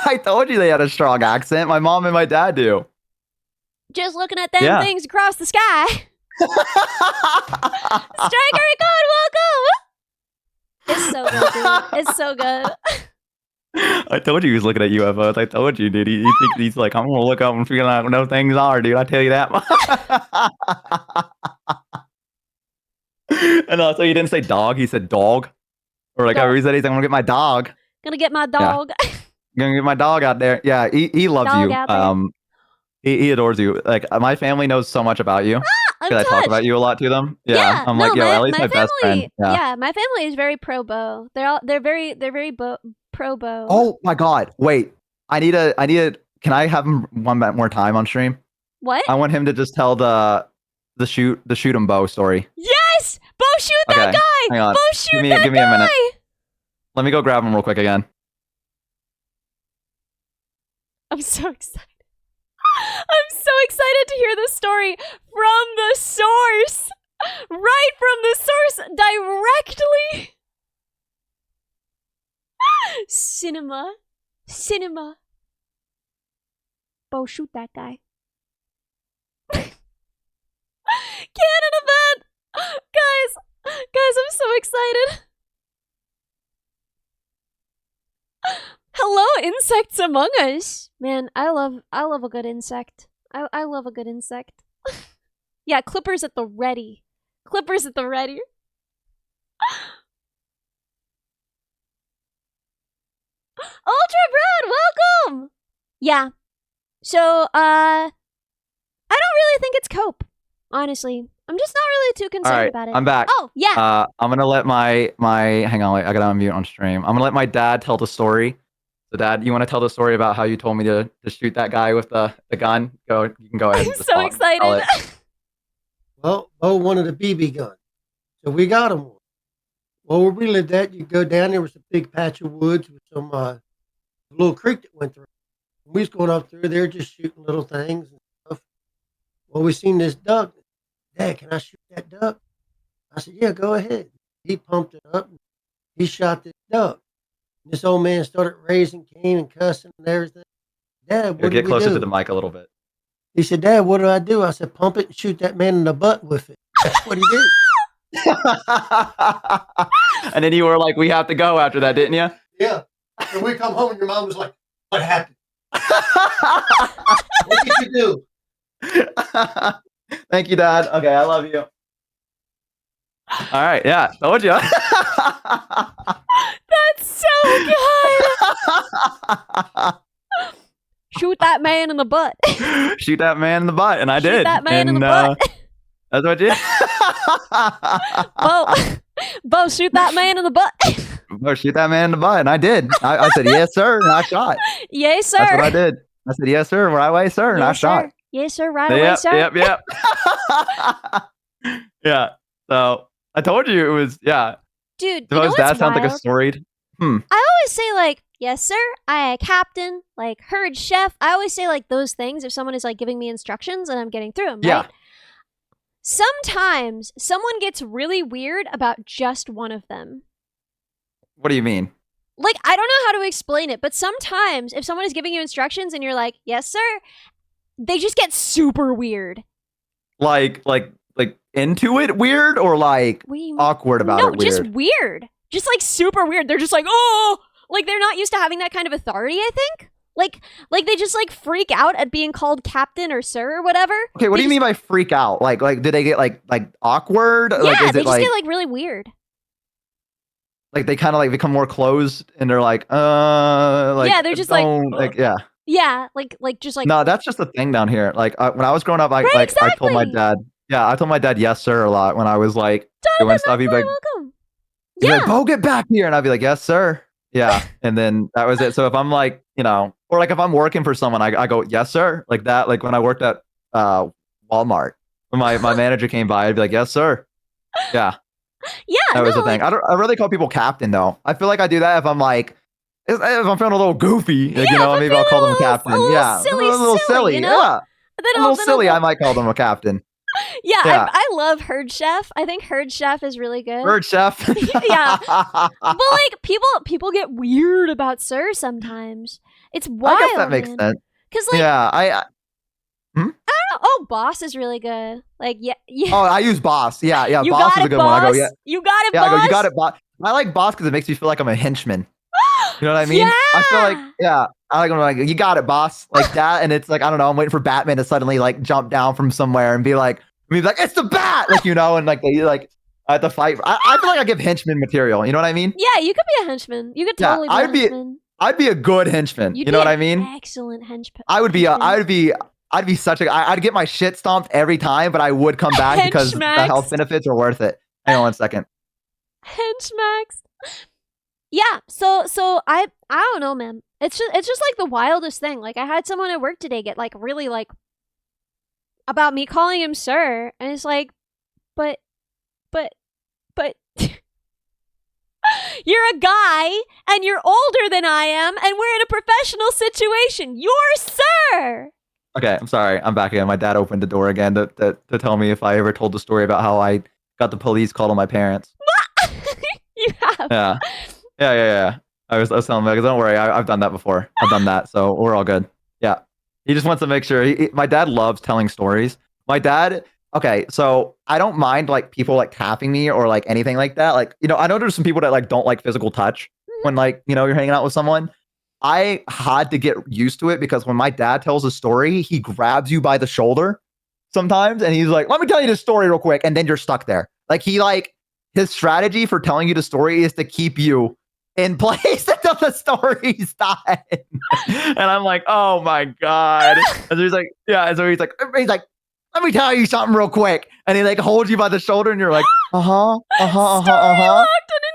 I told you they had a strong accent. My mom and my dad do. Just looking at them Yeah. things across the sky. Striker Recon, welcome. It's so good, dude. It's so good. I told you he was looking at UFOs. I told you, dude. He thinks he's like, I'm gonna look up and figure out what those things are, dude. I tell you that. And also, he didn't say dog. He said dog. Or like how he said, he's like, I'm gonna get my dog. Gonna get my dog. I'm gonna get my dog out there. Yeah, he loves Dog you. out there. He adores you. Like my family knows so much about you. I'm Because I talk touched. about you a lot to them. Yeah, Yeah, I'm no, like, yo, Ellie's my best friend. family. Yeah. Yeah, my family is very pro Bo. They're very pro Bo. Oh my God! Wait, I need a. Can I have him one more time on stream? What? I want him to just tell the shoot 'em Bo story. Yes! Bo, shoot that Okay, guy! hang on. Bo, shoot Give me that a guy! minute. Let me go grab him real quick again. I'm so excited. I'm so excited to hear this story from the source. Right from the source directly. Cinema. Bo, shoot that guy. Canon event. Guys, I'm so excited. Hello, insects among us. Man, I love a good insect. I love a good insect. Yeah, clippers at the ready. Clippers at the ready. Ultra Brad, welcome! Yeah. So, I don't really think it's cope. Honestly. I'm just not really too concerned All right, about it. I'm back. Oh, yeah. I'm gonna let my hang on, wait, I gotta unmute on stream. I'm gonna let my dad tell the story. So, Dad, you want to tell the story about how you told me to shoot that guy with the gun? You can go ahead. I'm and just so tell excited. it. Well, Bo wanted a BB gun, so we got him one. Well, where we lived at, you go down, there was a big patch of woods with some little creek that went through. We was going up through there just shooting little things and stuff. Well, we seen this duck. Dad, can I shoot that duck? I said, yeah, go ahead. He pumped it up. And he shot this duck. This old man started raising Cain and cussing and everything. Dad, what Get did we closer do? to the mic a little bit. He said, Dad, what do? I said, pump it and shoot that man in the butt with it. That's what he did. And then you were like, we have to go after that, didn't you? Yeah. And we come home and your mom was like, what happened? What did you do? Thank you, Dad. Okay, I love you. All right, yeah, told you. That's so good. Shoot that man in the butt. Shoot that man in the butt, and I Shoot did. that man and, in the butt. That's what you Bo, shoot that man in the butt. Bo, shoot that man in the butt, and I did. I said, yes, sir, and I shot. Yes, sir. That's what I did. I said, yes, sir, right away, sir, and I shot. Sir. Yes, sir, right away, sir. Yep. Yeah, so I told you it was, yeah. Dude, you know what's that sounds like a storied. I always say, like, yes, sir, I captain, like, heard chef. I always say, like, those things if someone is, like, giving me instructions and I'm getting through them, right? Yeah. Sometimes someone gets really weird about just one of them. What do you mean? Like, I don't know how to explain it, but sometimes if someone is giving you instructions and you're like, yes, sir, they just get super weird. Like into it weird or like awkward about it weird? No, just weird. Just like super weird. They're just like, oh, like they're not used to having that kind of authority, I think. Like they just like freak out at being called captain or sir or whatever. Okay, what do you mean by freak out? Like do they get like awkward? Yeah, like, they just get like really weird. Like they kind of like become more closed and they're like, yeah, they're just like yeah. Yeah, like just like. No, that's just a thing down here. Like when I was growing up, I told my dad. Yeah, I told my dad yes sir a lot when I was like doing stuff. He'd be like, welcome. He'd be like, Bo, get back here, and I'd be like, yes sir. Yeah, and then that was it. So if I'm like, or like if I'm working for someone, I go yes sir, like that. Like when I worked at Walmart, when my manager came by, I'd be like yes sir. Yeah. Yeah, that was the thing. I really call people captain though. I feel like I do that if I'm like. If I'm feeling a little goofy, maybe I'll call them a captain. Yeah, silly, a little silly. You know? Yeah, a little silly. I might call them a captain. Yeah. I love Herd Chef. I think Herd Chef is really good. Herd Chef. Yeah, but like people get weird about sir sometimes. It's wild. I guess that makes sense. Because like, yeah, I don't know. Oh, boss is really good. Like yeah. Oh, I use boss. Yeah. You boss is a good one. I go You got it, yeah, boss. I go, you got it, boss. I like boss because it makes me feel like I'm a henchman. You know what I mean? Yeah. I feel like, I like when I'm like, you got it, boss, like that. And it's like, I don't know, I'm waiting for Batman to suddenly like jump down from somewhere and be like, it's the bat, like, and like they like I have to fight. I feel like I give henchman material. You know what I mean? Yeah, you could be a henchman. You could totally be a henchman. I'd be a good henchman. You know what I mean? Excellent henchman. I'd be such a. I'd get my shit stomped every time, but I would come back because the health benefits are worth it. Hang on 1 second. Henchmax. Yeah, so I don't know, man. It's just like the wildest thing. Like I had someone at work today get like really like about me calling him sir, and it's like, but you're a guy and you're older than I am, and we're in a professional situation. You're sir. Okay, I'm sorry. I'm back again. My dad opened the door again to tell me if I ever told the story about how I got the police called on my parents. You have. Yeah. I was telling him, don't worry, I've done that before. I've done that, so we're all good. Yeah. He just wants to make sure. My dad loves telling stories. My dad, okay, so I don't mind like people like tapping me or like anything like that. Like, I know there's some people that like don't like physical touch when like, you're hanging out with someone. I had to get used to it because when my dad tells a story, he grabs you by the shoulder sometimes and he's like, let me tell you this story real quick. And then you're stuck there. Like his strategy for telling you the story is to keep you in place until the story's done. And I'm like, oh my God. And so he's like, he's like, let me tell you something real quick. And he like holds you by the shoulder and you're like, Story locked and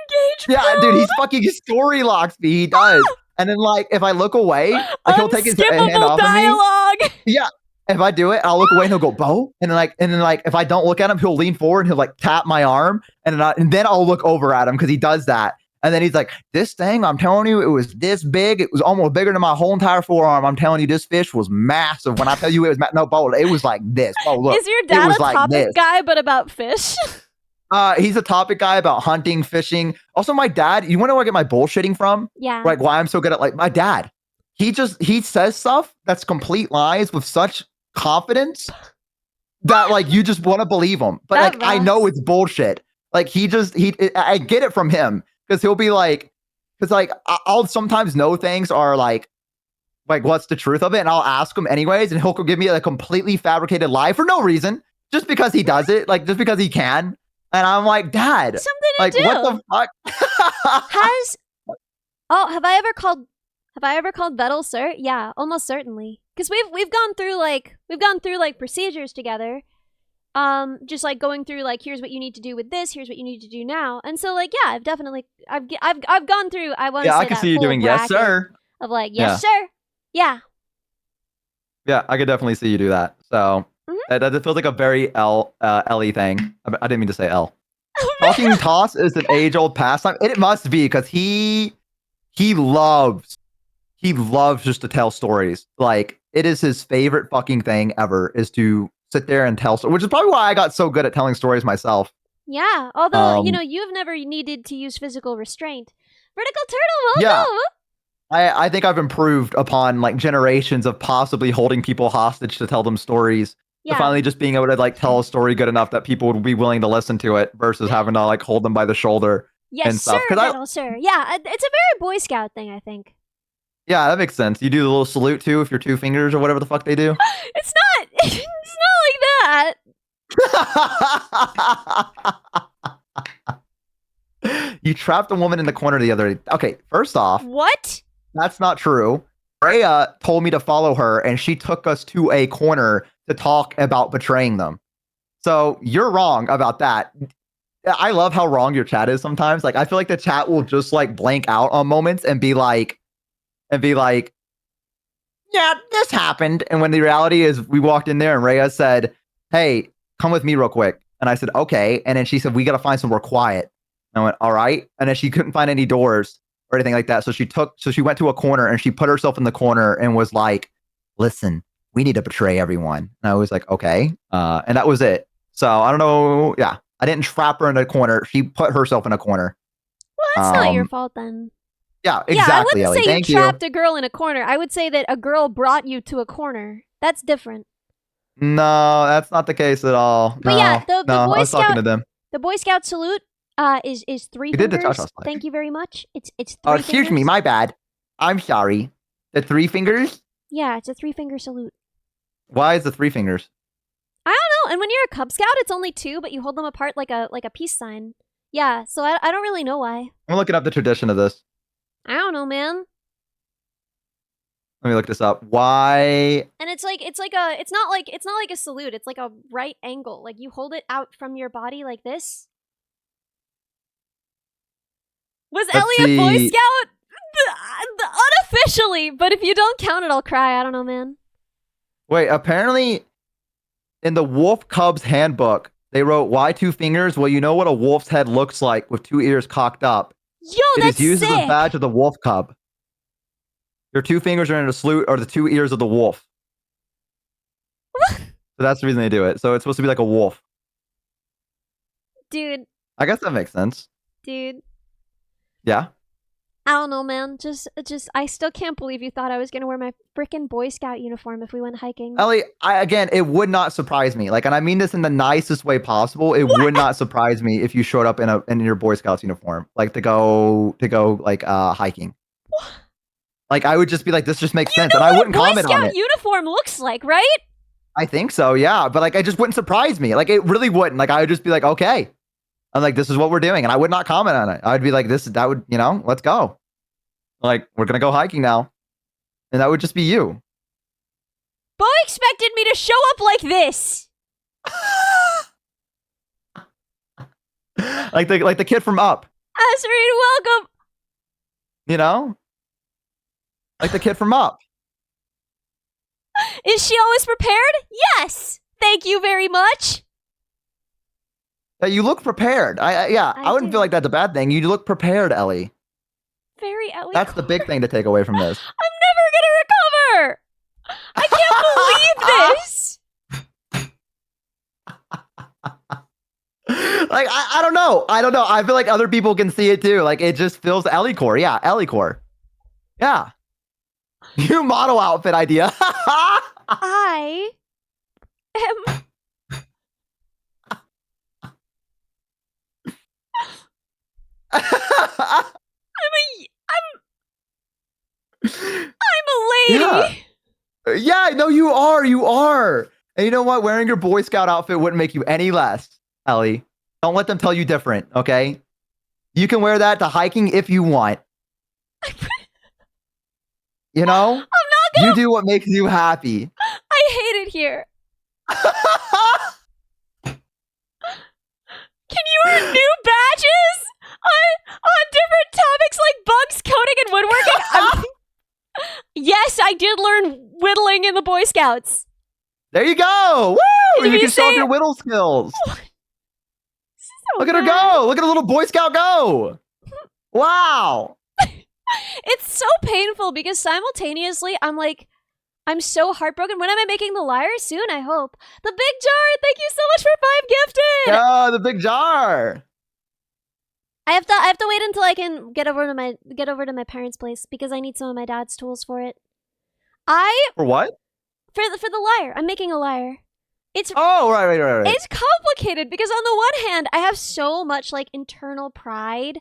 engaged. Yeah, dude, he's fucking story locks me. He does. And then like if I look away, like he'll take his hand off dialogue. of me. Yeah. If I do it, I'll look away and he'll go, Bo. And then like if I don't look at him, he'll lean forward and he'll like tap my arm. And then I'll look over at him because he does that. And then he's like, this thing, I'm telling you, it was this big. It was almost bigger than my whole entire forearm. I'm telling you, this fish was massive. When I tell you it was no, Bo, it was like this. Oh, look. Is your dad a topic guy, but about fish? He's a topic guy about hunting, fishing. Also, my dad, you want to know where I get my bullshitting from? Yeah. Like why I'm so good at like my dad. He says stuff that's complete lies with such confidence that like you just want to believe him. But That like I know rocks. it's bullshit. Like I get it from him because he'll be like, because like I'll sometimes know things are like what's the truth of it, and I'll ask him anyways, and he'll give me a completely fabricated lie for no reason, just because he does it, like just because he can. And I'm like, Dad, Something to like do. what the fuck? Have I ever called Vettel sir? Yeah, almost certainly. Because we've gone through like procedures together. Just like going through like, here's what you need to do with this, here's what you need to do now. And so like, yeah, I've gone through, I want to say I can that see you full doing yes, bracket sir. of like, yes, sir. Yeah. Yeah, I could definitely see you do that. So that feels like a very Ellie thing. I didn't mean to say L. Talking toss is an age-old pastime. It must be because he loves just to tell stories. Like it is his favorite fucking thing ever is to sit there and tell stories, which is probably why I got so good at telling stories myself. Yeah, although, you've never needed to use physical restraint. Vertical Turtle, welcome! Yeah. I think I've improved upon like generations of possibly holding people hostage to tell them stories. To finally just being able to like tell a story good enough that people would be willing to listen to it versus having to like hold them by the shoulder and stuff. Yes, sir. Yeah, it's a very Boy Scout thing, I think. Yeah, that makes sense. You do the little salute too if you're two fingers or whatever the fuck they do. It's not like that. You trapped a woman in the corner the other day. Okay, first off, what? That's not true. Rhea told me to follow her, and she took us to a corner to talk about betraying them. So you're wrong about that. I love how wrong your chat is sometimes. Like, I feel like the chat will just like blank out on moments and be like, yeah, this happened. And when the reality is we walked in there and Rhea said, hey, come with me real quick. And I said, okay. And then she said, we got to find somewhere quiet. And I went, all right. And then she couldn't find any doors or anything like that. So she went to a corner and she put herself in the corner and was like, listen, we need to betray everyone. And I was like, okay. And that was it. So I don't know. Yeah. I didn't trap her in a corner. She put herself in a corner. Well, that's not your fault then. Yeah, exactly. Yeah, I wouldn't Ellie. say you trapped a girl in a corner. I would say that a girl brought you to a corner. That's different. No, that's not the case at all. But yeah, the Boy I was Scout, talking to them. The Boy Scout salute is 3 We fingers. did the touch. Thank you very much. It's 3 Oh, excuse me, my bad. I'm sorry. The 3 fingers? Yeah, it's a 3-finger salute. Why is the 3 fingers? I don't know. And when you're a Cub Scout, it's only 2, but you hold them apart like a peace sign. Yeah, so I don't really know why. I'm looking up the tradition of this. I don't know, man. Let me look this up. Why? And it's not like a salute. It's like a right angle. Like you hold it out from your body like this. Was Ellie a Boy Scout? Unofficially, but if you don't count it, I'll cry. I don't know, man. Wait, apparently in the Wolf Cubs handbook, they wrote, why 2 fingers? Well, you know what a wolf's head looks like with 2 ears cocked up. Yo, that's It is used sick. as a badge of the wolf cub. Your 2 fingers are in a salute are the 2 ears of the wolf. So that's the reason they do it. So it's supposed to be like a wolf. Dude. I guess that makes sense. Dude. Yeah. I don't know, man. Just I still can't believe you thought I was gonna wear my freaking Boy Scout uniform if we went hiking. Ellie, again, it would not surprise me. Like, and I mean this in the nicest way possible. It would not surprise me if you showed up in your Boy Scouts uniform, like to go like hiking. What? Like, I would just be like, this just makes sense, and I wouldn't comment on it. Boy Scout uniform looks like, right? I think so, yeah. But like, it just wouldn't surprise me. Like, it really wouldn't. Like, I would just be like, okay. I'm like, this is what we're doing, and I would not comment on it. I'd be like, that would, let's go. Like, we're gonna go hiking now, and that would just be you. Bo expected me to show up like this. like the kid from Up. Asreen, welcome. Like the kid from Up. Is she always prepared? Yes. Thank you very much. Yeah, you look prepared. I wouldn't feel like that's a bad thing. You look prepared, Ellie. Very Ellie. That's the big thing to take away from this. I'm never gonna recover. I can't believe this. Like, I don't know. I feel like other people can see it too. Like, it just feels Ellie core. Yeah, Ellie core. Yeah. New model outfit idea. And you know what? Wearing your Boy Scout outfit wouldn't make you any less, Ellie. Don't let them tell you different, okay? You can wear that to hiking if you want. You know? I'm not gonna. You do what makes you happy. I hate it here. Can you earn new badges on different topics like bugs, coding, and woodworking? Yes, I did learn whittling in the Boy Scouts. There you go. Woo! Did You we can show off say- your whittle skills. So Look at her bad. go. Look at a little Boy Scout go. Wow. It's so painful because simultaneously I'm so heartbroken. When am I making the lyre? Soon, I hope. The big jar. Thank you so much for 5 gifted. Yeah, the big jar. I have to wait until I can get over to my parents' place because I need some of my dad's tools for it. For what? For the lyre. I'm making a lyre. It's Oh, right. It's complicated because on the one hand, I have so much like internal pride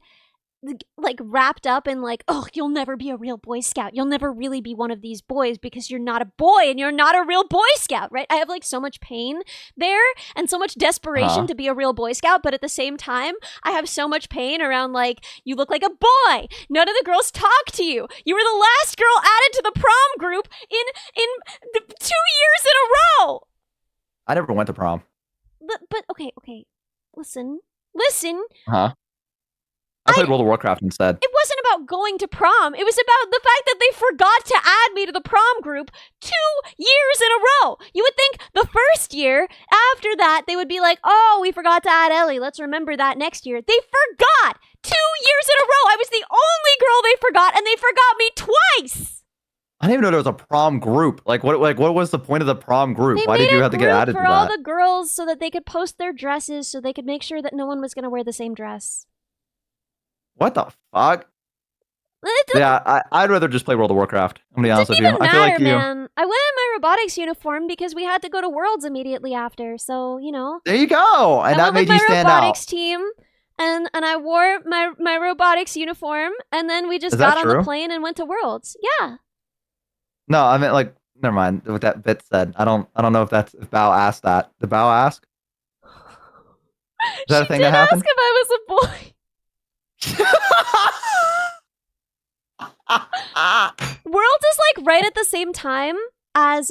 like wrapped up in like, oh, you'll never be a real Boy Scout. You'll never really be one of these boys because you're not a boy and you're not a real Boy Scout, right? I have like so much pain there and so much desperation to be a real Boy Scout, but at the same time, I have so much pain around like, you look like a boy. None of the girls talk to you. You were the last girl added to the prom group in 2 years in a row. I never went to prom. But okay. Listen. Huh? I played World of Warcraft instead. It wasn't about going to prom. It was about the fact that they forgot to add me to the prom group 2 years in a row. You would think the first year, after that, they would be like, oh, we forgot to add Ellie. Let's remember that next year. They forgot 2 years in a row. I was the only girl they forgot, and they forgot me twice. I didn't even know there was a prom group. What was the point of the prom group? They Why made did you a have to get group added to for all that? the girls so that they could post their dresses so they could make sure that no one was going to wear the same dress. What the fuck? Yeah, I'd rather just play World of Warcraft. I'm gonna be honest with you. I feel like you. Man. I went in my robotics uniform because we had to go to Worlds immediately after. So, you know. There you go. And that made you stand out. I went with my robotics team and I wore my robotics uniform and then we just got on the plane and went to Worlds. Yeah. No, I meant like never mind what that bit said. I don't know if Bao asked that. Did Bao ask? Is that a thing that happened? Ask if I was a boy. Worlds is like right at the same time as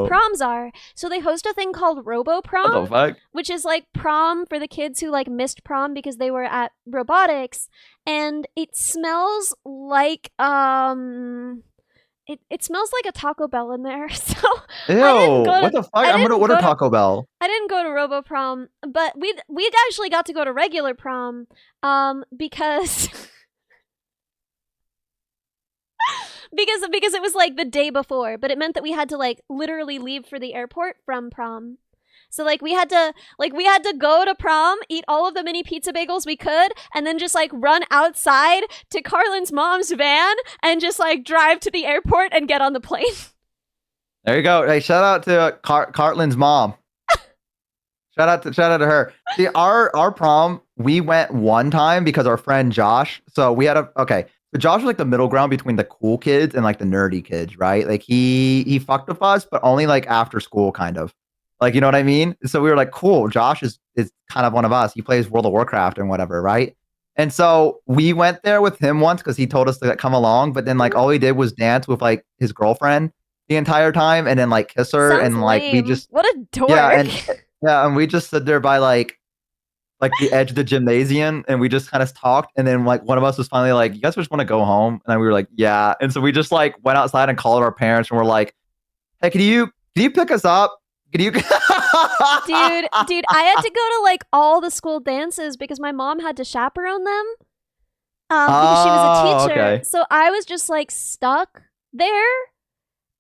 proms are. So they host a thing called Robo Prom, what the fuck? which is like prom for the kids who like missed prom because they were at Robotics, and it smells like it smells like a Taco Bell in there. So Ew, what the fuck? I'm gonna order Taco Bell. I didn't go to Robo Prom, but we actually got to go to regular prom because because it was like the day before, but it meant that we had to like literally leave for the airport from prom. So like we had to go to prom, eat all of the mini pizza bagels we could, and then just like run outside to Carlin's mom's van and just like drive to the airport and get on the plane. There you go. Hey, shout out to Cartlin's mom. shout out to her. See, our prom, we went one time because our friend Josh. So we had so Josh was like the middle ground between the cool kids and like the nerdy kids, right? Like he fucked with us, but only like after school, kind of. Like, you know what I mean? So we were like, cool, Josh is kind of one of us. He plays World of Warcraft and whatever, right? And so we went there with him once because he told us to come along, but then like all he did was dance with like his girlfriend the entire time and then like kiss her. Sounds and like lame. we just what a dork. and we just stood there by like the edge of the gymnasium and we just kind of talked, and then like one of us was finally like, you guys just want to go home? And then we were like, yeah. And so we just like went outside and called our parents and we're like, hey, can you pick us up? Can you dude, I had to go to like all the school dances because my mom had to chaperone them because she was a teacher. Okay. So I was just like stuck there.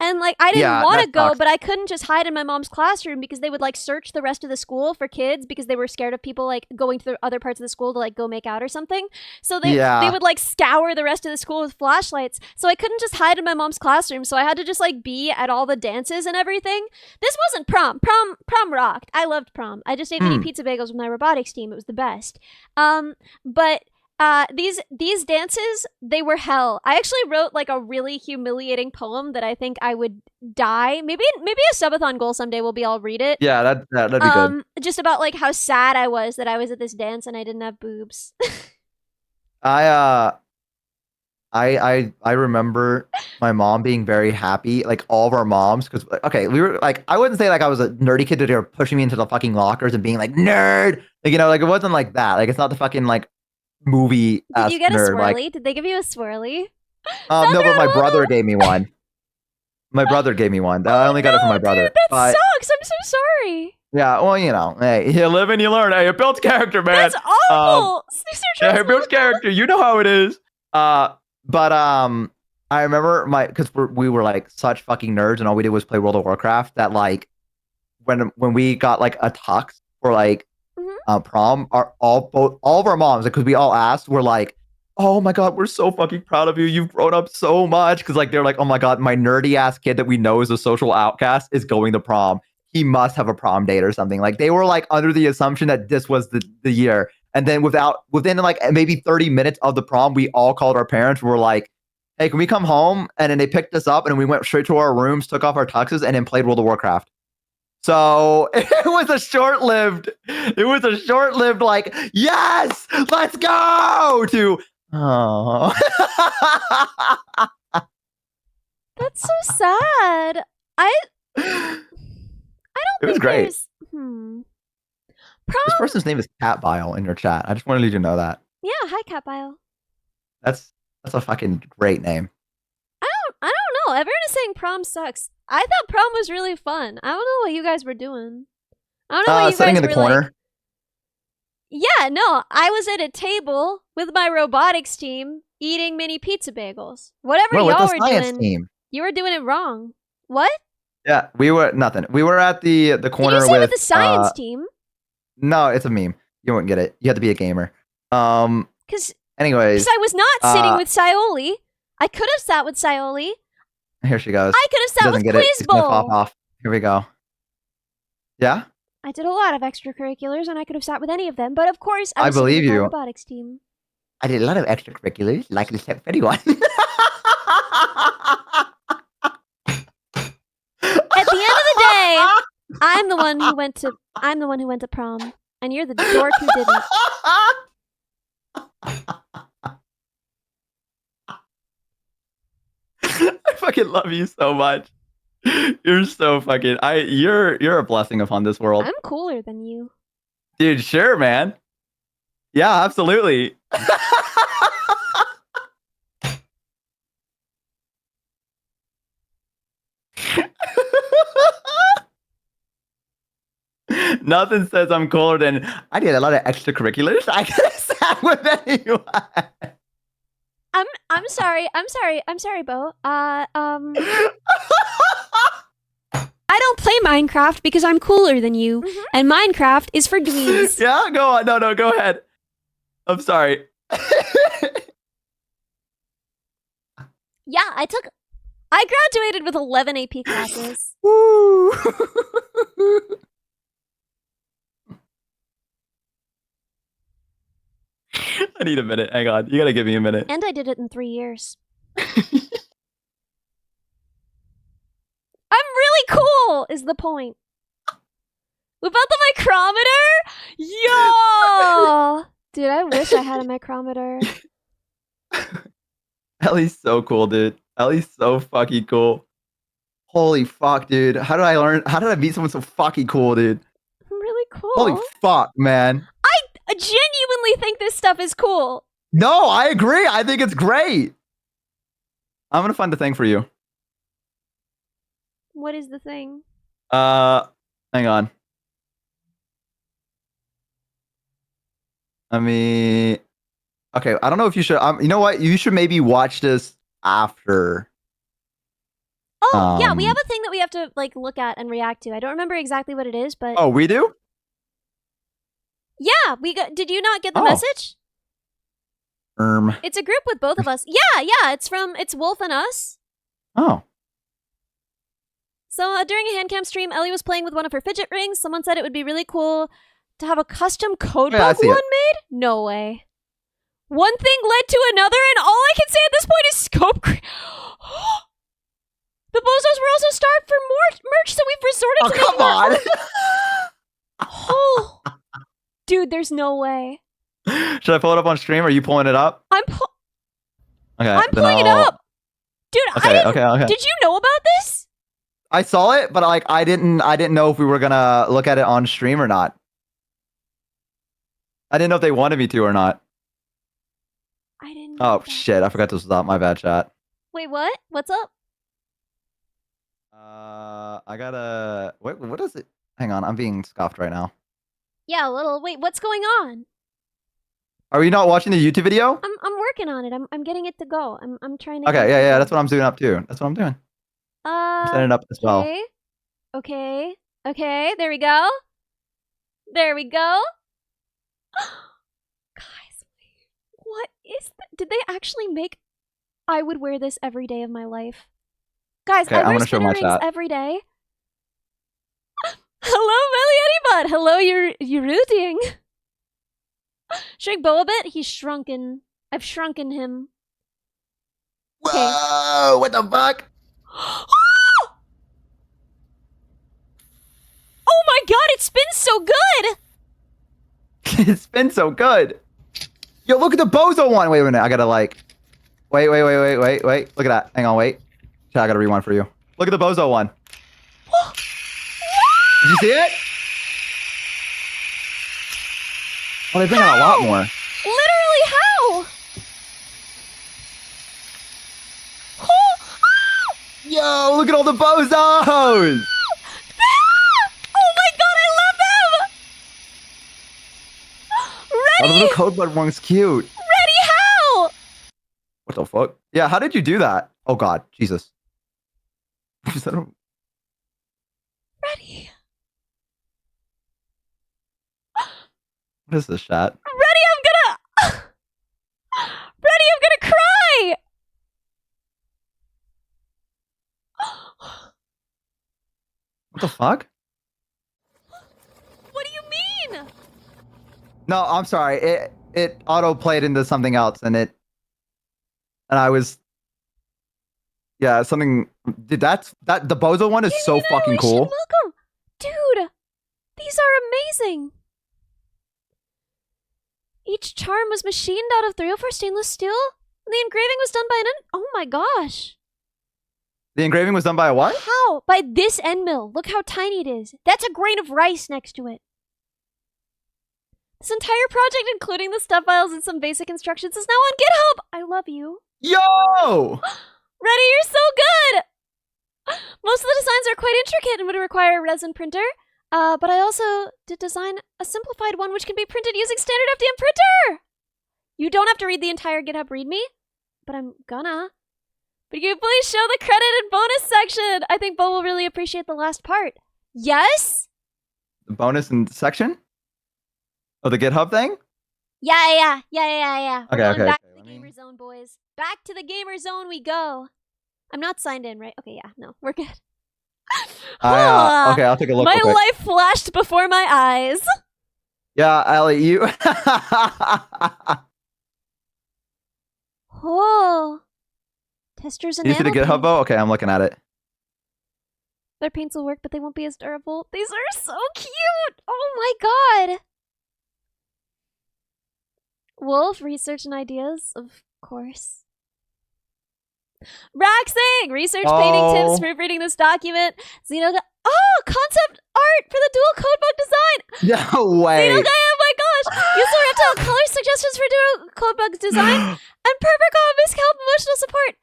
And like I didn't want to go, sucks. but I couldn't just hide in my mom's classroom because they would like search the rest of the school for kids because they were scared of people like going to the other parts of the school to like go make out or something. So they would like scour the rest of the school with flashlights. So I couldn't just hide in my mom's classroom. So I had to just like be at all the dances and everything. This wasn't prom. Prom rocked. I loved prom. I just ate mini pizza bagels with my robotics team. It was the best. But these dances, they were hell. I actually wrote like a really humiliating poem that I think I would die. Maybe a subathon goal someday will be I'll read it. Yeah, that'd be good. Just about like how sad I was that I was at this dance and I didn't have boobs. I remember my mom being very happy, like all of our moms, because okay, we were like, I wouldn't say like I was a nerdy kid that they were pushing me into the fucking lockers and being like nerd, like like it wasn't like that. Like it's not the fucking like movie. Did you get a nerd, swirly? like, Did they give you a swirly? no, but my brother gave me one. My brother gave me one. I only got it from my brother. Dude, that sucks. I'm so sorry. Yeah, well, hey, you live and you learn. Hey, it builds character, man. That's awful. Yeah, it builds character. You know how it is. But I remember because we were like such fucking nerds, and all we did was play World of Warcraft. That like when we got like a tux for like prom, all of our moms, because we all asked, were like, "Oh my god, we're so fucking proud of you. You've grown up so much." Because like they're like, "Oh my god, my nerdy ass kid that we know is a social outcast is going to prom. He must have a prom date or something." Like they were like under the assumption that this was the year. And then within like maybe 30 minutes of the prom, we all called our parents. We were like, "Hey, can we come home?" And then they picked us up and we went straight to our rooms, took off our tuxes, and then played World of Warcraft. So it was a short-lived like, yes, let's go to, oh. That's so sad. I don't It was think great. there's This prom. person's name is Cat Bile in your chat. I just wanted you to know that. Yeah, hi Cat Bile. That's a fucking great name. I don't know. Everyone is saying prom sucks. I thought prom was really fun. I don't know what you guys were doing. I don't know what you Sitting guys in the were corner. like. Yeah, no, I was at a table with my robotics team eating mini pizza bagels. Whatever No, with y'all the were science doing, team. you were doing it wrong. What? Yeah, we were nothing. We were at the corner Did you say with the science team? No, it's a meme. You won't get it. You have to be a gamer. Because Anyways, I was not sitting with Scioli. I could have sat with Scioli. Here she goes. I could have sat with Quiz Quiz Bowl. Off. Here we go. Yeah? I did a lot of extracurriculars, and I could have sat with any of them. But of course, I was sitting believe with my you. robotics team. I did a lot of extracurriculars, like the Step 31. At the end of the day, I'm the one who went to prom, and you're the dork who didn't. I fucking love you so much. You're so fucking you're a blessing upon this world. I'm cooler than you. Dude, sure, man. Yeah, absolutely. Nothing says I'm cooler than I did a lot of extracurriculars. I could have sat with anyone. I'm sorry, Bo. I don't play Minecraft because I'm cooler than you, and Minecraft is for dweebs. Yeah, go on. No, go ahead. I'm sorry. Yeah, I graduated with 11 AP classes. Woo! I need a minute. Hang on. You gotta give me a minute. And I did it in 3 years. I'm really cool, is the point. About the micrometer? Yo! Dude, I wish I had a micrometer. Ellie's so cool, dude. Ellie's so fucking cool. Holy fuck, dude. How did I meet someone so fucking cool, dude? I'm really cool. Holy fuck, man. I genuinely think this stuff is cool. No, I agree. I think it's great. I'm gonna find the thing for you. What is the thing? Hang on. Okay, I don't know if you should. You know what? You should maybe watch this after. Oh, yeah, we have a thing that we have to like look at and react to. I don't remember exactly what it is, but Oh, we do? yeah, we got. Did you not get the message? It's a group with both of us. Yeah, it's Wolf and us. Oh. So during a handcam stream, Ellie was playing with one of her fidget rings. Someone said it would be really cool to have a custom codebook one made. No way. One thing led to another, and all I can say at this point is scope creep. The bozos were also starved for more merch, so we've resorted to come on. Oh, dude, there's no way. Should I pull it up on stream? Or are you pulling it up? I'm pulling it up, dude. Okay. Did you know about this? I saw it, but like I didn't know if we were gonna look at it on stream or not. I didn't know if they wanted me to or not. I didn't. Oh shit! I forgot this was up. My bad, chat. Wait, what? What's up? I gotta. Wait, what is it? Hang on, I'm being scoffed right now. Yeah, a little. Wait, what's going on? Are you not watching the YouTube video? I'm working on it. I'm getting it to go. I'm trying to. Okay, yeah, that's what I'm doing up too. That's what I'm doing. I'm setting it up as well. Okay. There we go. Guys, what is that? Did they actually make? I would wear this every day of my life. Guys, Okay, I I'm wear gonna show spinner my rings chat. every day. Hello, Melly Eddie Bud. Hello, you're rooting. Shrink Bo a bit. He's shrunken. I've shrunken him. Whoa! What the fuck? Oh my god, it spins so good! It's been so good. Yo, look at the bozo one. Wait a minute. I gotta like. Wait. Look at that. Hang on, wait. Chat, I gotta rewind for you. Look at the bozo one. Did you see it? Oh, they bring out a lot more. Literally, how? Yo, look at all the bozos! Oh my god, I love them! Oh, the Ready? little code bud one's cute. Ready, how? What the fuck? Yeah, how did you do that? Oh god, Jesus. Is that a... Ready? What is this, chat? Ready, I'm gonna cry! What the fuck? What do you mean? No, I'm sorry. It auto played into something else, and I was. Yeah, something. Dude, that the bozo one is so fucking cool. Welcome, dude. These are amazing. Each charm was machined out of 304 stainless steel. And the engraving was done by oh my gosh. The engraving was done by a what? How? By this end mill. Look how tiny it is. That's a grain of rice next to it. This entire project, including the stuff files and some basic instructions, is now on GitHub. I love you. Yo! Ready, you're so good! Most of the designs are quite intricate and would require a resin printer. But I also did design a simplified one which can be printed using standard FDM printer! You don't have to read the entire GitHub README, but I'm gonna. But you please show the credit and bonus section! I think Bo will really appreciate the last part. Yes? The bonus and section? Oh, the GitHub thing? Yeah. We're Okay, going back okay. to the gamer zone, boys. Back to the gamer zone we go. I'm not signed in, right? Okay, yeah, no, we're good. Okay, I'll take a look. My real quick. life flashed before my eyes. Yeah, Ellie, you. Oh. Testers and You see the GitHub vote? Okay, I'm looking at it. Their paints will work, but they won't be as durable. These are so cute! Oh my god! Wolf, research and ideas, of course. Raxing! Research, painting tips, proofreading this document. Xeno concept art for the dual codebook design! No way! Xeno oh my gosh! Use the reptile color suggestions for dual codebook design and perfect comics help emotional support.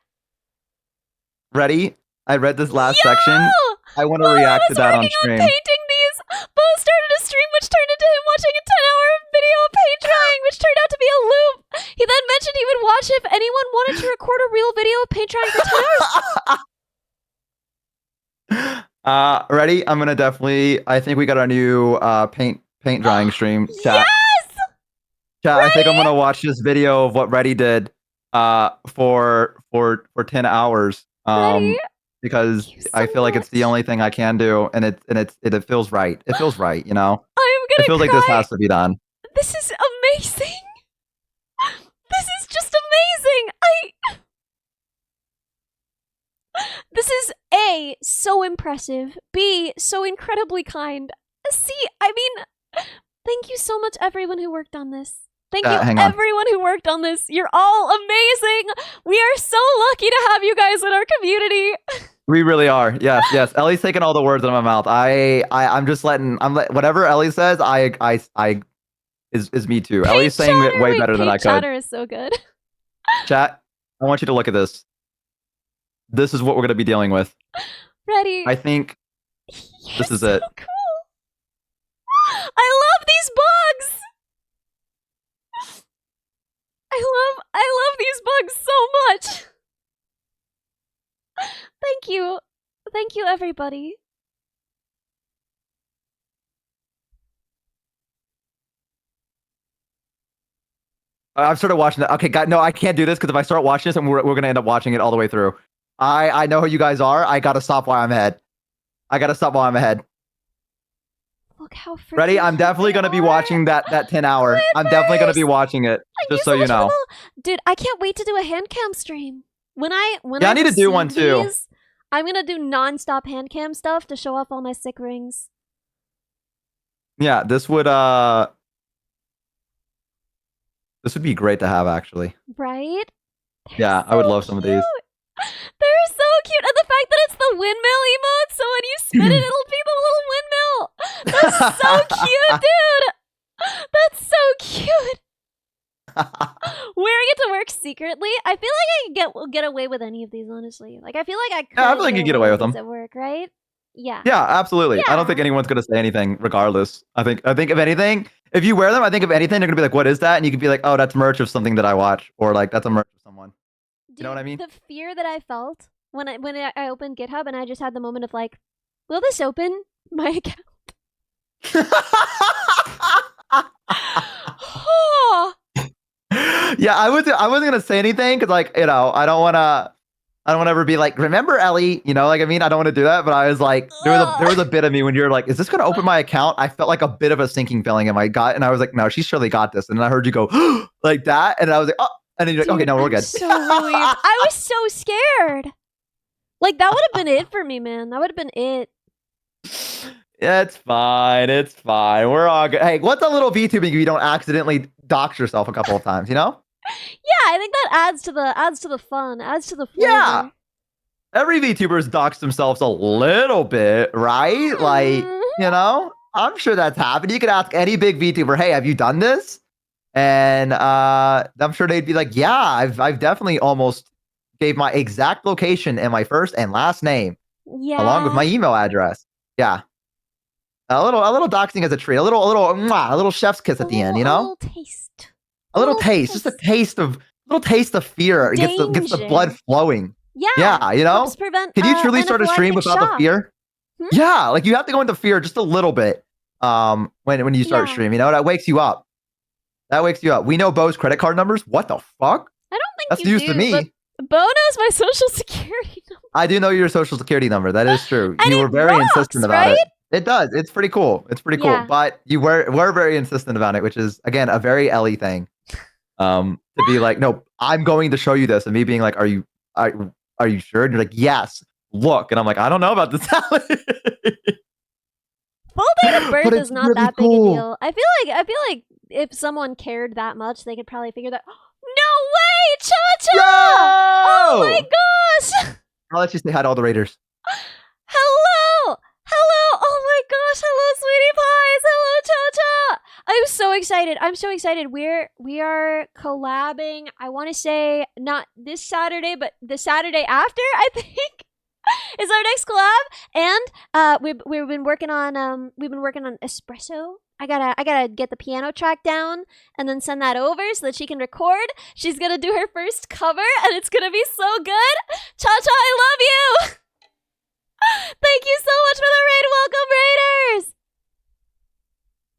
Ready? I read this last section. I want to react to that on stream. Painting these, Bo started a stream which turned into him watching a 10-hour video of paint drying, which turned out to be a loop. He then mentioned he would watch if anyone wanted to record a real video of paint drying for 10 hours. Ready? I'm gonna definitely. I think we got our new paint drying stream. Chat. Yes. Chat. I think I'm gonna watch this video of what Reddy did. For 10 hours. Ready? Because I feel like it's the only thing I can do, and it feels right. It feels right, you know. I'm gonna It feels like this has to be done. This is amazing. This This is A, so impressive. B, so incredibly kind. C, I mean, thank you so much, everyone who worked on this. Thank you, hang on. everyone who worked on this. You're all amazing. We are so lucky to have you guys in our community. We really are. Yes, yes. Ellie's taking all the words out of my mouth. I'm just letting. Whatever Ellie says. Is me too. Paid Ellie's saying it way wait, better than paid I could. chatter is so good. Chat. I want you to look at this. This is what we're gonna be dealing with. Ready? I think this is it. So cool. I love these bugs. I love these bugs so much. Thank you. Thank you, everybody. I've started watching that. Okay, God, no, I can't do this because if I start watching this, and we're gonna end up watching it all the way through. I know who you guys are. I gotta stop while I'm ahead. Look how freaking Ready? I'm definitely gonna be watching that 10 hour. I'm definitely gonna be watching it. Just so you know. Dude, I can't wait to do a hand cam stream. When I need to do one too. These, I'm gonna do non-stop hand cam stuff to show off all my sick rings. Yeah, this would be great to have actually. Right? Yeah, I would love some of these. They're so cute. And the fact that it's the windmill emote, so when you spin it, it'll be the little windmill. That's so cute, dude. That's so cute. Wearing it to work secretly, I feel like I could get away with any of these, honestly. Like, I feel like I could. Yeah, I feel like you get away with them at work, right? Yeah. Yeah, absolutely. Yeah. I don't think anyone's gonna say anything, regardless. I think if anything, if you wear them, I think if anything, they're gonna be like, "What is that?" And you could be like, "Oh, that's merch of something that I watch," or like, "That's a merch of someone." Dude, You know what I mean? The fear that I felt when I opened GitHub and I just had the moment of like, will this open my account? Oh. Yeah, I wasn't gonna say anything because, like, I don't want to ever be like, remember Ellie? You know, like, I mean, I don't want to do that, but I was like, there was a bit of me when you're like, is this gonna open my account? I felt like a bit of a sinking feeling in my gut, and I was like, no, she surely got this. And then I heard you go like that, and I was like, oh, and then you're like, okay, no, we're good. So relieved. I was so scared. Like, that would have been it for me, man. That would have been it. Yeah, it's fine. It's fine. We're all good. Hey, what's a little VTubing if you don't accidentally dox yourself a couple of times, you know? Yeah, I think that adds to the fun, adds to the flavor. Yeah. Every VTuber's doxed themselves a little bit, right? Like, you know, I'm sure that's happened. You could ask any big VTuber, hey, have you done this? And I'm sure they'd be like, yeah, I've definitely almost gave my exact location and my first and last name. Yeah. Along with my email address. Yeah. A little doxing as a treat. A little chef's kiss at the end, you know? A little taste. A little taste. Just a taste of fear. It gets the blood flowing. Yeah. Yeah, you know? Helps prevent, Can you truly start a stream without the fear? Yeah, like you have to go into fear just a little bit when you start stream, you know? That wakes you up. We know Bo's credit card numbers. What the fuck? I don't think that's you news do, to me. But Bo knows my social security number. I do know your social security number. That is true. And you were very insistent about it. It does. It's pretty cool. Yeah. But you were very insistent about it, which is again a very Ellie thing. To be like, no, I'm going to show you this, and me being like, are you sure? And you're like, yes. Look, and I'm like, I don't know about this. Full date of birth is not really that big a deal. I feel like if someone cared that much, they could probably figure that. No way, Cha-Cha! Yo! Oh my gosh! I'll let you say hi to all the raiders. Hello! Oh my gosh! Hello, sweetie pies! Hello, Cha-Cha! I'm so excited. We are collabing. I want to say not this Saturday, but the Saturday after, I think, is our next collab. And we've been working on espresso. I gotta get the piano track down and then send that over so that she can record. She's gonna do her first cover and it's gonna be so good. Cha-Cha, I love you! Thank you so much for the raid. Welcome, raiders!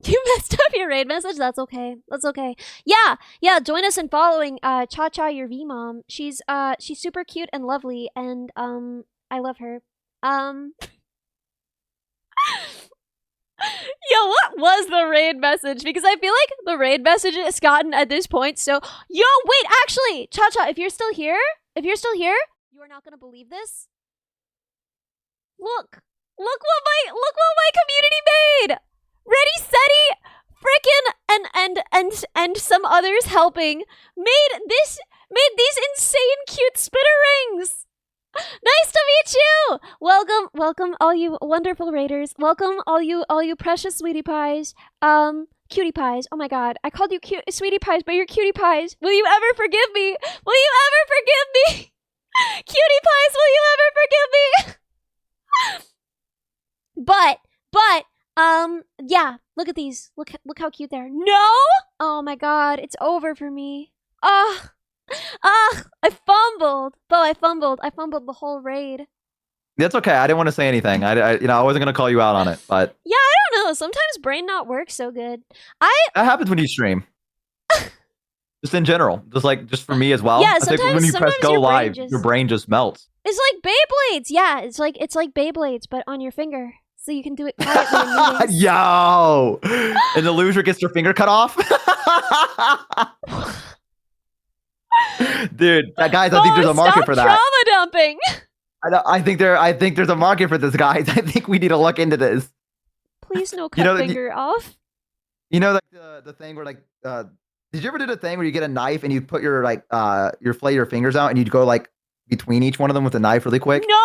You messed up your raid message? That's okay. Yeah, join us in following Cha-Cha, your V-mom. She's super cute and lovely, and I love her. Yo, was the raid message? Because I feel like the raid message has gotten at this point. So, yo, wait, actually, Cha-Cha, if you're still here, you are not gonna believe this. Look what my community made. Ready, Steady, frickin' and some others helping made these insane cute spitter rings. Nice to meet you. Welcome all you wonderful raiders. Welcome all you precious sweetie pies. Cutie pies. Oh my god, I called you cute sweetie pies, but you're cutie pies. Will you ever forgive me? Will you ever forgive me? Cutie pies, will you ever forgive me? But yeah, look at these. Look how cute they are. No! Oh my god, it's over for me. I fumbled. Bo, I fumbled the whole raid. That's okay. I didn't want to say anything. I wasn't gonna call you out on it, but yeah, I don't know. Sometimes brain not works so good. That happens when you stream. Just in general, just for me as well. Yeah, I think when you press go live, your brain just melts. It's like Beyblades. Yeah, it's like Beyblades, but on your finger, so you can do it quietly in meetings. Yo, and the loser gets their finger cut off. Dude, guys, I think there's a market for that. Trauma dumping. I think there's a market for this, guys. I think we need to look into this. Please no cut finger off. You know, like the thing where like did you ever do the thing where you get a knife and you put your flay your fingers out and you go like between each one of them with a knife really quick? No.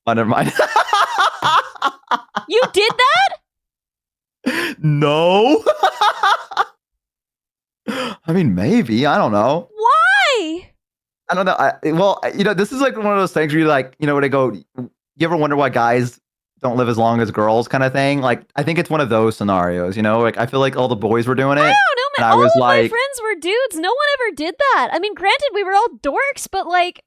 Oh, never mind. You did that? No. I mean, maybe. I don't know. Why? I don't know. This is like one of those things where you like, where they go, you ever wonder why guys don't live as long as girls kind of thing? Like, I think it's one of those scenarios, like I feel like all the boys were doing it. I don't know, man. All of my friends were dudes. No one ever did that. I mean, granted, we were all dorks, but like,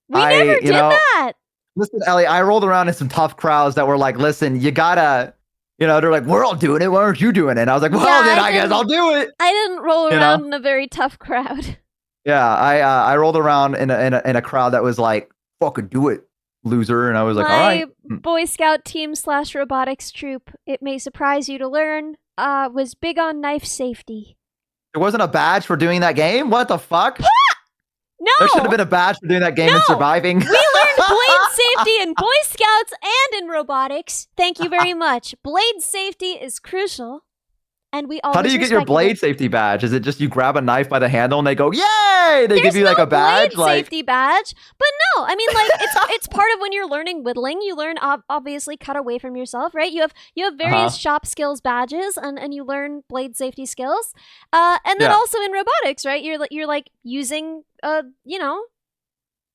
we never did that. Listen, Ellie, I rolled around in some tough crowds that were like, listen, you gotta, they're like, we're all doing it. Why aren't you doing it? And I was like, well, then I guess I'll do it. I didn't roll around in a very tough crowd. Yeah, I rolled around in a crowd that was like, fucking do it, loser. And I was like, all right. Boy Scout team / robotics troop, it may surprise you to learn, was big on knife safety. There wasn't a badge for doing that game? What the fuck? No! There should have been a badge for doing that game and surviving. We learned blade safety in Boy Scouts and in robotics. Thank you very much. Blade safety is crucial. And we always How do you get your blade safety badge? Is it just you grab a knife by the handle and they go, yay! They give you like a badge? Blade safety badge. But no, I mean, like, it's part of when you're learning whittling. You learn, obviously, cut away from yourself, right? You have various shop skills badges, and you learn blade safety skills. And then also in robotics, right? You're like using, you're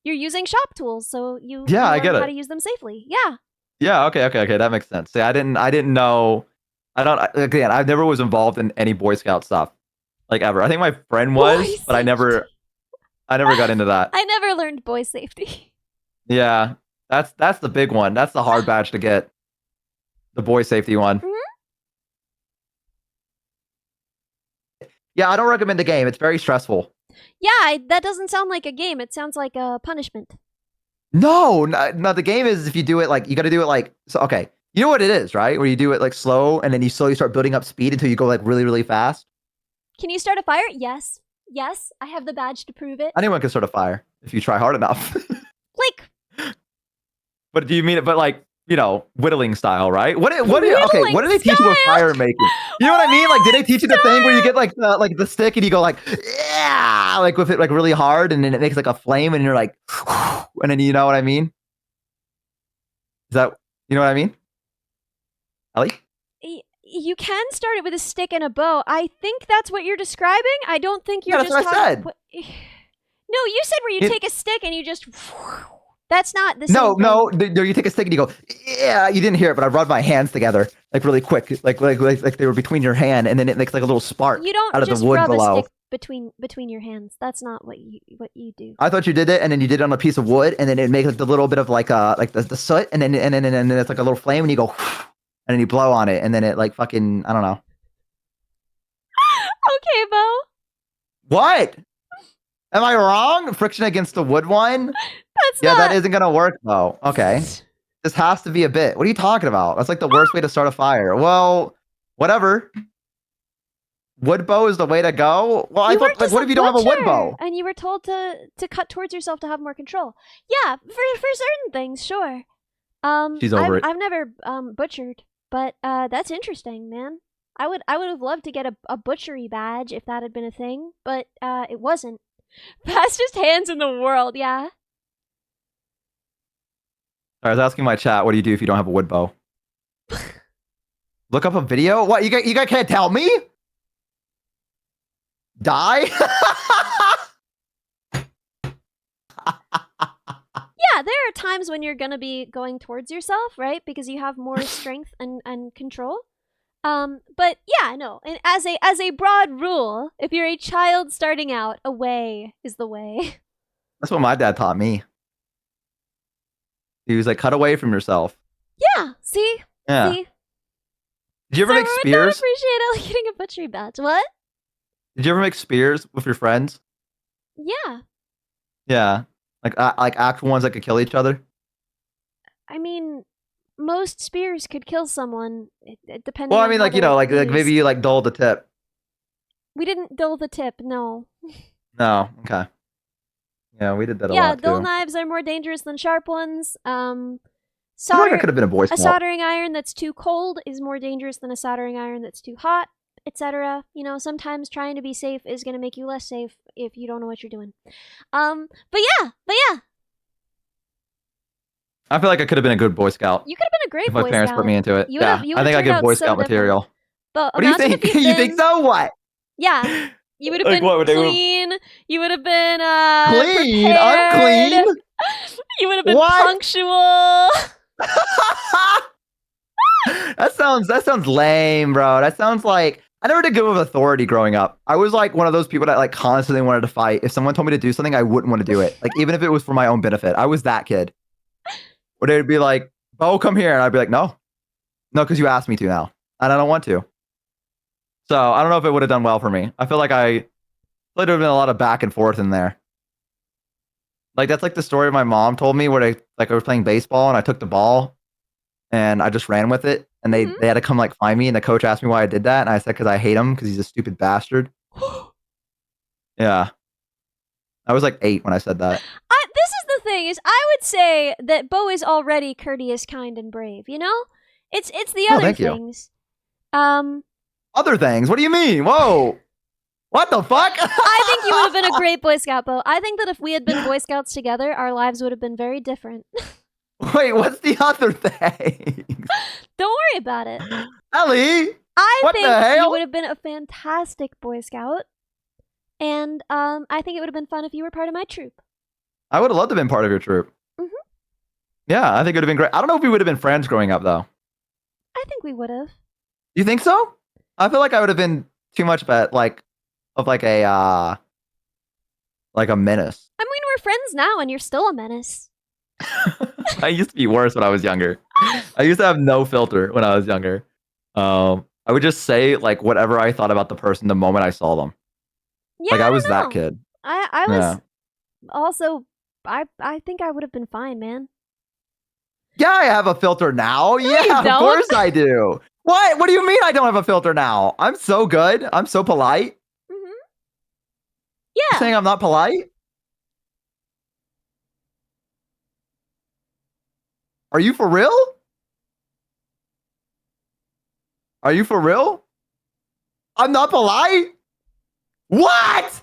using shop tools, so you learn I get how to use them safely. Yeah. Yeah, okay, that makes sense. See, I didn't know. I never was involved in any Boy Scout stuff, like ever. I think my friend was, but I never got into that. I never learned boy safety. Yeah, that's the big one. That's the hard badge to get. The boy safety one. Mm-hmm. Yeah, I don't recommend the game. It's very stressful. Yeah, that doesn't sound like a game. It sounds like a punishment. No. The game is if you do it like you got to do it like so. Okay. You know what it is, right? Where you do it like slow and then you slowly start building up speed until you go like really, really fast. Can you start a fire? Yes. Yes, I have the badge to prove it. Anyone can start a fire if you try hard enough. But do you mean it? But like, whittling style, right? What do they teach you with fire making? You know what I mean? Like, did they teach you the thing where you get like the stick and you go like, yeah, like with it like really hard and then it makes like a flame and you're like, and then you know what I mean? Is that, you know what I mean? Ellie? You can start it with a stick and a bow. I think that's what you're describing. I don't think you're that's what I said. No, you said where you take a stick and you just... That's not the same thing. No, you take a stick and you go, yeah, you didn't hear it, but I rubbed my hands together like really quick, like they were between your hand, and then it makes like a little spark out of the wood rub below. A stick between your hands. That's not what you do. I thought you did it, and then you did it on a piece of wood, and then it makes like the little bit of like the soot, and then it's like a little flame, and you go, and then you blow on it, and then it like fucking, I don't know. Okay, Bo. What? Am I wrong? Friction against the wood one? That isn't gonna work though. Okay. This has to be a bit. What are you talking about? That's like the worst way to start a fire. Well, whatever. Wood bow is the way to go. Well, I thought, like, what if you don't have a wood bow? And you were told to cut towards yourself to have more control. Yeah, for certain things, sure. She's over it. I've never butchered, but that's interesting, man. I would have loved to get a butchery badge if that had been a thing, but it wasn't. Fastest hands in the world, yeah. I was asking my chat, what do you do if you don't have a wood bow? Look up a video? What, you guys can't tell me? Die? Yeah, there are times when you're gonna be going towards yourself, right? Because you have more strength and control. But yeah, no. And as a broad rule, if you're a child starting out, away is the way. That's what my dad taught me. He was like, cut away from yourself. Yeah, see? Yeah. See? Did you ever make I would not spears? appreciate Ellie getting a butchery badge. What? Did you ever make spears with your friends? Yeah. Yeah. Like actual ones that could kill each other? I mean, most spears could kill someone, depending Well, on I mean, how like, you know, like they're maybe used. you like dull the tip. We didn't dull the tip, no. No, okay. Yeah, we did that a Yeah, lot dull too. knives are more dangerous than sharp ones. I feel like I could have been a Boy A Scout. soldering iron that's too cold is more dangerous than a soldering iron that's too hot, etc. You know, sometimes trying to be safe is going to make you less safe if you don't know what you're doing. But yeah. I feel like I could have been a good Boy Scout You could have been a great if Boy my parents Scout. put me into it. You Yeah, would've I think I turned get out Boy so Scout different. material. But What do you imagine think? if you'd You think been- so? What? Yeah. You would have Like, been what would they- clean. You would have been Clean? prepared. I'm clean. You would have been What? punctual. That sounds lame, bro. That sounds like I never did good with authority growing up. I was like one of those people that like constantly wanted to fight. If someone told me to do something, I wouldn't want to do it. Like even if it was for my own benefit. I was that kid. Or they'd be like, "Bo, come here," and I'd be like, "No, because you asked me to now, and I don't want to." So I don't know if it would have done well for me. I feel like there would have been a lot of back and forth in there. Like that's like the story my mom told me where I was playing baseball and I took the ball and I just ran with it and they had to come like find me and the coach asked me why I did that and I said because I hate him because he's a stupid bastard. Yeah, I was like 8 when I said that. This is the thing is I would say that Bo is already courteous, kind, and brave. You know, it's the other thank you. things. Other things? What do you mean? Whoa! What the fuck? I think you would have been a great Boy Scout, Bo. I think that if we had been Boy Scouts together, our lives would have been very different. Wait, what's the other thing? Don't worry about it. Ellie! I What think the hell? you would have been a fantastic Boy Scout. And I think it would have been fun if you were part of my troop. I would have loved to have been part of your troop. Mhm. Yeah, I think it would have been great. I don't know if we would have been friends growing up, though. I think we would have. You think so? I feel like I would have been too much of a menace. I mean, we're friends now, and you're still a menace. I used to be worse when I was younger. I used to have no filter when I was younger. I would just say like whatever I thought about the person the moment I saw them. Yeah, Like I was don't that know. kid. I was Yeah. also. I think I would have been fine, man. Yeah, I have a filter now. you Yeah, of don't. course I do. What? What do you mean I don't have a filter now? I'm so good. I'm so polite. Mm-hmm. You Yeah. saying I'm not polite? Are you for real? Are you for real? I'm not polite? What?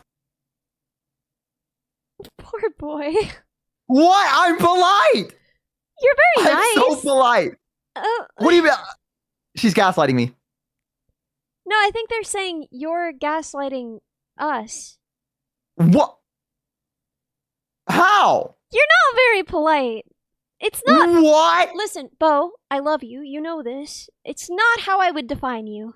Poor boy. What? I'm polite. You're very I'm nice. so polite. What do you mean? She's gaslighting me. No, I think they're saying you're gaslighting us. What? How? You're not very polite. It's not. What? Listen, Bo, I love you. You know this. It's not how I would define you.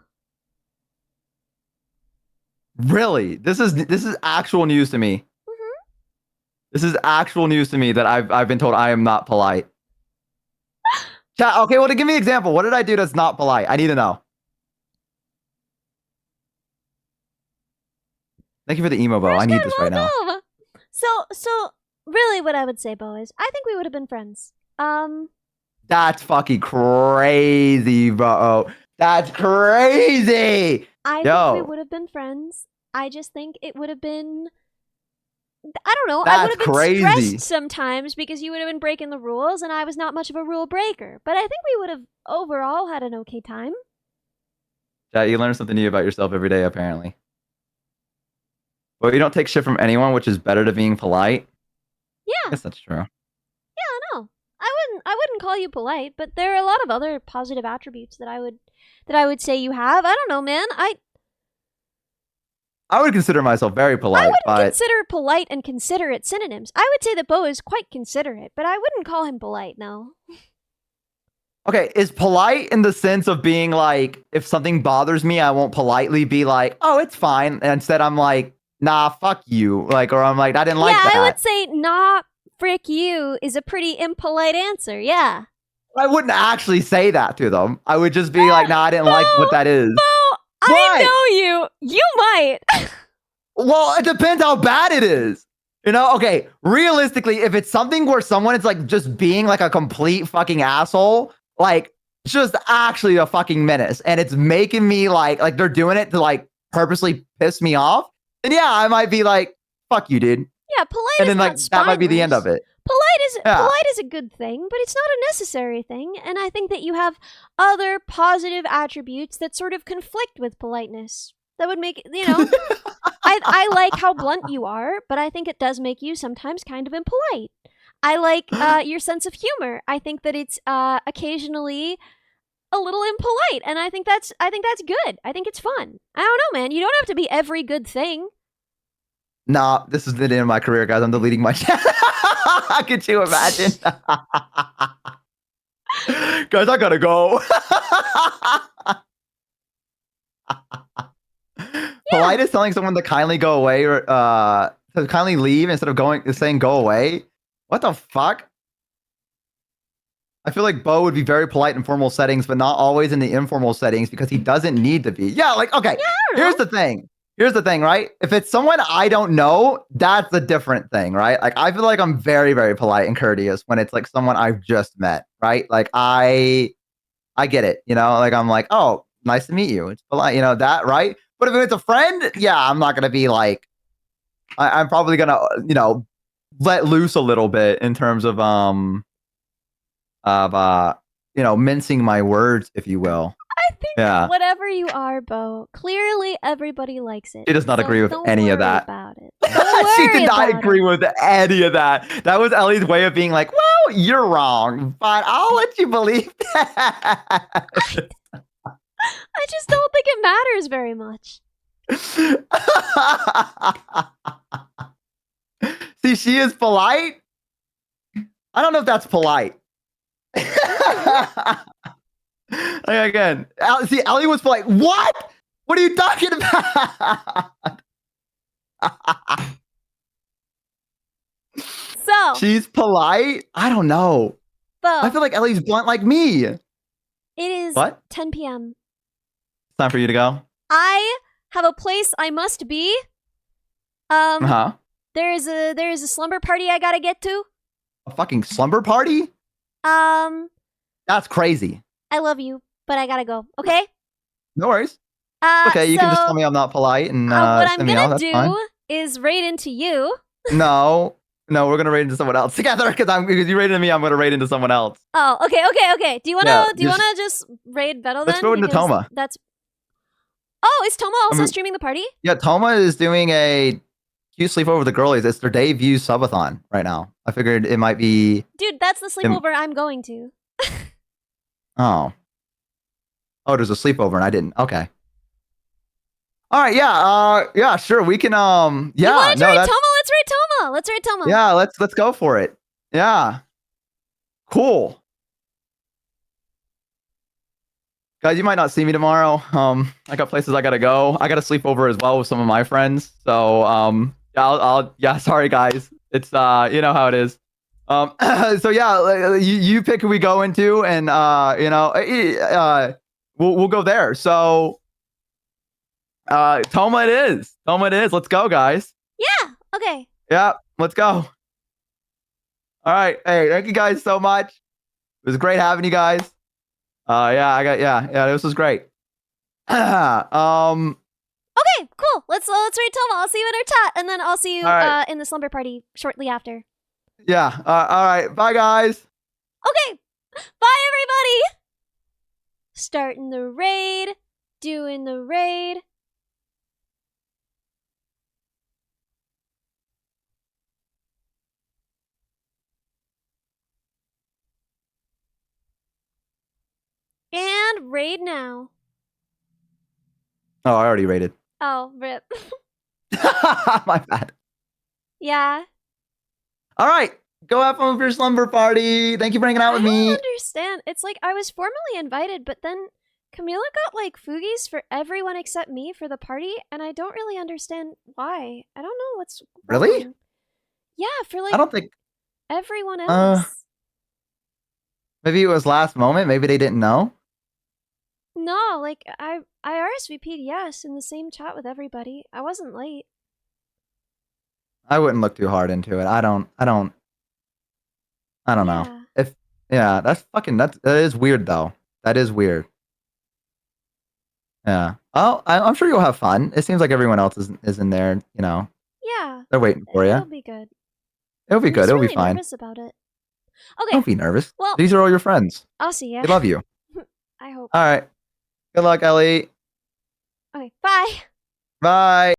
Really? This is actual news to me. Mm-hmm. This is actual news to me that I've been told I am not polite. Chat, okay, well, to give me an example, what did I do that's not polite? I need to know. Thank you for the emo, Bo. I need this right now. So really what I would say, Bo, is I think we would have been friends. That's fucking crazy, bro. That's crazy. I think we would have been friends. I just think it would have been. I don't know. I would That's have been crazy. stressed sometimes because you would have been breaking the rules, and I was not much of a rule breaker. But I think we would have overall had an okay time. Yeah, you learn something new about yourself every day, apparently. But you don't take shit from anyone, which is better to being polite. Yeah. I guess that's true. Yeah, no. I wouldn't call you polite, but there are a lot of other positive attributes that I would say you have. I don't know, man. I would consider myself very polite. I wouldn't but consider polite and considerate synonyms. I would say that Bo is quite considerate, but I wouldn't call him polite, no. Okay, is polite in the sense of being like, if something bothers me, I won't politely be like, oh, it's fine. And instead, I'm like, nah, fuck you. Like, or I'm like, I didn't like that. Yeah, I would say, nah, frick you is a pretty impolite answer, yeah. I wouldn't actually say that to them. I would just be like, nah, I didn't like what that is. Bo, I know you. You might. Well, it depends how bad it is. You know, okay, realistically, if it's something where someone is like just being like a complete fucking asshole, like just actually a fucking menace, and it's making me like they're doing it to like purposely piss me off, then yeah, I might be like, fuck you, dude. Yeah, polite and is then not like that might be the end of it. Polite is a good thing, but it's not a necessary thing, and I think that you have other positive attributes that sort of conflict with politeness. That would make, you know, I like how blunt you are, but I think it does make you sometimes kind of impolite. I like your sense of humor. I think that it's occasionally a little impolite, and I think that's good. I think it's fun. I don't know, man. You don't have to be every good thing. Nah, this is the end of my career, guys. I'm deleting my channel. Could you imagine? Guys, I gotta go. Polite is telling someone to kindly go away or to kindly leave instead of saying go away. What the fuck? I feel like Bo would be very polite in formal settings, but not always in the informal settings because he doesn't need to be. Yeah, like, okay, here's the thing. Here's the thing, right? If it's someone I don't know, that's a different thing, right? Like, I feel like I'm very, very polite and courteous when it's like someone I've just met, right? Like, I get it, you know? Like, I'm like, oh, nice to meet you. It's polite, you know, that, right? But if it's a friend, yeah, I'm not going to be like, I'm probably going to, you know, let loose a little bit in terms of, you know, mincing my words, if you will. I think whatever you are, Bo, clearly everybody likes it. She does not agree with any of that. About it. She did not agree with any of that. That was Ellie's way of being like, well, you're wrong, but I'll let you believe that. I just don't think it matters very much. See, she is polite. I don't know if that's polite. Like, again, see, Ellie was polite. What? What are you talking about? So she's polite. I don't know. Bo, I feel like Ellie's blunt like me. It is 10 p.m. It's time for you to go. I have a place I must be. There is a slumber party I gotta get to. A fucking slumber party? That's crazy. I love you, but I gotta go. Okay. No worries. Okay, you can just tell me I'm not polite and what I'm gonna do fine. is raid into you. No, we're gonna raid into someone else together because you raided me. I'm gonna raid into someone else. Oh, okay. Do you wanna just raid Vettel then? Let's go into Toma. Oh, is Toma also streaming the party? Yeah, Toma is doing a cute sleepover with the girlies. It's their debut subathon right now. I figured it might be. Dude, that's the sleepover I'm going to. Oh, there's a sleepover and I didn't. Okay. All right. Yeah. Sure. We can. Yeah. You want to raid Toma? Let's raid Toma. Yeah. Let's go for it. Yeah. Cool. Guys, you might not see me tomorrow. I got places I gotta go. I gotta sleep over as well with some of my friends. So yeah. Sorry, guys. It's you know how it is. So yeah, you pick who we go into, and you know, we'll go there. So, Toma it is. Let's go, guys. Yeah. Okay. Yeah. Let's go. All right. Hey, thank you guys so much. was great having you guys. This was great. Okay, cool. Let's read Toma. I'll see you in our chat, and then I'll see you All right. in the slumber party shortly after. Yeah. All right. Bye, guys. Okay. Bye, everybody. Starting the raid. Doing the raid. And raid now. Oh, I already rated. Oh, rip. My bad. Yeah. All right. Go have fun with your slumber party. Thank you for hanging out with me. I don't understand. It's like I was formally invited, but then Camila got like foogies for everyone except me for the party, and I don't really understand why. I don't know what's wrong. Really? Yeah, for like I don't think. everyone else. Maybe it was last moment. Maybe they didn't know. No, like I RSVP'd yes in the same chat with everybody. I wasn't late. I wouldn't look too hard into it. I don't know. That is weird though. That is weird. Yeah. Oh, I'm sure you'll have fun. It seems like everyone else is in there, you know. Yeah. They're waiting for you. It'll be good. It'll be good. I'm It'll really be fine. nervous about it. Okay. Don't be nervous. Well, these are all your friends. I'll see ya. They love you. I hope. All right. Good luck, Ellie. Okay. Bye. Bye.